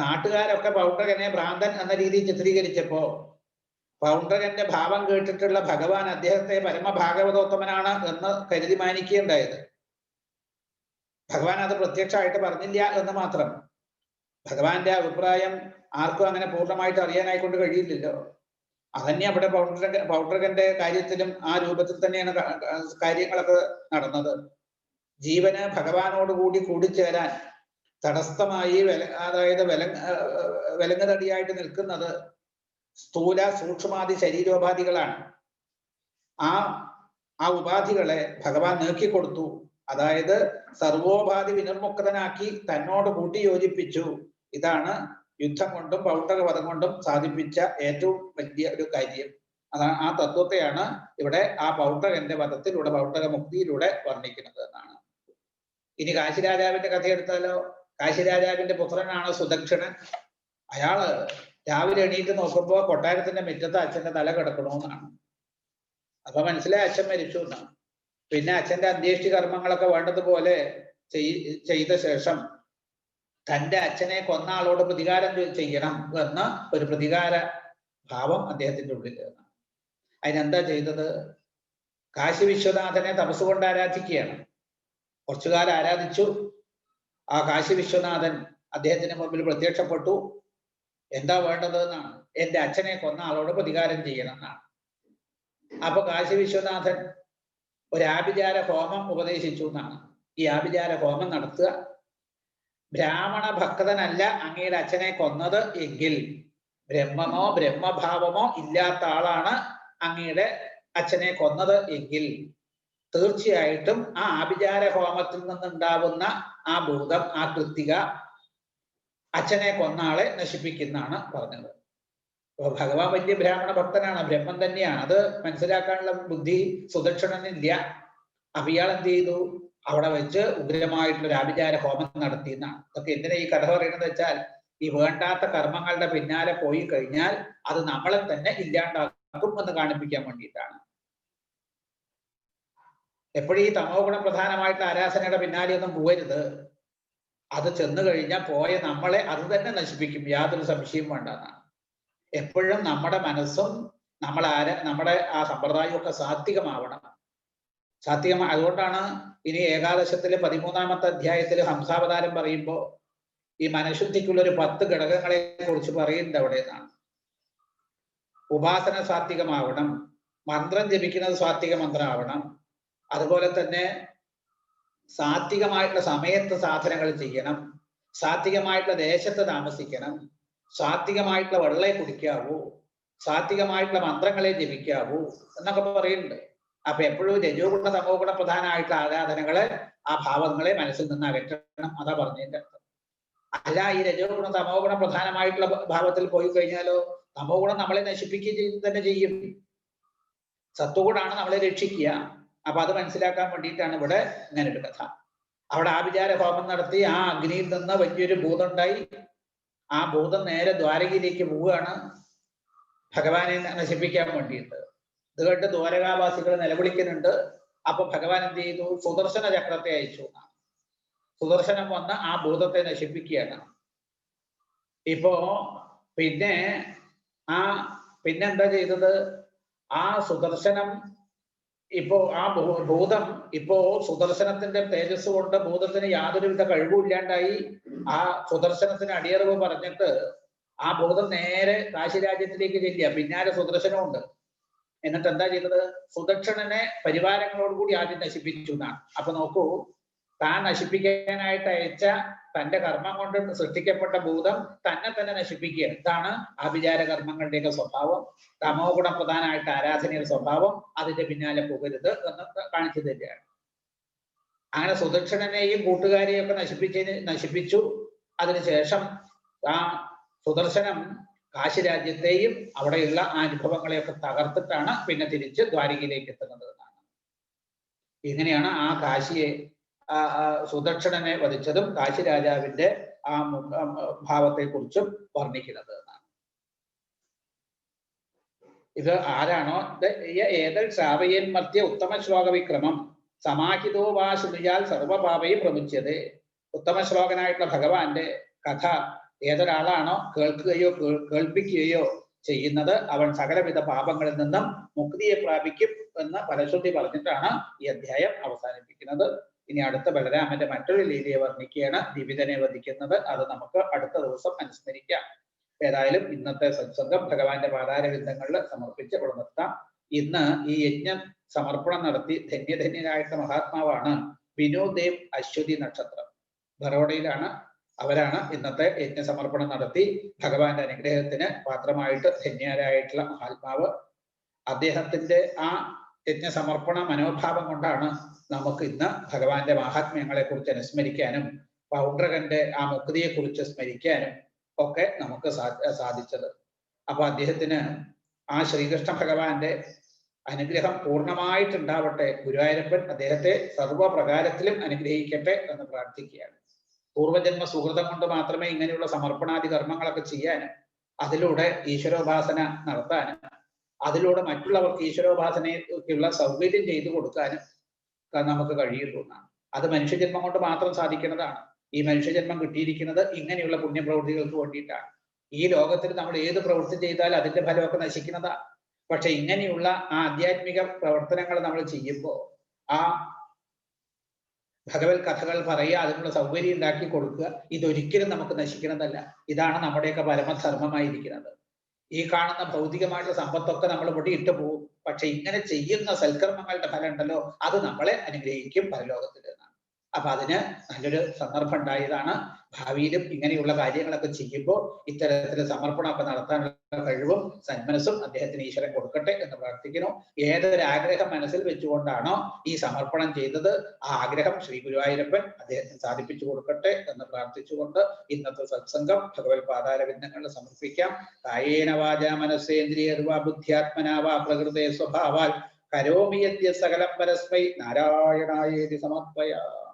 നാട്ടുകാരൊക്കെ പൗണ്ഡ്രകനെ ഭ്രാന്തൻ എന്ന രീതിയിൽ ചിത്രീകരിച്ചപ്പോ പൗണ്ഡ്രകന്റെ ഭാവം കേട്ടിട്ടുള്ള ഭഗവാൻ അദ്ദേഹത്തെ പരമഭാഗവതോത്തമനാണ് എന്ന് കരുതി മാനിക്കുകയുണ്ടായത്. ഭഗവാൻ അത് പ്രത്യക്ഷമായിട്ട് പറഞ്ഞില്ല എന്ന് മാത്രം. ഭഗവാന്റെ അഭിപ്രായം ആർക്കും അങ്ങനെ പൂർണ്ണമായിട്ട് അറിയാനായിക്കൊണ്ട് കഴിയില്ലല്ലോ. അതന്നെ അവിടെ പൗണ്ഡ്രകന്റെ കാര്യത്തിലും ആ രൂപത്തിൽ തന്നെയാണ് കാര്യങ്ങളൊക്കെ നടന്നത്. ജീവന് ഭഗവാനോട് കൂടി കൂടിച്ചേരാൻ തടസ്സമായി അതായത് വിലങ്ങുതടിയായിട്ട് നിൽക്കുന്നത് സ്ഥൂല സൂക്ഷ്മാദി ശരീരോപാധികളാണ്. ആ ഉപാധികളെ ഭഗവാൻ നീക്കിക്കൊടുത്തു. അതായത് സർവോപാധി വിനിർമുക്തനാക്കി തന്നോട് കൂട്ടി യോജിപ്പിച്ചു. ഇതാണ് യുദ്ധം കൊണ്ടും പൗണ്ഡ്രക വധം കൊണ്ടും സാധിപ്പിച്ച ഏറ്റവും വലിയ ഒരു കാര്യം. അതാണ് ആ തത്വത്തെയാണ് ഇവിടെ ആ പൗണ്ഡ്രകന്റെ വധത്തിലൂടെ പൗണ്ഡ്രക മുക്തിയിലൂടെ വർണ്ണിക്കുന്നത് എന്നാണ്. ഇനി കാശിരാജാവിന്റെ കഥ എടുത്താലോ? കാശിരാജാവിന്റെ പുത്രനാണ് സുദക്ഷണൻ. അയാള് രാവിലെ എണീറ്റ് നോക്കുമ്പോ കൊട്ടാരത്തിന്റെ മുറ്റത്ത് അച്ഛന്റെ തല കിടക്കണമെന്നാണ്. അപ്പൊ മനസ്സിലായി അച്ഛൻ മരിച്ചു എന്നാണ്. പിന്നെ അച്ഛന്റെ അന്ത്യേഷ്ടി കർമ്മങ്ങളൊക്കെ വേണ്ടതുപോലെ ചെയ്ത ശേഷം തന്റെ അച്ഛനെ കൊന്ന ആളോട് പ്രതികാരം ചെയ്യണം എന്ന ഒരു പ്രതികാര ഭാവം അദ്ദേഹത്തിന്റെ ഉള്ളിൽ. അതിനെന്താ ചെയ്തത്? കാശി വിശ്വനാഥനെ തപസ്സുകൊണ്ട് ആരാധിക്കുകയാണ്. കുറച്ചുകാലം ആരാധിച്ചു. ആ കാശി വിശ്വനാഥൻ അദ്ദേഹത്തിന് മുമ്പിൽ പ്രത്യക്ഷപ്പെട്ടു. എന്താ വേണ്ടത് എന്നാണ്. എന്റെ അച്ഛനെ കൊന്ന ആളോട് പ്രതികാരം ചെയ്യണം എന്നാണ്. അപ്പൊ കാശി വിശ്വനാഥൻ ഒരു ആഭിചാര ഹോമം ഉപദേശിച്ചു എന്നാണ്. ഈ ആഭിചാര ഹോമം നടത്തുക. ബ്രാഹ്മണ ഭക്തനല്ല അങ്ങയുടെ അച്ഛനെ കൊന്നത് എങ്കിൽ, ബ്രഹ്മമോ ബ്രഹ്മഭാവമോ ഇല്ലാത്ത ആളാണ് അങ്ങയുടെ അച്ഛനെ കൊന്നത് എങ്കിൽ, തീർച്ചയായിട്ടും ആ ആഭിചാര ഹോമത്തിൽ നിന്നുണ്ടാവുന്ന ആ ഭൂതം, ആ കൃത്തിക അച്ഛനെ കൊന്ന ആളെ നശിപ്പിക്കുന്നതാണ് പറഞ്ഞത്. അപ്പൊ ഭഗവാൻ വലിയ ബ്രാഹ്മണ ഭക്തനാണ്, ബ്രഹ്മം തന്നെയാണ്. അത് മനസ്സിലാക്കാനുള്ള ബുദ്ധി സുദക്ഷണനില്ല. അപ്പൊ ഇയാൾ എന്ത് ചെയ്തു? അവിടെ വെച്ച് ഉഗ്രമായിട്ടുള്ള ആഭിചാര ഹോമം നടത്തി എന്നാണ്. അതൊക്കെ എന്തിനാ ഈ കഥ പറയുന്നത് വെച്ചാൽ, ഈ വേണ്ടാത്ത കർമ്മങ്ങളുടെ പിന്നാലെ പോയി കഴിഞ്ഞാൽ അത് നമ്മളെ തന്നെ ഇല്ലാണ്ടാക്കും എന്ന് കാണിപ്പിക്കാൻ വേണ്ടിയിട്ടാണ്. എപ്പോഴും ഈ തമോ ഗുണ പ്രധാനമായിട്ടുള്ള ആരാധനയുടെ പിന്നാലെ ഒന്നും പോകരുത്. അത് ചെന്നു കഴിഞ്ഞാൽ പോയ നമ്മളെ അത് തന്നെ നശിപ്പിക്കും, യാതൊരു സംശയവും വേണ്ടെന്നാണ്. എപ്പോഴും നമ്മുടെ മനസ്സും നമ്മുടെ ആ സമ്പ്രദായമൊക്കെ സാത്വികമാവണം. അതുകൊണ്ടാണ് ഇനി ഏകാദശത്തിലെ 13ാമത്തെ അധ്യായത്തിൽ ഹംസാവതാരം പറയുമ്പോൾ ഈ മനഃശുദ്ധിക്കുള്ള ഒരു 10 ഘടകങ്ങളെ കുറിച്ച് പറയുന്നത് അവിടെ നിന്നാണ്. ഉപാസന സാത്വികമാവണം, മന്ത്രം ജപിക്കുന്നത് സാത്വിക മന്ത്രമാവണം, അതുപോലെ തന്നെ സാത്വികമായിട്ടുള്ള സമയത്ത് സാധനങ്ങൾ ചെയ്യണം, സാത്വികമായിട്ടുള്ള ദേശത്ത് താമസിക്കണം, സാത്വികമായിട്ടുള്ള വെള്ളയെ കുടിക്കാവൂ, സാത്വികമായിട്ടുള്ള മന്ത്രങ്ങളെ ജപിക്കാവൂ എന്നൊക്കെ പറയുന്നുണ്ട്. അപ്പൊ എപ്പോഴും രജോ ഗുണ തമോ ഗുണ പ്രധാനമായിട്ടുള്ള ആരാധനകളെ, ആ ഭാവങ്ങളെ മനസ്സിൽ നിന്ന് അകറ്റണം. അതാ പറഞ്ഞതിന്റെ അർത്ഥം. അല്ല ഈ രജോ ഗുണ തമോ ഗുണ പ്രധാനമായിട്ടുള്ള ഭാവത്തിൽ പോയി കഴിഞ്ഞാലോ തമോ ഗുണം നമ്മളെ നശിപ്പിക്കുകയും തന്നെ ചെയ്യും. സത്വഗുണാണ് നമ്മളെ രക്ഷിക്കുക. അപ്പൊ അത് മനസ്സിലാക്കാൻ വേണ്ടിയിട്ടാണ് ഇവിടെ ഇങ്ങനെ ഒരു കഥ. അവിടെ ആഭിചാര ഹോമം നടത്തി ആ അഗ്നിയിൽ നിന്ന് വലിയൊരു ഭൂതം ഉണ്ടായി. ആ ഭൂതം നേരെ ദ്വാരകയിലേക്ക് പോവുകയാണ് ഭഗവാനെ നശിപ്പിക്കാൻ വേണ്ടിയിട്ട്. ഇത് കണ്ട് ദ്വാരകാവാസികൾ നിലവിളിക്കുന്നുണ്ട്. അപ്പൊ ഭഗവാൻ എന്ത് ചെയ്തു? സുദർശന ചക്രത്തെ അയച്ചു. സുദർശനം വന്ന് ആ ഭൂതത്തെ നശിപ്പിക്കുകയാണ്. ഇപ്പോ പിന്നെന്താ ചെയ്തത്? ആ സുദർശനം ആ ഭൂതം സുദർശനത്തിന്റെ തേജസ് കൊണ്ട് ഭൂതത്തിന് യാതൊരുവിധ കഴിവും ഇല്ലാണ്ടായി. ആ സുദർശനത്തിന് അടിയറവ് പറഞ്ഞിട്ട് ആ ഭൂതം നേരെ കാശിരാജ്യത്തിലേക്ക് ചെല്ലുക. പിന്നാലെ സുദർശനമുണ്ട്. എന്നിട്ട് എന്താ ചെയ്തത്? സുദക്ഷണനെ പരിവാരങ്ങളോടുകൂടി ആദ്യം നശിപ്പിച്ചു എന്നാണ്. അപ്പൊ നോക്കൂ, താൻ നശിപ്പിക്കാനായിട്ട് അയച്ച തന്റെ കർമ്മം കൊണ്ട് സൃഷ്ടിക്കപ്പെട്ട ഭൂതം തന്നെ നശിപ്പിക്കുകയാണ്. ഇതാണ് ആഭിചാര കർമ്മങ്ങളുടെയൊക്കെ സ്വഭാവം. തമോ ഗുണ പ്രധാനമായിട്ട് ആരാധനയുടെ സ്വഭാവം. അതിന്റെ പിന്നാലെ പോകരുത് എന്ന് കാണിച്ചു തരികയാണ്. അങ്ങനെ സുദക്ഷണനെയും കൂട്ടുകാരെയും ഒക്കെ നശിപ്പിച്ചു. അതിനുശേഷം ആ സുദർശനം കാശിരാജ്യത്തെയും അവിടെയുള്ള ആ അനുഭവങ്ങളെയൊക്കെ തകർത്തിട്ടാണ് പിന്നെ തിരിച്ച് ദ്വാരകയിലേക്ക് എത്തുന്നത് എന്നാണ്. ഇങ്ങനെയാണ് ആ കാശിയെ സുദക്ഷണനെ വധിച്ചതും കാശി രാജാവിന്റെ ആ ഭാവത്തെ കുറിച്ചും വർണ്ണിക്കുന്നത് എന്നാണ്. ഇത് ആരാണോ ഏതൽ ശ്രാവയൻ മധ്യ ഉത്തമ ശ്ലോക വിക്രമം സമാഹിതോ വാ ശൃണിയാൽ സർവഭാവയെ പ്രമുച്യതേ. ഉത്തമ ശ്ലോകനായിട്ടുള്ള ഭഗവാന്റെ കഥ ഏതൊരാളാണോ കേൾക്കുകയോ കേൾപ്പിക്കുകയോ ചെയ്യുന്നത് അവൻ സകലവിധ പാപങ്ങളിൽ നിന്നും മുക്തിയെ പ്രാപിക്കും എന്ന് ഫലശ്രുതി പറഞ്ഞിട്ടാണ് ഈ അധ്യായം അവസാനിപ്പിക്കുന്നത്. ഇനി അടുത്ത ബലരാമന്റെ മറ്റൊരു ലീലയെ വർണ്ണിക്കുകയാണ്, ദിവിതനെ വധിക്കുന്നത്. അത് നമുക്ക് അടുത്ത ദിവസം അനുസ്മരിക്കാം. ഏതായാലും ഇന്നത്തെ സത്സംഗം ഭഗവാന്റെ പാതാരവിന്ദങ്ങളിൽ സമർപ്പിച്ച് ഇവിടെ നിർത്താം. ഇന്ന് ഈ യജ്ഞം സമർപ്പണം നടത്തി ധന്യധന്യനായിട്ട് മഹാത്മാവാണ് വിനോദേവ് അശ്വതി നക്ഷത്രം. ബറോഡയിലാണ്. അവരാണ് ഇന്നത്തെ യജ്ഞ സമർപ്പണം നടത്തി ഭഗവാന്റെ അനുഗ്രഹത്തിന് പാത്രമായിട്ട് ധന്യരായിട്ടുള്ള മഹാത്മാവ്. അദ്ദേഹത്തിന്റെ ആ യജ്ഞ സമർപ്പണ മനോഭാവം കൊണ്ടാണ് നമുക്ക് ഇന്ന് ഭഗവാന്റെ മഹാത്മ്യങ്ങളെ കുറിച്ച് അനുസ്മരിക്കാനും പൗണ്ഡ്രകന്റെ ആ മുക്തിയെ കുറിച്ച് സ്മരിക്കാനും ഒക്കെ നമുക്ക് സാധിച്ചത്. അപ്പൊ അദ്ദേഹത്തിന് ആ ശ്രീകൃഷ്ണ ഭഗവാന്റെ അനുഗ്രഹം പൂർണ്ണമായിട്ടുണ്ടാവട്ടെ. ഗുരുവായൂരപ്പൻ അദ്ദേഹത്തെ സർവ്വപ്രകാരത്തിലും അനുഗ്രഹിക്കട്ടെ എന്ന് പ്രാർത്ഥിക്കുകയാണ്. പൂർവജന്മ സുഹൃതം കൊണ്ട് മാത്രമേ ഇങ്ങനെയുള്ള സമർപ്പണാദി കർമ്മങ്ങളൊക്കെ ചെയ്യാനും അതിലൂടെ ഈശ്വരോപാസന നടത്താനും അതിലൂടെ മറ്റുള്ളവർക്ക് ഈശ്വരോപാസനയ്ക്കുള്ള സൗകര്യം ചെയ്തു കൊടുക്കാനും നമുക്ക് കഴിയുള്ളൂ എന്നാണ്. അത് മനുഷ്യജന്മം കൊണ്ട് മാത്രം സാധിക്കുന്നതാണ്. ഈ മനുഷ്യജന്മം കിട്ടിയിരിക്കുന്നത് ഇങ്ങനെയുള്ള പുണ്യപ്രവൃത്തികൾക്ക് വേണ്ടിയിട്ടാണ്. ഈ ലോകത്തിൽ നമ്മൾ ഏത് പ്രവൃത്തി ചെയ്താൽ അതിന്റെ ഫലമൊക്കെ നശിക്കുന്നതാണ്. പക്ഷെ ഇങ്ങനെയുള്ള ആ ആധ്യാത്മിക പ്രവർത്തനങ്ങൾ നമ്മൾ ചെയ്യുമ്പോൾ ആ ഭഗവത് കഥകൾ പറയുക, അതിനുള്ള സൗകര്യം ഉണ്ടാക്കി കൊടുക്കുക, ഇതൊരിക്കലും നമുക്ക് നശിക്കുന്നതല്ല. ഇതാണ് നമ്മുടെയൊക്കെ പരമധർമ്മമായിരിക്കുന്നത്. ഈ കാണുന്ന ഭൗതികമായിട്ടുള്ള സമ്പത്തൊക്കെ നമ്മൾ ഇവിടെ ഇട്ടു പോകും. പക്ഷെ ഇങ്ങനെ ചെയ്യുന്ന സൽക്കർമ്മങ്ങളുടെ ഫലം ഉണ്ടല്ലോ, അത് നമ്മളെ അനുഗ്രഹിക്കും പരലോകത്തിൽ എന്നാണ്. അപ്പൊ അതിന് നല്ലൊരു സന്ദർഭം ഉണ്ടായതാണ്. ഭാവിയിലും ഇങ്ങനെയുള്ള കാര്യങ്ങളൊക്കെ ചെയ്യുമ്പോൾ ഇത്തരത്തിൽ സമർപ്പണമൊക്കെ നടത്താനുള്ള കഴിവും സന്മനസ്സും അദ്ദേഹത്തിന് ഈശ്വരൻ കൊടുക്കട്ടെ എന്ന് പ്രാർത്ഥിക്കുന്നു. ഏതൊരാഗ്രഹം മനസ്സിൽ വെച്ചുകൊണ്ടാണോ ഈ സമർപ്പണം ചെയ്തത്, ആ ആഗ്രഹം ശ്രീ ഗുരുവായൂരപ്പൻ അദ്ദേഹത്തിന് സാധിപ്പിച്ചു കൊടുക്കട്ടെ എന്ന് പ്രാർത്ഥിച്ചുകൊണ്ട് ഇന്നത്തെ സത്സംഗം ഭഗവത് പാതാരവിന്ദങ്ങളിൽ സമർപ്പിക്കാം. കായേന വാചാ മനസ്സേന്ദ്രിയർവാ ബുദ്ധ്യാത്മനാവാ പ്രകൃതേ സ്വഭാവാൽ കരോമി യദ്യ സകലം പരസ്മൈ നാരായണായേതി സമർപ്പയാമി.